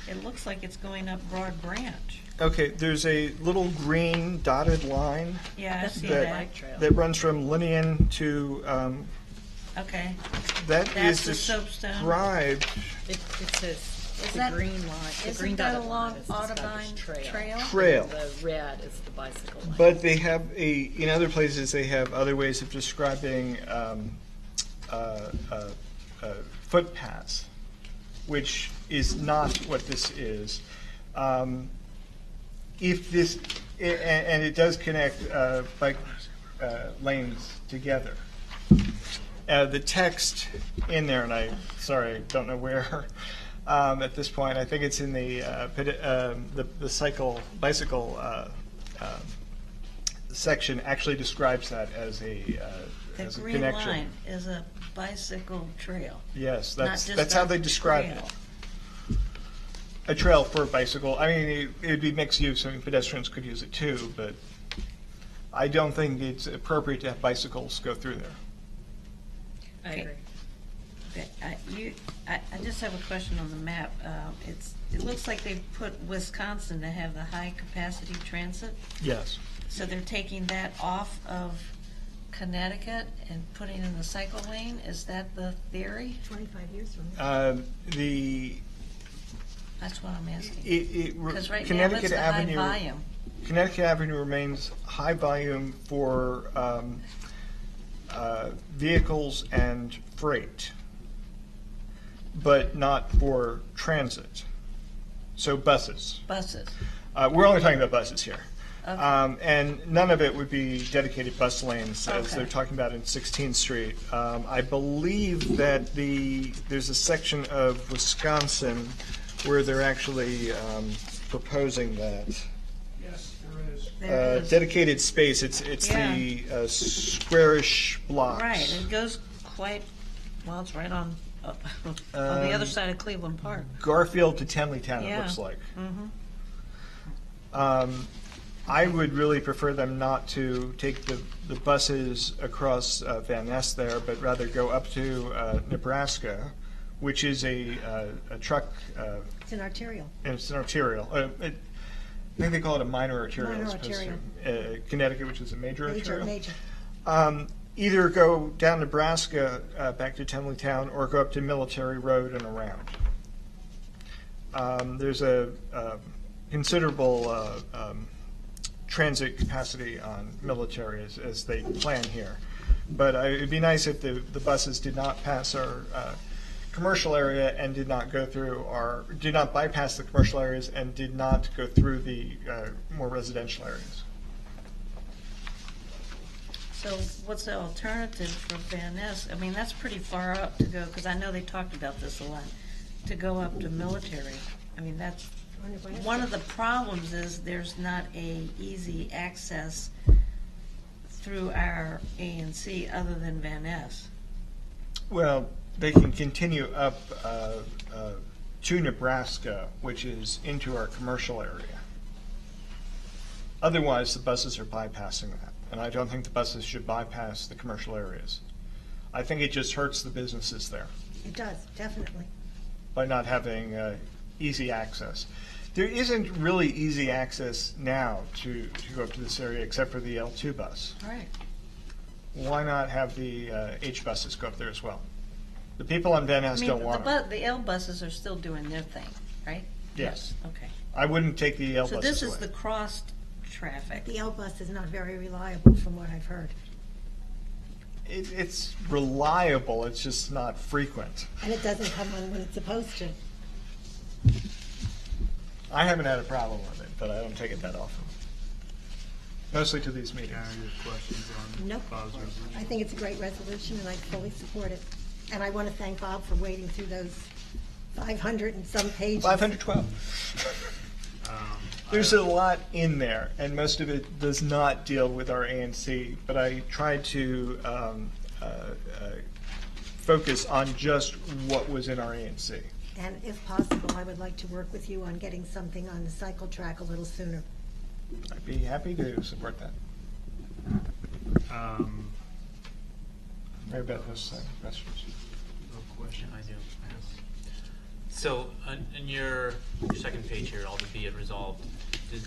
It looks like it's going up Broad Branch. Okay, there's a little green dotted line Yeah, I see that, bike trail. that runs from Linnean to, Okay. that is That's the Soapstone. described. It says, Is the that- green line, the isn't green that dotted along line is described as Audubon trail. Trail. And the red is the bicycle lane. But they have in other places, they have other ways of describing footpaths, which is not what this is. If this, and it does connect bike lanes together. The text in there, and I don't know where, at this point. I think it's in the bicycle section actually describes that as a The as a green connection. line is a bicycle trail. Yes, not that's just how a they describe trail. it. A trail for a bicycle. I mean, it would be mixed use. I mean, pedestrians could use it too, but I don't think it's appropriate to have bicycles go through there. I agree. Okay, I just have a question on the map. It looks like they put Wisconsin to have the high-capacity transit. Yes. So they're taking that off of Connecticut and putting in the cycle lane? Is that the theory? 25 years from now. That's what I'm asking. Because right now Connecticut it's the high Avenue, volume. Connecticut Avenue remains high volume for vehicles and freight, but not for transit. So buses. Buses. We're only talking about buses here. Okay. And none of it would be dedicated bus lanes, as Okay. they're talking about in 16th Street. I believe that there's a section of Wisconsin where they're actually proposing that. Yes, there is. There is. Dedicated space. It's the squarish blocks. Right, it goes quite, well, it's right on the other side of Cleveland Park. Garfield to Tenleytown, Yeah. it looks like. Mm-hmm. I would really prefer them not to take the buses across Van Ness there, but rather go up to Nebraska, which is a truck. It's an arterial. And it's an arterial. I think they call it a minor arterial. Minor as opposed arterial. to, Connecticut, which is a major arterial. Major. Either go down Nebraska back to Tenleytown or go up to Military Road and around. There's a considerable transit capacity on Military as they plan here. But it'd be nice if the buses did not pass our commercial area and did not go through did not bypass the commercial areas and did not go through the more residential areas. So what's the alternative for Van Ness? I mean, that's pretty far up to go, because I know they talked about this a lot, to go up to Military. I mean, that's, one of the problems is there's not a easy access through our ANC other than Van Ness. Well, they can continue up to Nebraska, which is into our commercial area. Otherwise, the buses are bypassing that, and I don't think the buses should bypass the commercial areas. I think it just hurts the businesses there It does, definitely. by not having easy access. There isn't really easy access now to go up to this area except for the L2 bus. Right. Why not have the H buses go up there as well? The people on Van Ness don't want them. The L buses are still doing their thing, right? Yes. Okay. I wouldn't take the L So buses this is away. the crossed traffic. The L bus is not very reliable from what I've heard. It's reliable, it's just not frequent. And it doesn't come on when it's supposed to. I haven't had a problem with it, but I don't take it that often. Mostly to these meetings. Questions on Nope. Bob's resolution? I think it's a great resolution, and I fully support it. And I want to thank Bob for wading through those 500 and some pages. 512. There's a lot in there, and most of it does not deal with our ANC, but I tried to focus on just what was in our ANC. And if possible, I would like to work with you on getting something on the cycle track a little sooner. I'd be happy to support that. Mary Beth has questions. Question I do. So in your second page here, all the be it resolved,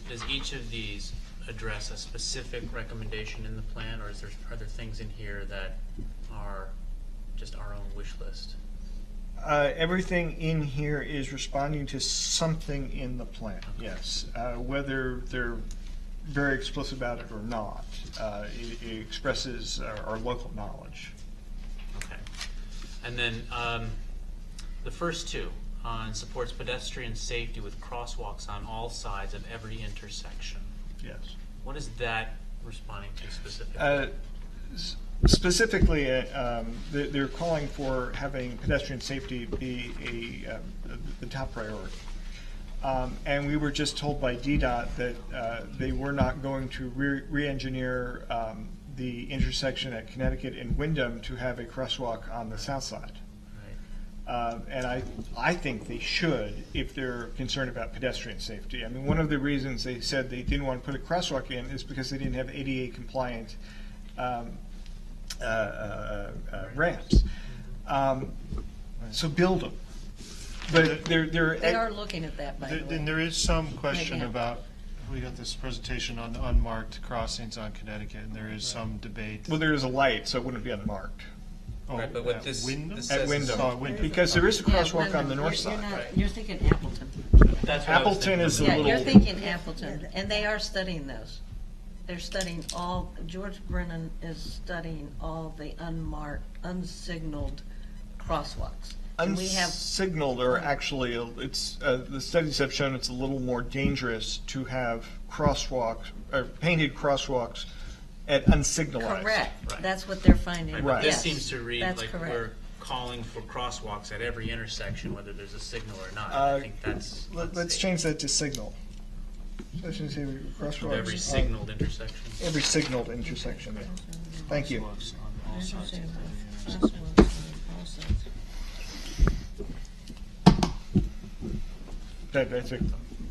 does each of these address a specific recommendation in the plan, or are there things in here that are just our own wish list? Everything in here is responding to something in the plan, yes. Whether they're very explicit about it or not, it expresses our local knowledge. Okay. And then the first two on supports pedestrian safety with crosswalks on all sides of every intersection. Yes. What is that responding to specifically? Specifically, they're calling for having pedestrian safety be the top priority. And we were just told by DDOT that they were not going to re-engineer the intersection at Connecticut and Wyndham to have a crosswalk on the south side. And I think they should if they're concerned about pedestrian safety. I mean, one of the reasons they said they didn't want to put a crosswalk in is because they didn't have ADA compliant ramps. So build them. But They are looking at that, by the way. And there is some Making question it. about, we got this presentation on the unmarked crossings on Connecticut, and there is some debate. Well, there is a light, so it wouldn't be unmarked. Right, but what at this- Wyndham? this At says- Wyndham. Oh, at Wyndham. Because there is a Yeah, crosswalk Wyndham. on the north You're side. not- You're thinking Appleton. That's what I was Appleton thinking. is a Yeah, little. you're thinking Appleton, and they are studying those. They're studying all, George Brennan is studying all the unmarked, unsignaled crosswalks. And we have, Unsignaled are actually, the studies have shown it's a little more dangerous to have crosswalks, or painted crosswalks at unsignalized. correct, that's what they're finding. Right, but this Yes, seems to read that's like correct. we're calling for crosswalks at every intersection, whether there's a signal or not. I think that's Let's change that to signal. So I should say crosswalks. every on signaled intersection. Every signaled intersection, yeah. Thank you. Crosswalks on all sides of the Crosswalks on all sides. That's a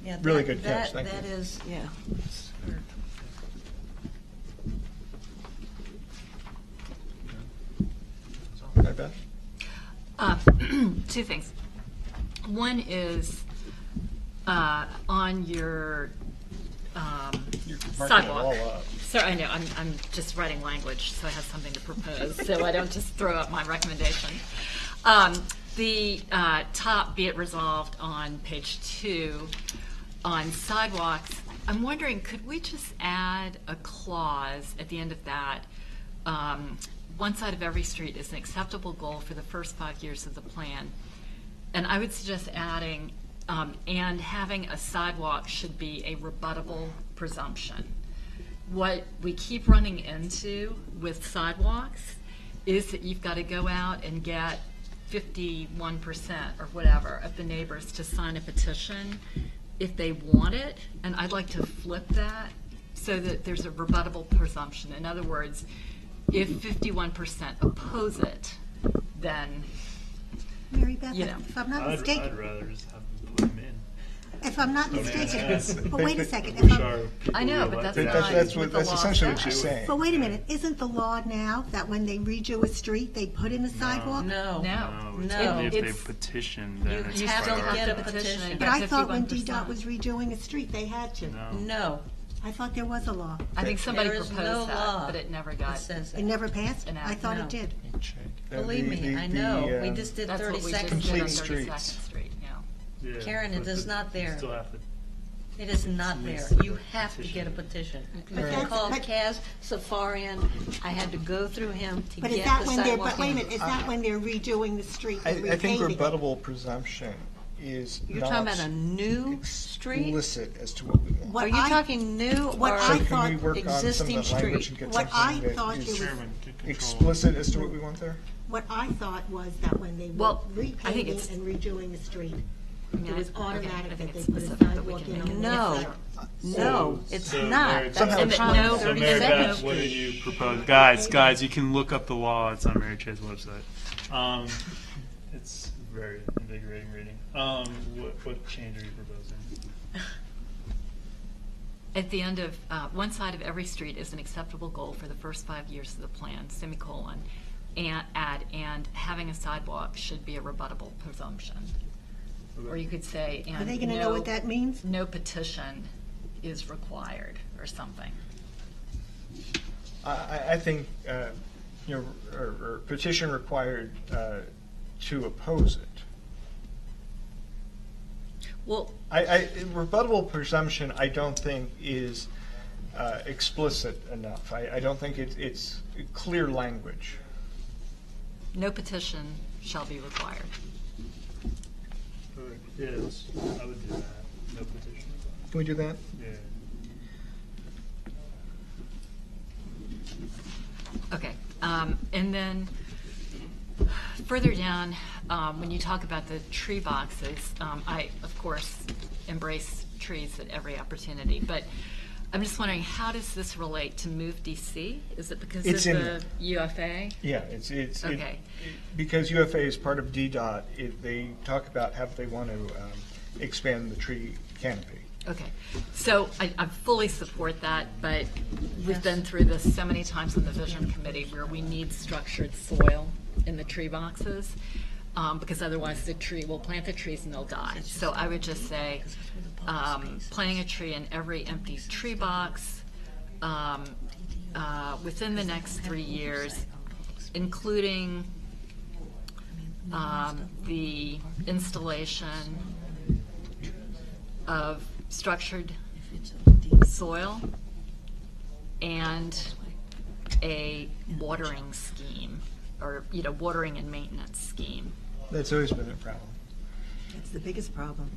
Yeah, really that- good catch, that- thank you. That is, yeah. Right, Beth? Two things. One is on your You're marking it sidewalk. all up. So I know, I'm just writing language, so I have something to propose, so I don't just throw out my recommendation. The top, be it resolved on page 2, on sidewalks, I'm wondering, could we just add a clause at the end of that? One side of every street is an acceptable goal for the first 5 years of the plan. And I would suggest adding, and having a sidewalk should be a rebuttable presumption. What we keep running into with sidewalks is that you've got to go out and get 51% or whatever of the neighbors to sign a petition if they want it. And I'd like to flip that so that there's a rebuttable presumption. In other words, if 51% oppose it, then, Mary Beth, you know. if I'm not I'd mistaken, rather just have them put them in. if I'm not Don't mistaken, ask. but wait a second. Wish If our I'm, people I know, who but that's elected not us- That's what the that's law essentially what says. she's saying. but wait a minute, isn't the law now that when they redo a street, they put in a sidewalk? No. No. No, it's No. only if they It's- petition, then it's You have to priority. get a petition and But get I thought when 51%. DDOT was redoing a street, they had to. No. No, I thought there was a law. I think somebody There is proposed no law that, but it never that got. says It that. never passed? And I thought no. it did. Believe me, I know. We just did That's what we just 32nd did on Complete Street. 32nd streets. Street, yeah. Yeah, Karen, it but is the- not there. Still have to. It is not At there. least You have to petition. get a petition. But I that's- called but- Kaz Safarian. I had to go through him to But get is that the when they're, sidewalk but wait a in. minute, is that when they're redoing the street, I they're think repaving it? rebuttable presumption is You're not talking about a new street? explicit as to what we want. What Are you I- talking new what or I So can we thought work on some existing of the language street? and get What I something thought that it is was- Chairman, to control. explicit as to what we want there? What I thought was that when they were Well, I think repaving it's- and redoing the street, Yeah, it was okay, I automatic think that they it's put a specific that we sidewalk can in make on it the No. side. No, it's So not. Mary- That's Somehow the it's problem. no- So Mary 32nd Beth, what Street. did you propose? Guys, you can look up the law. It's on Mary Chay's website. It's very invigorating reading. What change are you proposing? At the end of, one side of every street is an acceptable goal for the first 5 years of the plan, semicolon, and having a sidewalk should be a rebuttable presumption. Or you could say, and Are they gonna know what that means? No petition is required, or something. I think, or petition required to oppose it. Well, Rebuttable presumption, I don't think is explicit enough. I don't think it's clear language. no petition shall be required. Yes, I would do that. No petition. Can we do that? Yeah. Okay. And then further down, when you talk about the tree boxes, I, of course, embrace trees at every opportunity, but I'm just wondering, how does this relate to Move DC? Is it because It's of in the UFA? Yeah, it's Okay. because UFA is part of DDOT. They talk about how they want to expand the tree canopy. Okay, so I fully support that, but we've been through this so many times on the Vision Committee where we need structured soil in the tree boxes, because otherwise we'll plant the trees and they'll die. So I would just say, planting a tree in every empty tree box within the next 3 years, including the installation of structured soil and a watering scheme, or watering and maintenance scheme. That's always been a problem. It's the biggest problem.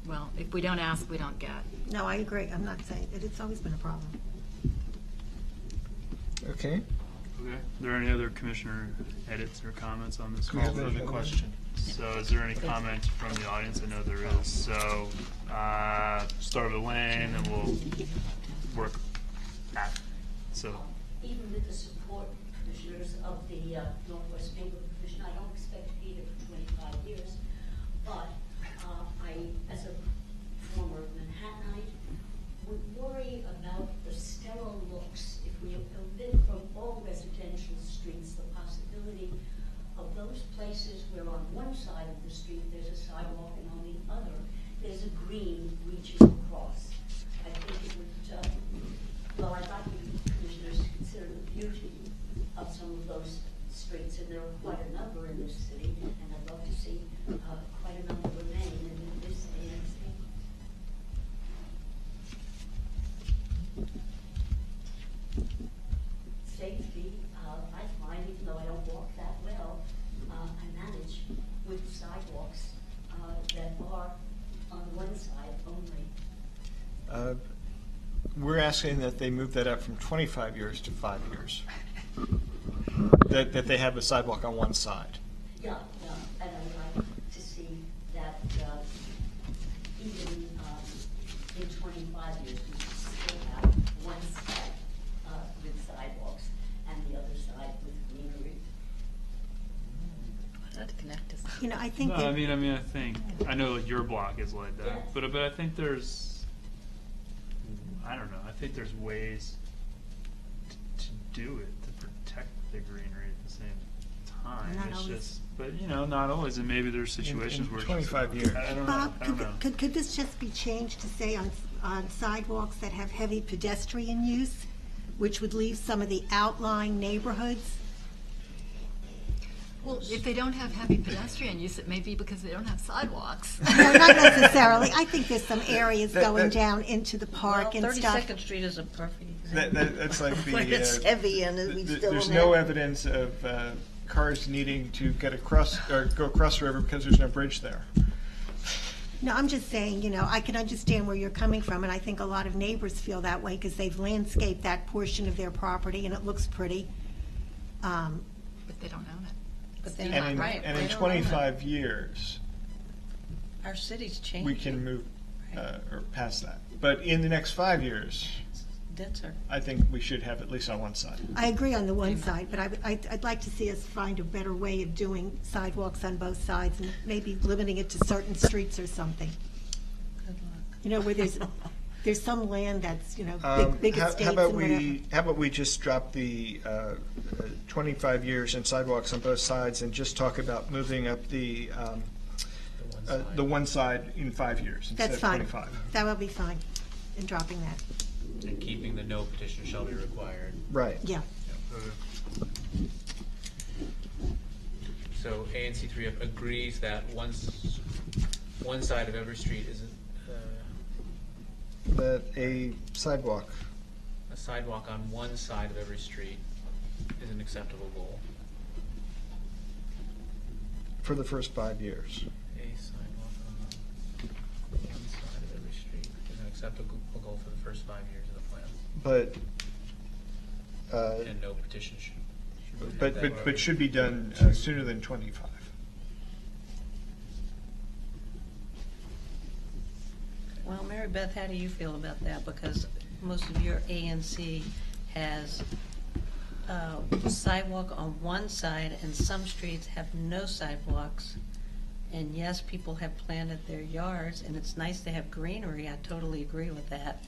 Well, if we don't ask, we don't get. No, I agree. I'm not saying it. It's always been a problem. Okay. Okay. Are there any other commissioner edits or comments on this? We Call have for a the question. So is there any comment from the audience? I know there is. So start with Elaine and we'll work back. So Even with the support, commissioners, of the Northwest Neighborhood Commission, I don't expect to be there for 25 years, but as a former Manhattanite, would worry about the sterile looks if we omit from all residential streets the possibility of those places where on one side of the street there's a sidewalk and on the other there's a green reaching across. I think it would, well, I'd like you commissioners to consider the beauty of some of those streets, and there are quite a number in this city, and I'd love to see quite a number remain in this ANC. Safety, I find, even though I don't walk that well, I manage with sidewalks that are on one side only. We're asking that they move that up from 25 years to 5 years. That they have a sidewalk on one side. Yeah, and I'd like to see that even in 25 years, we should still have one side with sidewalks and the other side with greenery. That connect us. I think no, that, I think I know like your block is like that, Yes. but I think I don't know. I think there's ways to do it to protect the greenery at the same time. Not It's always. just, but not always, and maybe there's situations in where 25 years. I don't Bob, know. I don't know. could this just be changed to say on sidewalks that have heavy pedestrian use, which would leave some of the outlying neighborhoods? Well, if they don't have heavy pedestrian use, it may be because they don't have sidewalks. No, not necessarily. I think there's some areas going down into the park and stuff. 32nd Street is a perfect example. That's like the. When it's heavy and we still There's don't no have- evidence of cars needing to get across or go across the river because there's no bridge there. No, I'm just saying, I can understand where you're coming from, and I think a lot of neighbors feel that way because they've landscaped that portion of their property and it looks pretty. But they don't own it. But they're And not in, right. and They in don't own it. 25 years, Our city's changing. we can move or past that. But in the next 5 years, That's our. I think we should have at least on one side. I agree on the one side, but I'd like to see us find a better way of doing sidewalks on both sides and maybe limiting it to certain streets or something. Good luck. Where there's some land that's, big How estates and about whatever. how about we just drop the 25 years and sidewalks on both sides and just talk about moving up the one side in 5 years instead That's of fine. 25. That will be fine, in dropping that. And keeping the no petition shall be required. Right. Yeah. So ANC 3 agrees that one side of every street is That a sidewalk. a sidewalk on one side of every street is an acceptable goal. For the first 5 years. A sidewalk on one side of every street is an acceptable goal for the first 5 years of the plan. But And no petition should be But that early. should be done sooner than 25. Well, Mary Beth, how do you feel about that? Because most of your ANC has sidewalk on one side, and some streets have no sidewalks. And yes, people have planted their yards, and it's nice to have greenery. I totally agree with that.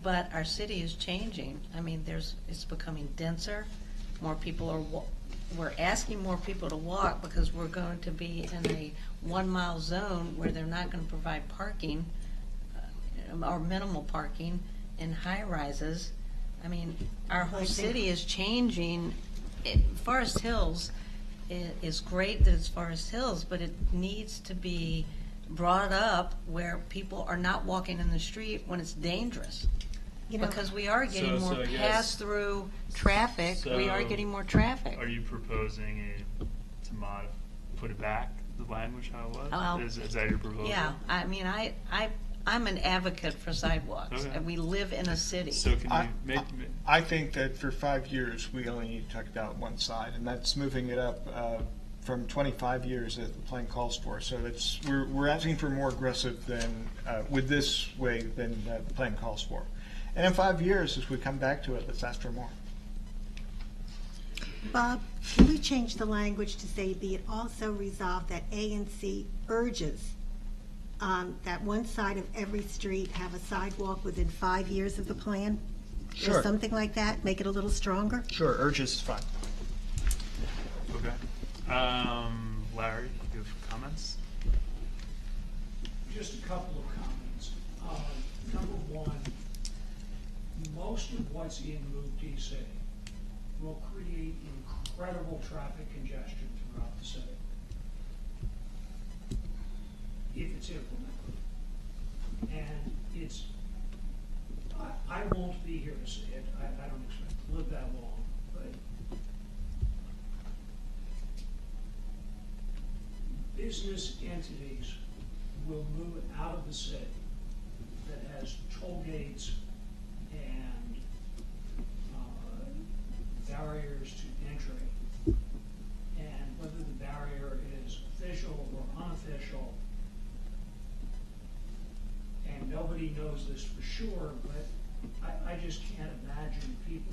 But our city is changing. I mean, it's becoming denser. More people are. We're asking more people to walk because we're going to be in a 1 mile zone where they're not going to provide parking or minimal parking in high rises. I mean, our whole city is changing. Forest Hills is great that it's Forest Hills, but it needs to be brought up where people are not walking in the street when it's dangerous. Because we are getting more I guess- pass-through traffic. We are getting more traffic. Are you proposing to put it back, the language how it was? Well, Is that your proposal? Yeah, I mean, I'm an advocate for sidewalks, Okay. and we live in a city. So can you make? I think that for 5 years, we only need to talk about one side, and that's moving it up from 25 years that the plan calls for. So we're asking for more aggressive than, with this way, than the plan calls for. And in 5 years, as we come back to it, let's ask for more. Bob, can we change the language to say, be it also resolved that ANC urges that one side of every street have a sidewalk within 5 years of the plan? Sure. Or something like that, make it a little stronger? Sure, urges is fine. Okay. Larry, you have comments? Just a couple of comments. Number one, most of what's in Move DC will create incredible traffic congestion throughout the city if it's implemented. And I won't be here to see it. I don't expect to live that long, but business entities will move out of the city that has toll gates and barriers to entry. And whether the barrier is official or unofficial, and nobody knows this for sure, but I just can't imagine people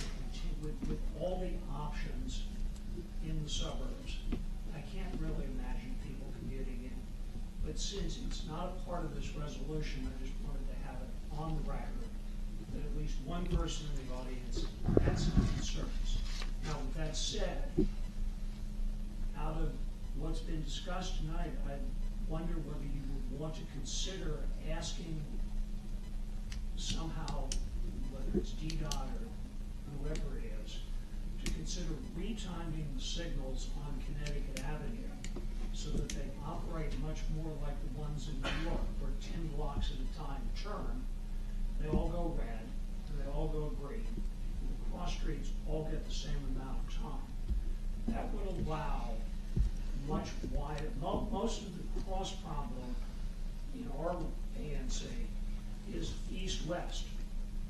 with all the options in the suburbs. I can't really imagine people commuting in. But since it's not a part of this resolution, I just wanted to have it on the record that at least one person in the audience had some concerns. Now, with that said, out of what's been discussed tonight, I wonder whether you would want to consider asking somehow, whether it's DDOT or whoever it is, to consider retiming the signals on Connecticut Avenue so that they operate much more like the ones in New York, where 10 blocks at a time turn, they all go red, and they all go green. The cross streets all get the same amount of time. That would allow much wider, most of the cross problem in our ANC is east-west.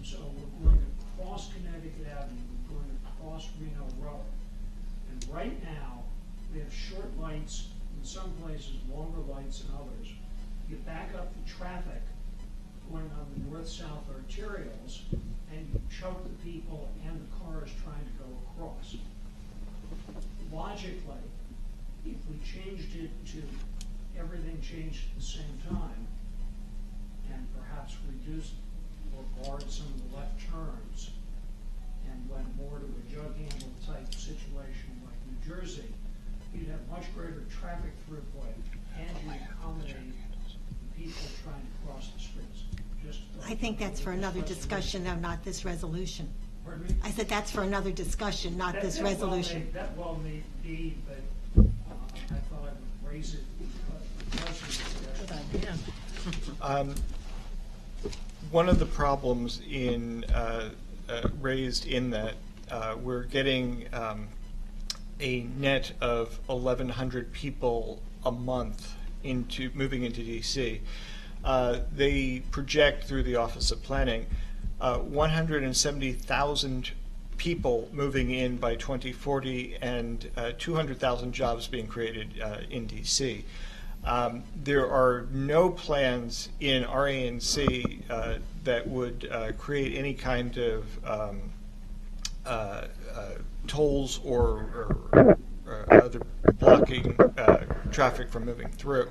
So we're going to cross Connecticut Avenue, we're going to cross Reno Road. And right now, we have short lights, in some places longer lights than others. You back up the traffic going on the north-south arterials, and you choke the people and the cars trying to go across. Logically, if we changed it to everything changed at the same time, and perhaps reduced or barred some of the left turns, and went more to a jug handle type situation like New Jersey, you'd have much greater traffic throughput, and you'd accommodate the people trying to cross the streets. I think that's for another discussion, though, not this resolution. Pardon me? I said that's for another discussion, not this resolution. That well may be, but I thought I would raise it because of the discussion. One of the problems raised in that we're getting a net of 1,100 people a month moving into DC. They project through the Office of Planning 170,000 people moving in by 2040 and 200,000 jobs being created in D.C. There are no plans in our ANC that would create any kind of tolls or other blocking traffic from moving through.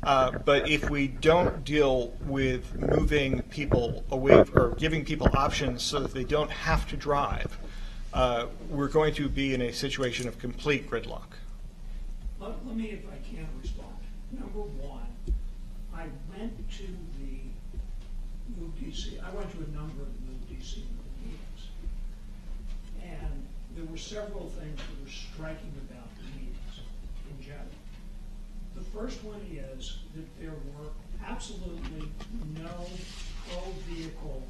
But if we don't deal with moving people away or giving people options so that they don't have to drive, we're going to be in a situation of complete gridlock. Let me, if I can, respond. Number one, I went to the Move DC. I went to a number of the Move DC meetings, and there were several things that were striking about the meetings in general. The first one is that there were absolutely no pro-vehicle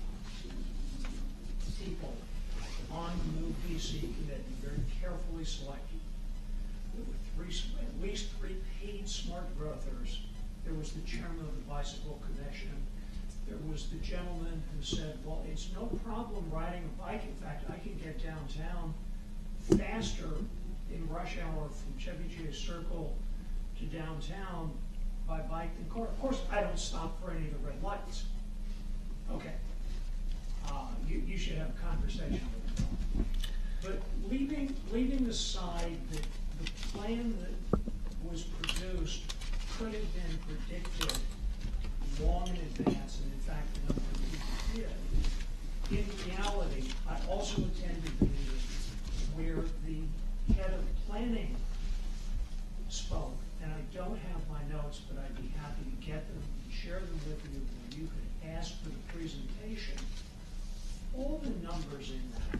people on the Move DC committee, very carefully selected. There were at least three paid smart growthers. There was the chairman of the Bicycle Commission. There was the gentleman who said, well, it's no problem riding a bike. In fact, I can get downtown faster in rush hour from Chevy Chase Circle to downtown by bike than car. Of course, I don't stop for any of the red lights. Okay. You should have a conversation with them. But leaving aside that the plan that was produced could have been predicted long in advance, and in fact, a number of people did. In reality, I also attended the meeting where the head of planning spoke, and I don't have my notes, but I'd be happy to get them and share them with you, and you could ask for the presentation. All the numbers in that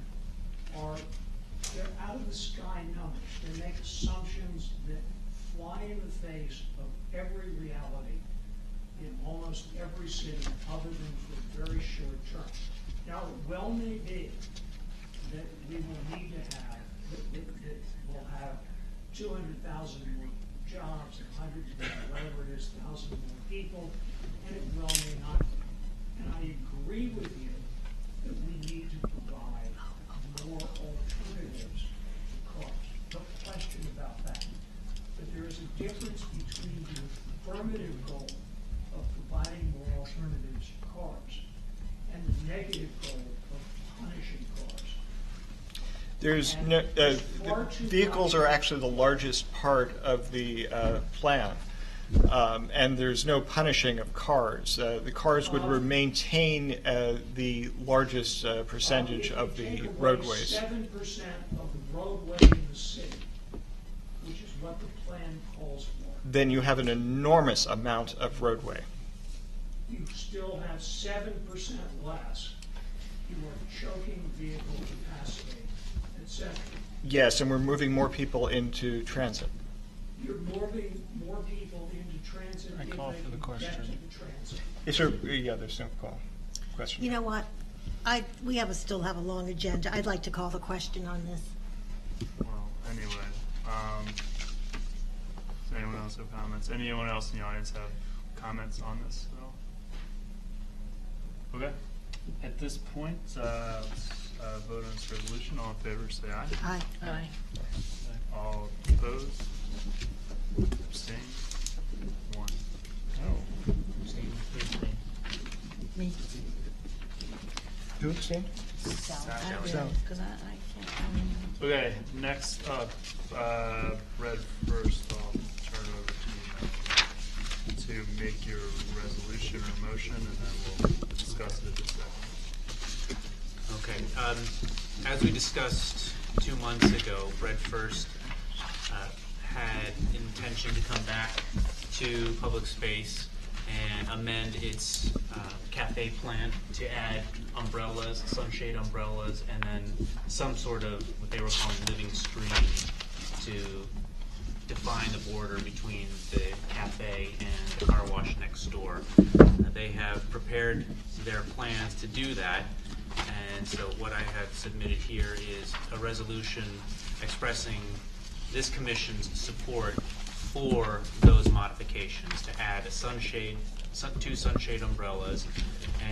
they're out of the sky numbers. They make assumptions that fly in the face of every reality in almost every city other than for a very short term. Now, it well may be that we will need to have, that we'll have 200,000 more jobs and hundreds of whatever it is, thousands more people, and it well may not be. And I agree with you that we need to provide more alternatives to cars. No question about that. But there is a difference between the affirmative goal of providing more alternatives to cars and the negative goal of punishing cars. There's no, vehicles are actually the largest part of the plan, and there's no punishing of cars. The cars would maintain the largest percentage of the roadways. 7% of the roadway in the city, which is what the plan calls for. Then you have an enormous amount of roadway. You still have 7% less. You are choking vehicle capacity, etc. Yes, and we're moving more people into transit. You're moving more people into transit. I call for the question. Transit. Is there, yeah, there's no call. Question. You know what? We still have a long agenda. I'd like to call the question on this. Well, anyway, does anyone else have comments? Anyone else in the audience have comments on this at all? Okay. At this point, let's vote on this resolution. All in favor, say aye. Aye. Aye. All opposed? Abstain? One. Me. Who abstained? Sally. Because I can't. Okay, next up, Red first, I'll turn it over to you to make your resolution or motion, and then we'll discuss it in a second. Okay. As we discussed 2 months ago, Red First had intention to come back to public space and amend its cafe plan to add umbrellas, sunshade umbrellas, and then some sort of what they were calling living screen to define the border between the cafe and the car wash next door. They have prepared their plans to do that, and so what I have submitted here is a resolution expressing this commission's support for those modifications to add a sunshade, two sunshade umbrellas,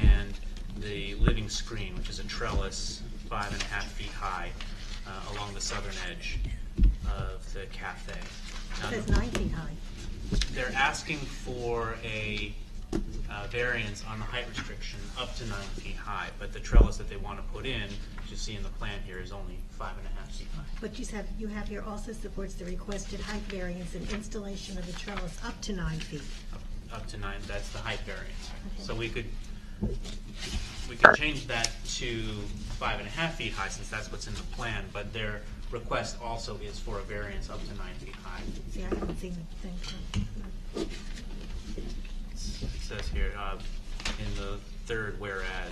and the living screen, which is a trellis 5.5 feet high along the southern edge of the cafe. Now, It says 9 feet high. they're asking for a variance on the height restriction up to 9 feet high, but the trellis that they want to put in, as you see in the plan here, is only 5.5 feet high. But you have here also supports the requested height variance and installation of the trellis up to 9 feet. Up to 9, that's the height variance. Okay. So we could change that to 5.5 feet high, since that's what's in the plan, but their request also is for a variance up to 9 feet high. See, I haven't seen the thing. It says here in the third whereas,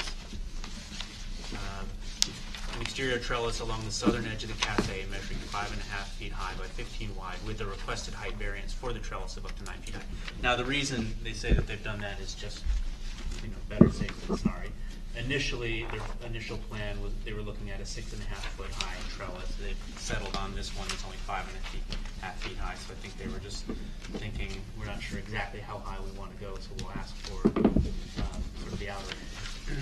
an exterior trellis along the southern edge of the cafe measuring 5.5 feet high by 15 wide with the requested height variance for the trellis of up to 9 feet high. Now, the reason they say that they've done that is just, better safe than sorry. Initially, their initial plan was they were looking at a 6.5 foot high trellis. They settled on this one that's only 5.5 feet high. So I think they were just thinking, we're not sure exactly how high we want to go, so we'll ask for sort of the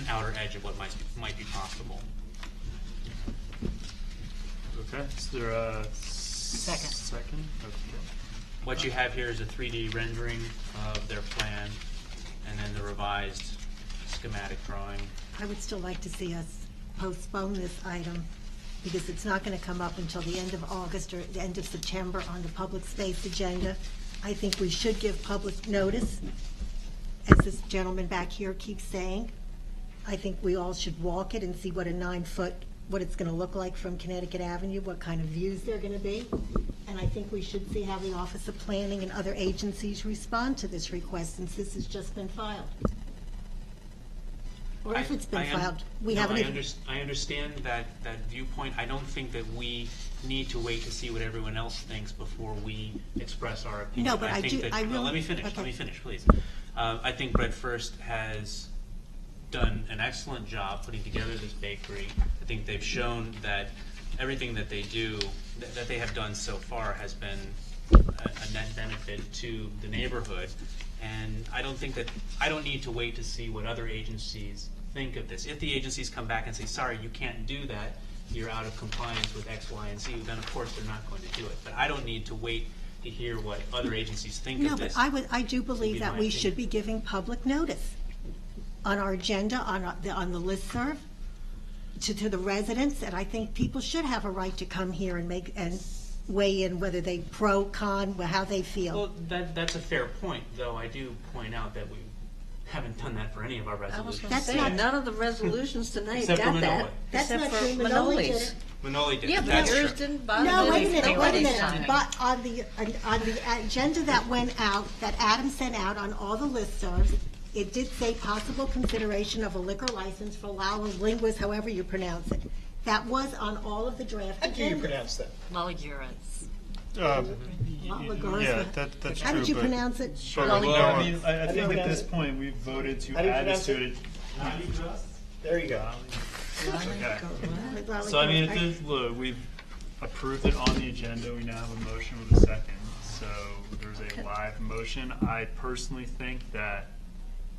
outer edge of what might be possible. Okay, is there a Second. second? Okay. What you have here is a 3D rendering of their plan, and then the revised schematic drawing. I would still like to see us postpone this item because it's not going to come up until the end of August or the end of September on the public space agenda. I think we should give public notice, as this gentleman back here keeps saying. I think we all should walk it and see what a 9-foot, what it's going to look like from Connecticut Avenue, what kind of views they're going to be. And I think we should see how the Office of Planning and other agencies respond to this request since this has just been filed. Or if it's been filed, we haven't even. I understand that viewpoint. I don't think that we need to wait to see what everyone else thinks before we express our opinion. No, but I think that, I really. let me finish. Okay. Let me finish, please. I think Bread First has done an excellent job putting together this bakery. I think they've shown that everything that they do, that they have done so far, has been a net benefit to the neighborhood. And I don't need to wait to see what other agencies think of this. If the agencies come back and say, sorry, you can't do that, you're out of compliance with X, Y, and Z, then of course they're not going to do it. But I don't need to wait to hear what other agencies think No, of this. but I do believe that we should be giving public notice on our agenda, on the listserv, to the residents, and I think people should have a right to come here and weigh in whether they pro, con, how they feel. Well, that's a fair point, though I do point out that we haven't done that for any of our resolutions. That's not, none of the resolutions tonight Except for got that. Manoli. That's Except not for true. Manoli did Manoli's. it. Manoli did. Yeah, but That's yours true. didn't bother No, wait a me. minute, wait a minute. Signing. But on the agenda that went out, that Adam sent out on all the listservs, it did say possible consideration of a liquor license for Linguist, however you pronounce it. That was on all of the draft How do you agendas. pronounce that? Lolligurits. Yeah, that's true. How did you but- pronounce it? but Well, no, I mean, I How do you think at pronounce this it? point, we've voted to How do you add us pronounce to it. There you go. Okay. So I mean, look, we've approved it on the agenda. We now have a motion with a second. So there's a live motion. I personally think that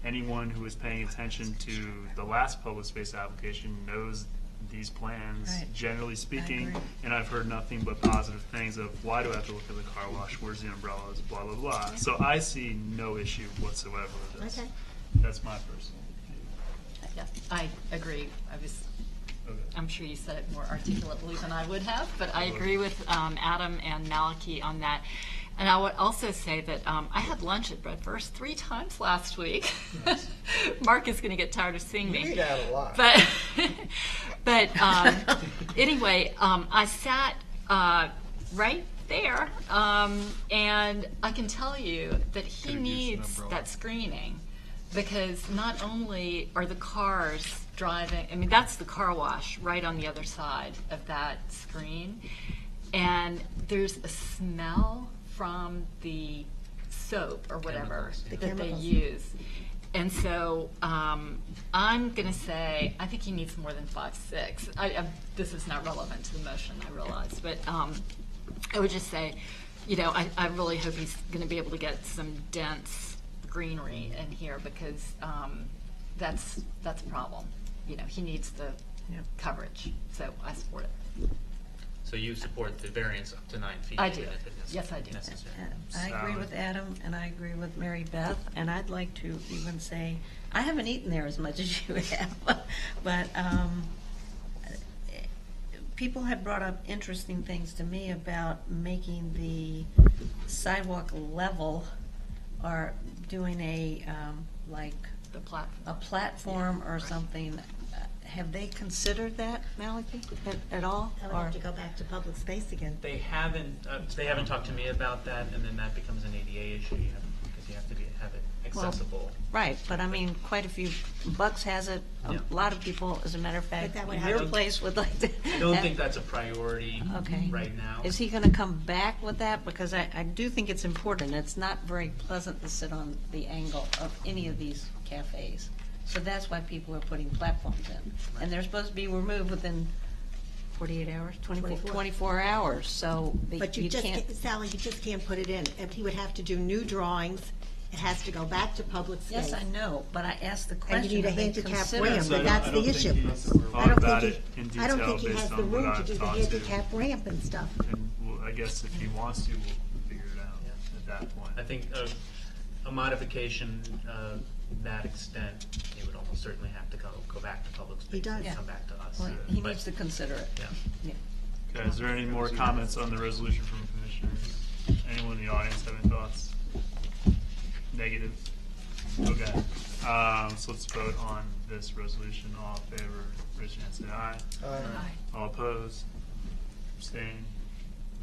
anyone who is paying attention to the last public space application knows these plans, Right. generally I speaking, agree. and I've heard nothing but positive things of why do I have to look at the car wash, where's the umbrellas, blah, blah, blah. So I see no issue whatsoever with this. Okay. That's my personal view. Yeah, I agree. I'm sure you said it more articulately than I would have, but I agree with Adam and Maliki on that. And I would also say that I had lunch at Bread First 3 times last week. Mark is going to get tired of seeing me. You eat out a lot. But anyway, I sat right there, and I can tell you that he Could've used an needs umbrella. that screening because not only are the cars driving, I mean, that's the car wash right on the other side of that screen, and there's a smell from the soap or whatever The that they chemicals. use. And so I'm going to say I think he needs more than 5'6". This is not relevant to the motion, I realize, but I would just say, I really hope he's going to be able to get some dense greenery in here because that's a problem. He needs the coverage. So I support it. So you support the variance up to 9 feet? I do. even if it is Yes, I do. necessary. I agree with Adam, and I agree with Mary Beth, and I'd like to even say, I haven't eaten there as much as you have, but people have brought up interesting things to me about making the sidewalk level or doing a, like, The platform. a platform or something. Have they considered that, Malachi, at all? I would have to go back to public space again. They haven't talked to me about that, and then that becomes an ADA issue, because you have to have it accessible. Right, but I mean, quite a few, Bucks has it, a Yeah. lot of people, as a matter of fact, that would in have your to- place would like to. I don't think that's a priority Okay. right now. Is he gonna come back with that? Because I do think it's important. It's not very pleasant to sit on the angle of any of these cafes. So that's why people are putting platforms in. And they're supposed to be removed within 48 hours, 24 hours, so But you just can't. can't, Sally, you just can't put it in. And he would have to do new drawings. It has to go back to public space. Yes, I know, but I asked the And question. you need a have they handicap considered- ramp, but that's the issue. I thought don't about think it in I don't detail think he has based the on what room to I've do the talked to. handicap ramp and stuff. And I guess if he wants to, we'll figure it out at that point. I think a modification of that extent, it would almost certainly have to go back to public space. He does. And Yeah. come back to us. Well, he But- needs to consider it. Yeah. Yeah. Okay, is there any more comments on the resolution from commissioners? Anyone in the audience have any thoughts? Negative? Okay. So let's vote on this resolution. All in favor, raise your hand, say aye. Aye. All opposed? Abstain?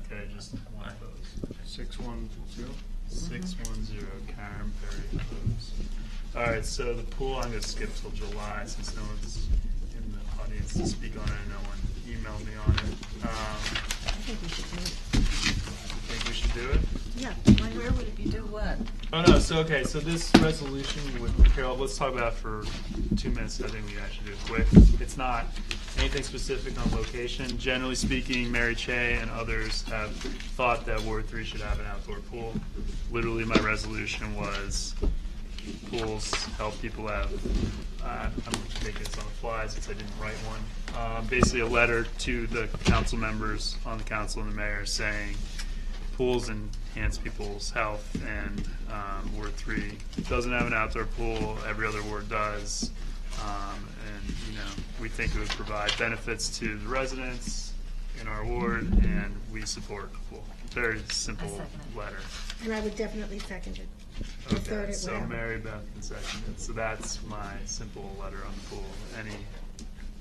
Okay, just one opposed. 610. 610, Karen Perry opposed. All right, so the pool, I'm going to skip till July since no one's in the audience to speak on it and no one emailed me on it. I think we should do it. Think we should do it? Yeah. Where would you do what? Oh, no, so, okay, so this resolution with Carol, let's talk about it for 2 minutes. I think we actually do it quick. It's not anything specific on location. Generally speaking, Mary Che and others have thought that Ward 3 should have an outdoor pool. Literally, my resolution was pools help people have, I'm making this on the fly since I didn't write one. Basically, a letter to the council members on the council and the mayor saying pools enhance people's health, and Ward 3 doesn't have an outdoor pool. Every other ward does, and we think it would provide benefits to the residents in our ward, and we support the pool. Very simple letter. And I would definitely second it. Or third Okay, it, so whatever. Mary Beth can second it. So that's my simple letter on the pool. Any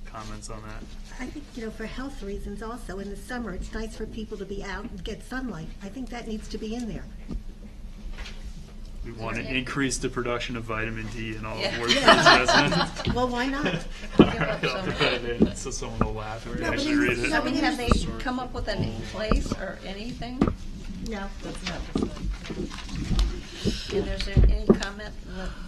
comments on that? I think, for health reasons also, in the summer, it's nice for people to be out and get sunlight. I think that needs to be in there. We want to increase the production of vitamin D in all of Yeah. Ward 3's residents. Well, why not? All right, I'll put that in so someone will laugh if they No, but actually in the read it. I mean, have they come up with any place or anything? No. That's not. And is there any comment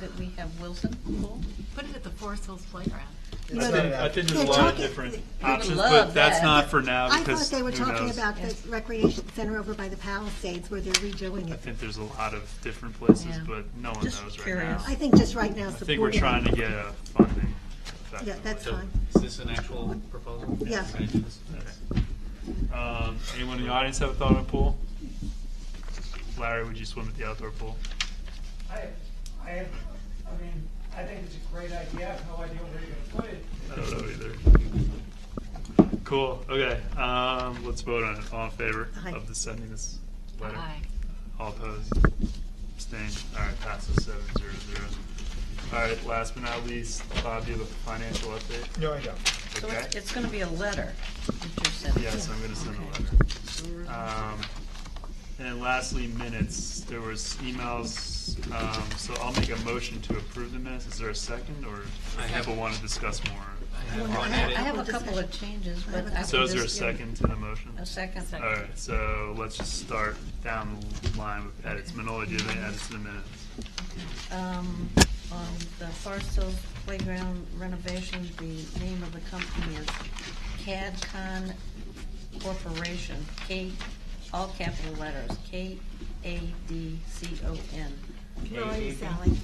that we have Wilson Pool? Put it at the Forest Hills Playground. I think there's a They're lot of talking- different I would options, love but that's that. not for now I because thought they were who talking knows? about the recreation center over by the Palisades where they're redoing I it. think there's a lot of different places, Yeah. but no one Just knows right curious. now. I think just right now I supporting. think we're trying to get a funding. Yeah, that's So fine. is this an actual proposal? Yeah. We're gonna do this? Okay. Anyone in the audience have a thought on a pool? Larry, would you swim at the outdoor pool? I think it's a great idea. I have no idea where you're going to put it. I don't know either. Cool. Okay. Let's vote on it. All in favor Aye. of sending this letter? Aye. All opposed? Abstained? All right. Passes 7-0-0. All right. Last but not least, Bob, do you have a financial update? No, I don't. So Okay. it's going to be a letter that you're sending. Yes, I'm going to send a letter. And lastly, minutes. There was emails. So I'll make a motion to approve the minutes. Is there a second, or I have- people want to discuss more? I have Well, one I have- edit. I have a couple of changes, but I So can is there a just give second to the motion? a second. All right, so let's just start down the line with edits. Manola, do you have any edits to the minutes? On the Forest Hills Playground renovation, the name of the company is CADCon Corporation, all capital letters, KADCON. Right, Sally.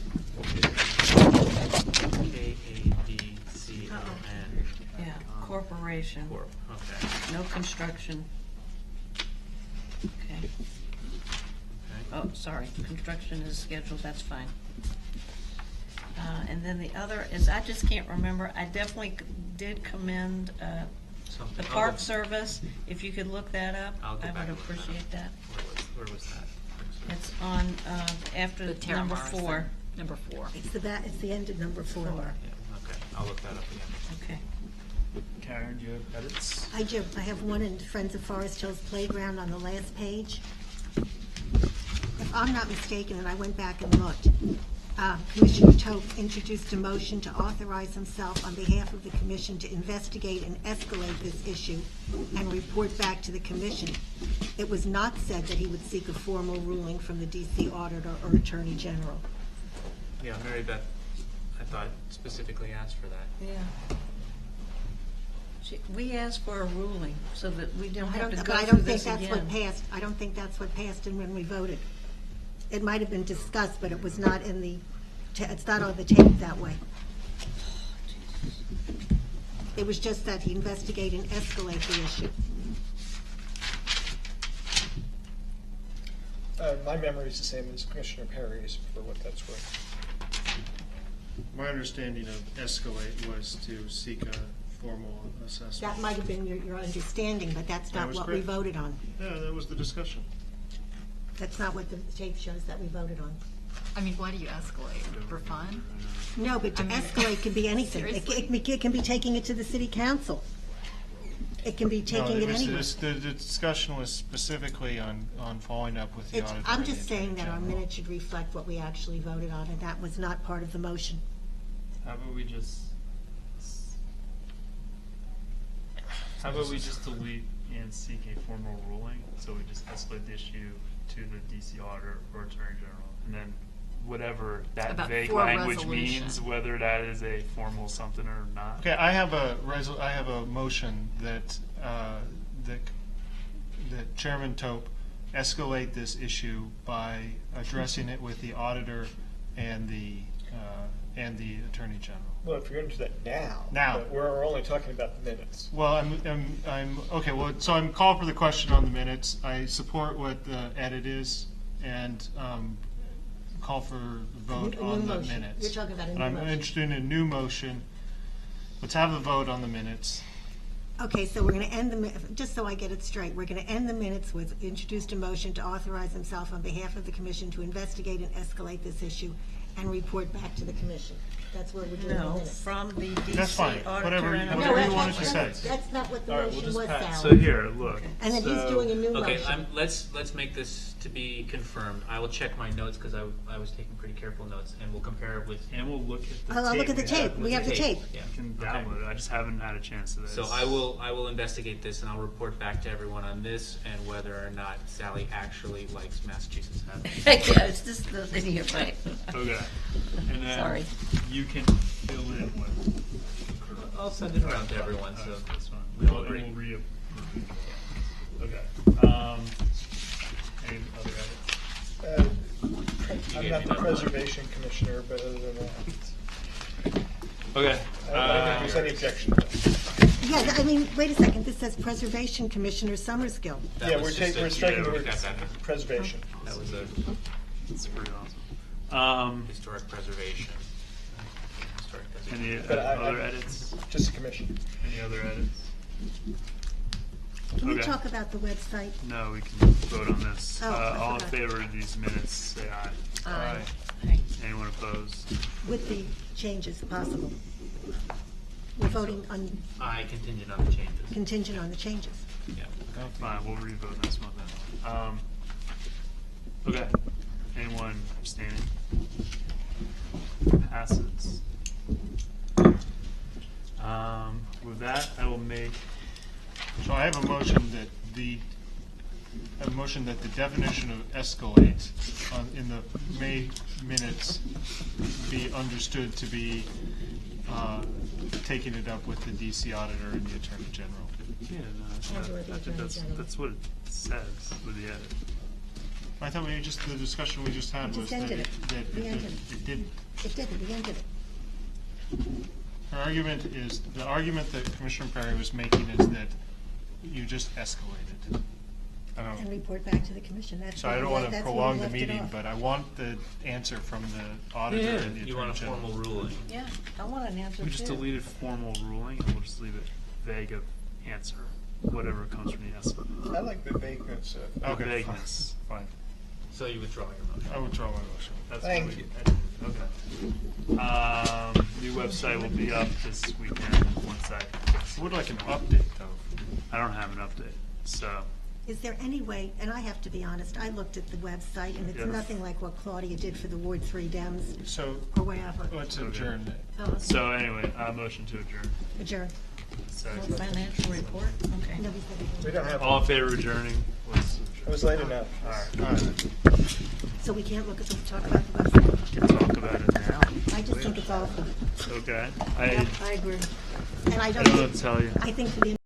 KADCON. Yeah, operation. Okay. No construction. Okay. Oh, sorry, construction is scheduled, that's fine. And then the other is, I just can't remember, I definitely did commend Something. the I'll Park go- Service. If you could look that up, I'll go I back would and look that appreciate up. that. Where was that? It's on, after The Tara number Morrison, 4. Number 4. It's the end of number 4. Yeah, okay. I'll look that up again. Okay. Karen, do you have edits? I do. I have one in Friends of Forest Hills Playground on the last page. If I'm not mistaken, and I went back and looked, Commissioner Tope introduced a motion to authorize himself on behalf of the commission to investigate and escalate this issue and report back to the commission. It was not said that he would seek a formal ruling from the DC Auditor or Attorney General. Yeah, Mary Beth, I thought specifically asked for that. Yeah. We asked for a ruling so that we don't have to But go I through don't think this that's what again. passed. I don't think that's what passed in when we voted. It might have been discussed, but it was not in the, it's not on the tape that way. It was just that he investigate and escalate the issue. My memory is the same as Commissioner Perry's, for what that's worth. My understanding of escalate was to seek a formal assessment. That might have been your understanding, but that's That not was what we correct. voted on. Yeah, that was the discussion. That's not what the tape shows that we voted on. I mean, why do you escalate? For fun? No, but to I mean, escalate could be anything. seriously? It can be taking it to the city council. It can be taking it anywhere. The discussion was specifically on following up with the auditor. I'm and the just saying Attorney that our General. minutes should reflect what we actually voted on, and that was not part of the motion. How about we just delete and seek a formal ruling? So we just escalate the issue to the DC Auditor or Attorney General, and then whatever that About vague for language resolution. means, whether that is a formal something or not. Okay, I have a motion that that Chairman Tope escalate this issue by addressing it with the auditor and the Attorney General. Well, if you're going to do that now. Now. But we're only talking about the minutes. Well, I'm okay. Well, so I'm called for the question on the minutes. I support what the edit is, and call for vote A new on the motion. minutes. You're talking about a And new I'm motion. interested in a new motion. Let's have the vote on the minutes. Okay, so we're going to end just so I get it straight, we're going to end the minutes with introduced a motion to authorize himself on behalf of the commission to investigate and escalate this issue and report back to the commission. That's where we're doing the No, minutes. from the That's fine. DC Auditor Whatever and you No, wanted to say. That's not what the All right, we'll motion just was, pass. Sal. So here, look. And then he's doing a new Okay, motion. let's make this to be confirmed. I will check my notes because I was taking pretty careful notes, and we'll compare it with. And we'll look at the I'll tape. look at the tape. We have the tape. Yeah. You can download it. I just haven't had a chance to this. So I will investigate this, and I'll report back to everyone on this and whether or not Sally actually likes Massachusetts hats. Yeah, it's just the video, right? Okay. And then Sorry. you can fill in with. I'll send it around to everyone. So That's fine. we all We'll agree. reapprove. Okay. Any other edits? I'm not the preservation commissioner, but other than that, Okay. I don't think there's any objection to that. Yeah, I mean, wait a second, this says Preservation Commissioner Summerskill. That Yeah, was we're just a- striking yeah, the we word got that. preservation. That was a That's pretty awesome. historic preservation. Historic Any But other edits? Just a commission. Any other edits? Can we Okay. talk about the website? No, we can vote on this. Oh, I All in forgot. favor of these minutes, say aye. Aye. Anyone opposed? With the changes possible. We're voting on I contingent on the changes. contingent on the changes. Yeah. Fine, we'll revote this one then. Okay. Anyone abstaining? Passes. With that, I will make. So I have a motion that the definition of escalate in the May minutes be understood to be taking it up with the DC Auditor and the Attorney General. Yeah, Or with the I think Attorney General. that's what it says with the edit. I thought the discussion we just had We was just that ended it. that We ended it. it didn't. It did, we ended it. Her argument is, the argument that Commissioner Perry was making is that you just escalated. And report back to the commission. That's So I don't where- want to that's where we prolong the left it meeting, off. but I want the answer from the auditor and the You want Attorney a General. formal ruling? Yeah, I want an answer We just too. deleted formal ruling, and we'll just leave it vague of answer, whatever comes from the estimate. I like the vagueness of. The Okay, vagueness. fine. So you withdraw your motion? I withdraw my motion. That's Thank what we- you. Okay. New website will be up this weekend once I fix I it. would like an update, though. I don't have an update, so. Is there any way, and I have to be honest, I looked at the website, and it's Yeah. nothing like what Claudia did for the Ward 3 Dems, So or whatever. let's Okay. adjourn it. So anyway, motion to adjourn. Adjourn. Second. Financial report, okay. Nobody said We don't have. All in favor of adjourning? It was late enough. All right. All right. So we can't look at the, talk about the website? We can talk about it now. I just think it's awful. Okay. I agree. And I I don't. don't know what to tell you. I think for the